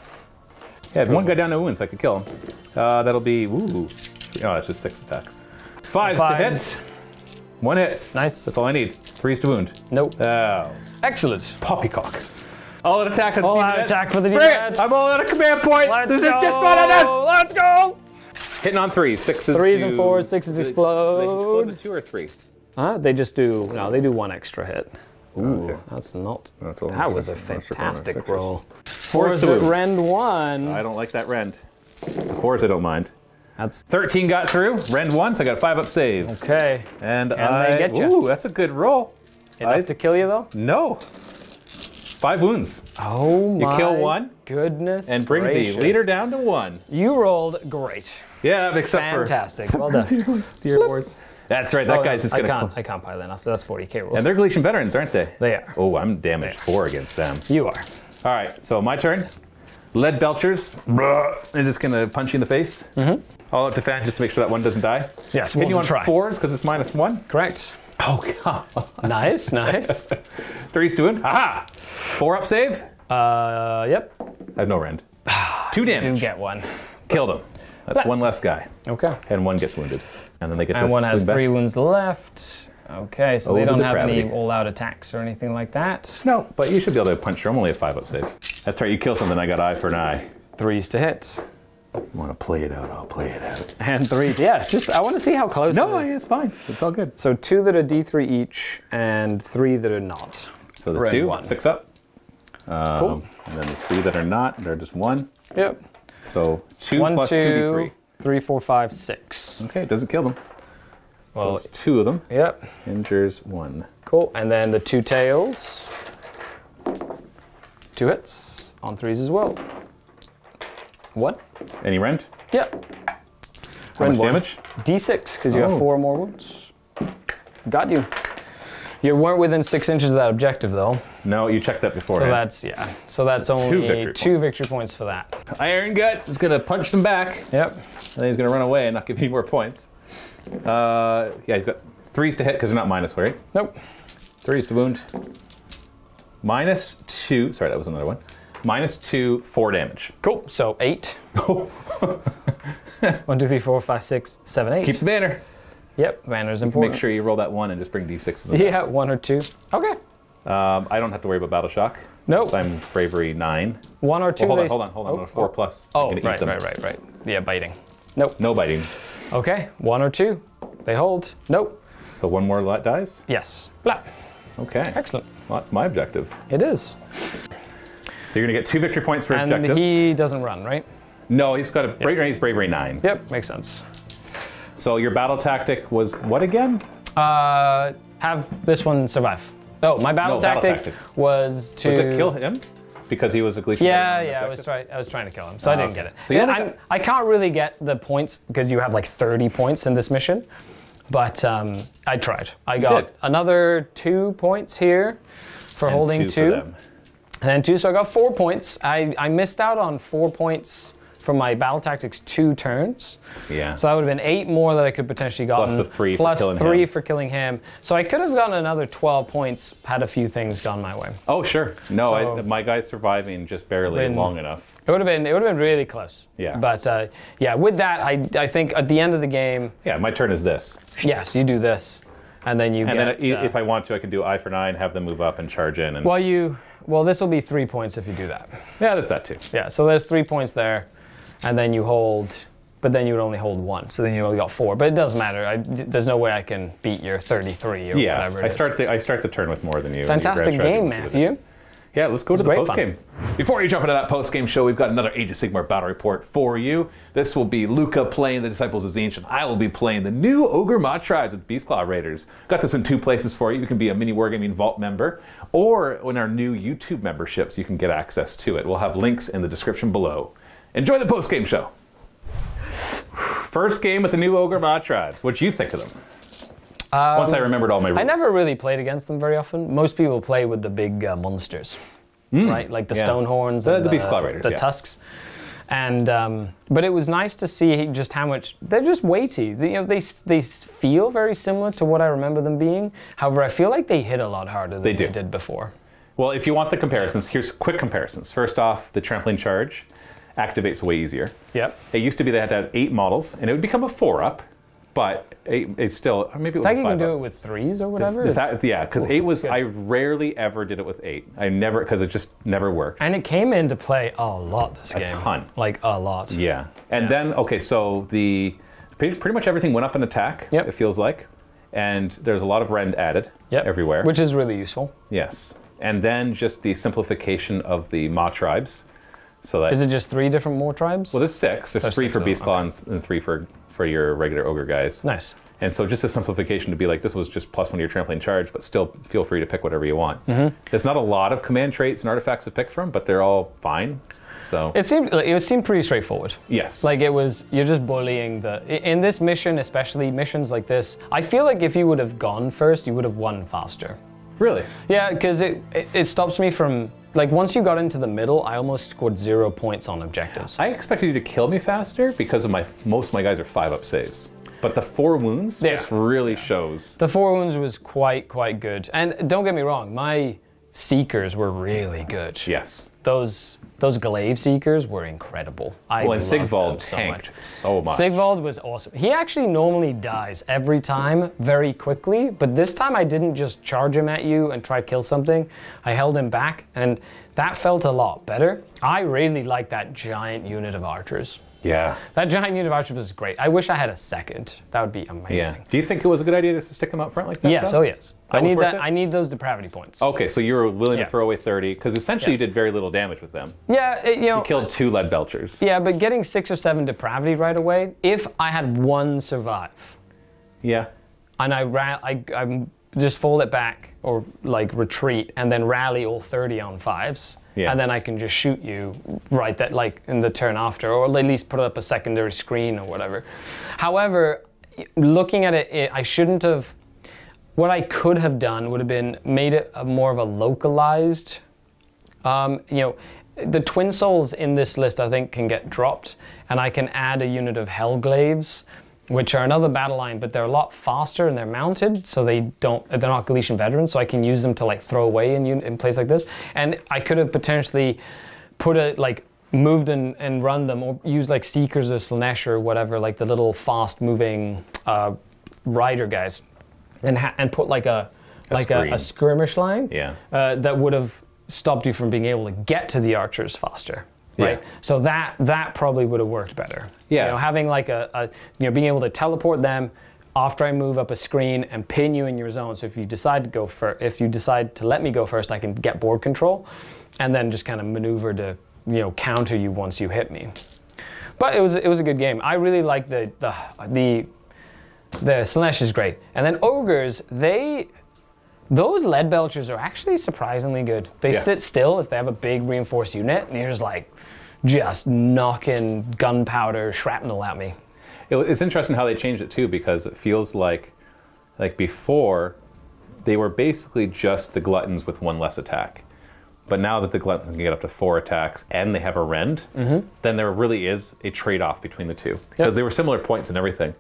Yeah, one guy down to wounds, so I could kill him. That'll be, ooh. Oh, that's just 6 attacks. 5s to hit. 1 hits. Nice. That's all I need. 3s to wound. Nope. Oh. Excellent. Poppycock. All out attack. All out attack for the Bring it! demonettes. I'm all out of command point. Let's go. Let's go. Hitting on 3s. 6s. 3s and 4s. 6s They explode. with 2 or 3. They just do. No, they do 1 extra hit. Ooh, Okay. that's not. That's all. That was a That's fantastic sixes. roll. 4s 4s to at wound. rend 1. I don't like that rend. The 4s I don't mind. That's 13 got through. Rend 1, so I got a 5-up save. okay. And they I get ya. Ooh, that's a good roll. Enough to kill you though? No. 5 wounds. Oh my! You kill 1 goodness! and bring gracious. the leader down to 1. You rolled great. Yeah, except Fantastic. for Well done. the award. That's right. That guy's just gonna. I can't pile that enough. That's 40k rolls. And they're Galatian veterans, aren't they? They are. Oh, I'm damaged 4 against them. You are. All right, so my turn. Lead belchers. They're just gonna punch you in the face. All out to fan just to make sure that one doesn't die. Yes. Hit you on try. 4s because it's -1. Correct. Oh god. Nice. Nice. 3s to wound. Aha! 4-up save. Yep. I have no rend. 2 damage. Do get 1. Killed him. That's 1 less guy. Okay. And 1 gets wounded. And then they get And to 1 has swing back. 3 wounds left. Okay, so Oh, they the don't have any depravity. all-out attacks or anything like that. No, but you should be able to punch her. I'm only a 5-up save. That's right, you kill something, I got eye for an eye. 3s to hit. You want to play it out, I'll play it out. And 3s. Yeah, just I want to see how close No, it is. it's fine. It's all good. So 2 that are D3 each, and 3 that are not. So the Red 2, 1. 6 up. Cool. And then the 3 that are not, they're just 1. Yep. So 2 1, plus 2, 2d3. 3, 4, 5, 6. Okay, it doesn't kill them. Well, Kills 2 of them. yep. Injures 1. Cool. And then the 2 tails. 2 hits on 3s as well. 1. Any rend? Yep. How much damage? D6, because you have Oh. 4 more wounds. Got you. You weren't within 6 inches of that objective, though. No, you checked that So beforehand. that's only victory 2 points. victory points for that. Iron Gut is going to punch them back. Yep. And then he's going to run away and not give you more points. Yeah, he's got 3s to hit because they're not minus, right? Nope. 3s to wound. -2. Sorry, that was another one. -2, 4 damage. Cool. So 8. 1, 2, 3, 4, 5, 6, 7, 8. Keep the banner. Yep. Banner's important. Make sure you roll that 1 and just bring d6 to them. Yeah, 1 or 2. Okay. I don't have to worry about battle shock. Nope. So I'm bravery 9. 1 or 2. Well, hold on. Oh, I'm a 4 plus. I'm Oh, gonna eat right, them. right. Yeah, biting. Nope. No biting. Okay. 1 or 2. They hold. Nope. So 1 more lot dies? Yes. Blah. Okay. Excellent. Well, that's my objective. It is. So you're going to get 2 victory points for And objectives. he doesn't run, right? No, he's got a he's bravery 9. Yep. Makes sense. So your battle tactic was what again? Have this one survive. Oh, my battle tactic was to. Was it kill him? Because he was a Galatian. Yeah, I was trying to kill him, so I didn't okay. get it. So you only got- I can't really get the points because you have like 30 points in this mission, but I tried. I got did. another 2 points here for And holding 2 for 2, them. and then 2, so I got 4 points. I missed out on 4 points from my battle tactics 2 turns. Yeah. So that would have been 8 more that I could potentially gotten. Plus the 3 for plus killing 3 him. for killing him. So I could have gotten another 12 points had a few things gone my way. Oh, sure. No, So- my guy's surviving just barely Been- long enough. It would have been really close. Yeah. But yeah, with that, I think at the end of the game, Yeah, my turn is this. yes, you do this, and then you And get. then if I want to, I can do eye for 9, have them move up and charge in. And well, this will be 3 points if you do that. yeah, there's that too. Yeah. So there's 3 points there, and then you hold but then you would only hold 1, so then you only got 4. But it doesn't matter. There's no way I can beat your 33 or whatever it is. I start the turn with more than you. Fantastic game, Matthew. Yeah, let's go to the great post-game. Before you jump into that post-game show, we've got another Age of Sigmar battle report for you. This will be Luca playing the Disciples of Tzeentch, and I will be playing the new Ogor Mawtribes with Beastclaw Raiders. Got this in 2 places for you. You can be a MiniWarGaming Vault member, or in our new YouTube memberships, you can get access to it. We'll have links in the description below. Enjoy the post-game show. First game with the new Ogor Mawtribes. What'd you think of them? Once I remembered all my rules. I never really played against them very often. Most people play with the big monsters, right? Like the stone horns, and the Beastclaw Raiders, the tusks. And but it was nice to see just how much they're just weighty. They feel very similar to what I remember them being. However, I feel like they hit a lot harder than they did before. Well, if you want the comparisons, here's quick comparisons. First off, the trampling charge activates way easier. Yep. It used to be they had to have 8 models, and it would become a 4-up. But it's still, or maybe it was I a think 5-up. you can do it with 3s or whatever. Yeah, because 8 was, I rarely ever did it with 8. I never, because it just never worked. And it came into play a lot this game. A ton. Like a lot. Yeah. And then, okay, so pretty much everything went up in attack, it feels like. And there's a lot of rend added everywhere. Which is really useful. Yes. And then just the simplification of the Mawtribes. So that, is it just 3 different Mawtribes? Well, there's 6. There's 3 for Beastclaw and 3 for your regular Ogre guys. Nice. And so just a simplification to be like, this was just +1 to your trampling charge, but still feel free to pick whatever you want. There's not a lot of command traits and artifacts to pick from, but they're all fine. So it seemed pretty straightforward. Yes. Like you're just bullying in this mission, especially missions like this, I feel like if you would have gone first, you would have won faster. Really? Yeah, because it stops me from, like, once you got into the middle, I almost scored 0 points on objectives. I expected you to kill me faster because of most of my guys are 5-up saves. But the 4 wounds just really shows. The 4 wounds was quite good. And don't get me wrong, my Seekers were really good. Yes. Those Glaive Seekers were incredible. And Sigvald tanked so much. Sigvald was awesome. He actually normally dies every time very quickly, but this time I didn't just charge him at you and try to kill something. I held him back, and that felt a lot better. I really like that giant unit of archers. Yeah. That giant unit of archers was great. I wish I had a second. That would be amazing. Yeah. Do you think it was a good idea just to stick them out front like that? Yes, though? oh yes. I need those depravity points. Okay, so you were willing to throw away 30, because essentially you did very little damage with them. Yeah, you killed 2 lead belchers. Yeah, but getting 6 or 7 depravity right away, if I had 1 survive. Yeah. And I just fold it back, or like retreat, and then rally all 30 on 5s. Yeah. And then I can just shoot you right in the turn after, or at least put up a secondary screen or whatever. However, looking at it, I shouldn't have. What I could have done would have been made it more of a localized. The Twin Souls in this list I think can get dropped, and I can add a unit of Hellglaives, which are another battle line, but they're a lot faster and they're mounted, so they're not Galician veterans, so I can use them to throw away in place like this. And I could have potentially moved and run them, or use Seekers of Slaanesh or whatever, like the little fast moving rider guys, and put a skirmish line that would have stopped you from being able to get to the archers faster. Right, so that probably would have worked better. Yeah, having being able to teleport them after I move up a screen and pin you in your zone. So if you decide to let me go first, I can get board control, and then just kind of maneuver to counter you once you hit me. But it was a good game. I really like the Slaanesh is great, and then ogres those lead belchers are actually surprisingly good. They sit still if they have a big reinforced unit, and you're just knocking gunpowder shrapnel at me. It's interesting how they changed it too, because it feels like before they were basically just the gluttons with 1 less attack. But now that the gluttons can get up to 4 attacks and they have a rend, then there really is a trade-off between the two, because they were similar points and everything.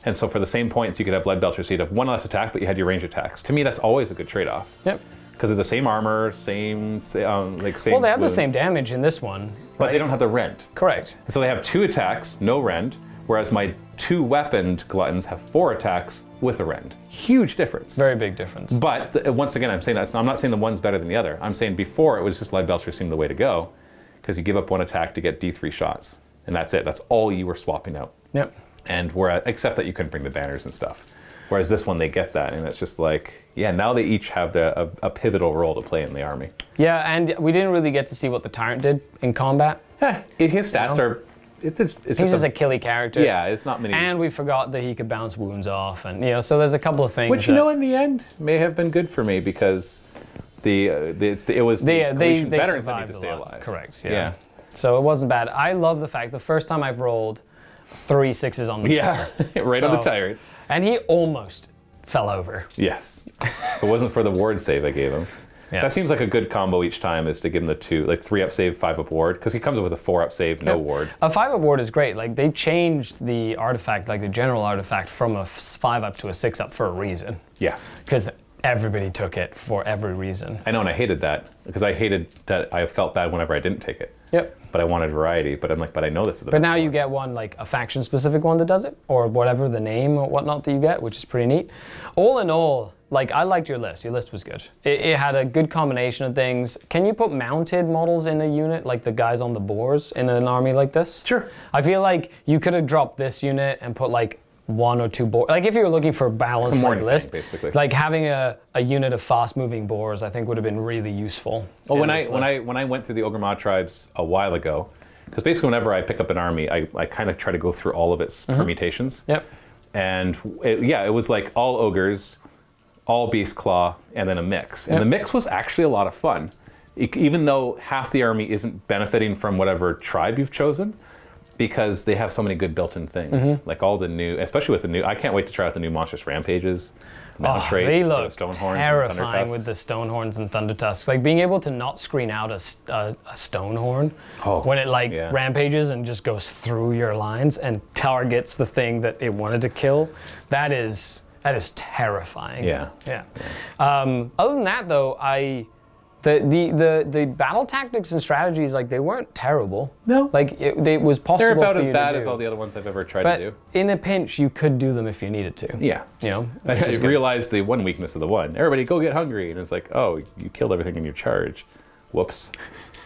And so for the same points, you could have lead belchers, so you'd have 1 less attack, but you had your range attacks. To me, that's always a good trade-off. Yep. Because of the same armor, same Well, they have the same damage in this one, but they don't have the rend. Correct. So they have 2 attacks, no rend, whereas my 2 weaponed gluttons have 4 attacks with a rend. Huge difference. Very big difference. But once again, I'm not saying the one's better than the other. I'm saying before it was just lead belcher seemed the way to go, because you give up 1 attack to get D3 shots, and that's it. That's all you were swapping out. Yep. And except that you couldn't bring the banners and stuff. Whereas this one, they get that, and it's just like, yeah, now they each have a pivotal role to play in the army. Yeah, and we didn't really get to see what the Tyrant did in combat. His stats are... It's He's just a killy character. Yeah, it's not many... And we forgot that he could bounce wounds off, and so there's a couple of things which, in the end, may have been good for me, because it was the Galatian veterans that need to stay alive. Correct, yeah. So it wasn't bad. I love the fact the first time I've rolled 3 6s on the floor. Right on the Tyrant. And he almost fell over. Yes. If it wasn't for the ward save I gave him. Yeah. That seems like a good combo each time, is to give him the 2, like 3-up save, 5-up ward, because he comes up with a 4-up save, no ward. A 5-up ward is great. Like, they changed the artifact, like the general artifact, from a 5-up to a 6-up for a reason. Yeah. Because everybody took it for every reason. I know, and I hated that, because I hated that I felt bad whenever I didn't take it. Yep. But I wanted variety, but I'm like, but I know this is the But now you get one, like a faction-specific one that does it, or whatever the name or whatnot that you get, which is pretty neat. All in all, like, I liked your list. Your list was good. It had a good combination of things. Can you put mounted models in a unit, like the guys on the boars, in an army like this? Sure. I feel like you could have dropped this unit and put, like, 1 or 2 boars. Like, if you were looking for a balanced list, basically. Like having a unit of fast-moving boars, I think would have been really useful. Well, when I went through the Ogor Mawtribes a while ago, because basically whenever I pick up an army, I kind of try to go through all of its permutations. Yep. And it was like all ogres, all beast claw, and then a mix. And the mix was actually a lot of fun, even though half the army isn't benefiting from whatever tribe you've chosen, because they have so many good built-in things. Like all the new, especially with the new, I can't wait to try out the new Monstrous Rampages. They look Stonehorns terrifying with the Stonehorns and Thunder Tusks. Like, being able to not screen out a Stonehorn when it rampages and just goes through your lines and targets the thing that it wanted to kill, that is terrifying. Yeah. Other than that, though, the battle tactics and strategies, like, they weren't terrible. No. Like, it was possible. They're about for as you bad to as do. all the other ones I've ever tried But to do. in a pinch, you could do them if you needed to. Yeah. I realized the one weakness of the one. Everybody go get hungry. And it's like, oh, you killed everything in your charge. Whoops.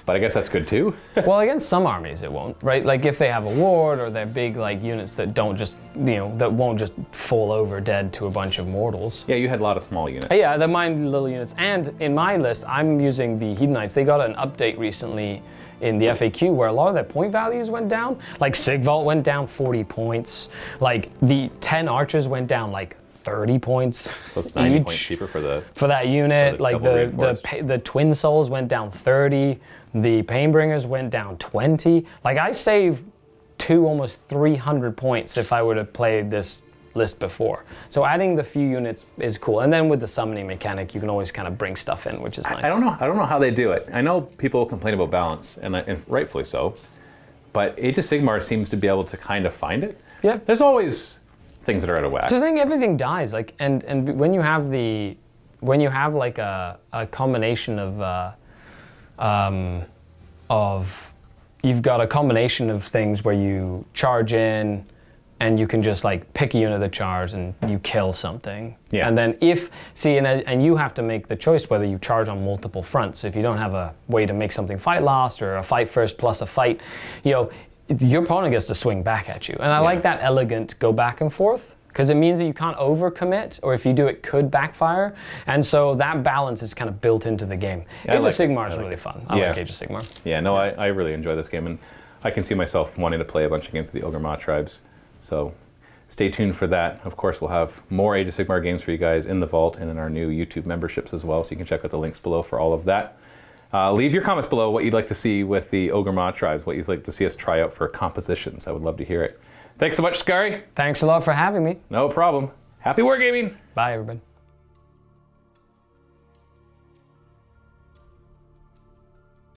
But I guess that's good too. Well, against some armies it won't, right? Like, if they have a ward, or they're big, like, units that don't just, that won't just fall over dead to a bunch of mortals. Yeah, you had a lot of small units. Yeah, they're mine little units. And in my list, I'm using the Hedonites. They got an update recently in the FAQ where a lot of their point values went down. Like, Sigvault went down 40 points. Like, the 10 archers went down, like, 30 points That's 90 each points cheaper for that unit. Like, the the Twin Souls went down 30. The Painbringers went down 20. Like, I saved almost 300 points if I would have played this list before. So adding the few units is cool. And then with the summoning mechanic, you can always kind of bring stuff in, which is nice. I don't know how they do it. I know people complain about balance, and rightfully so. But Age of Sigmar seems to be able to kind of find it. Yeah. There's always things that are out of whack. Just think everything dies. Like, and when you have like a combination you've got a combination of things where you charge in and you can just, like, pick a unit that charge and you kill something. Yeah. And then and you have to make the choice whether you charge on multiple fronts. If you don't have a way to make something fight last, or a fight first plus a fight, your opponent gets to swing back at you. And I like that elegant go back and forth, because it means that you can't overcommit, or if you do, it could backfire. And so that balance is kind of built into the game. Age of Sigmar is really fun. I like Age of Sigmar. Yeah, no, I really enjoy this game, and I can see myself wanting to play a bunch against the Ogor Mawtribes. So stay tuned for that. Of course, we'll have more Age of Sigmar games for you guys in the vault and in our new YouTube memberships as well, so you can check out the links below for all of that. Leave your comments below what you'd like to see with the Ogor Mawtribes, what you'd like to see us try out for compositions. I would love to hear it. Thanks so much, Skari. Thanks a lot for having me. No problem. Happy wargaming. Bye, everybody.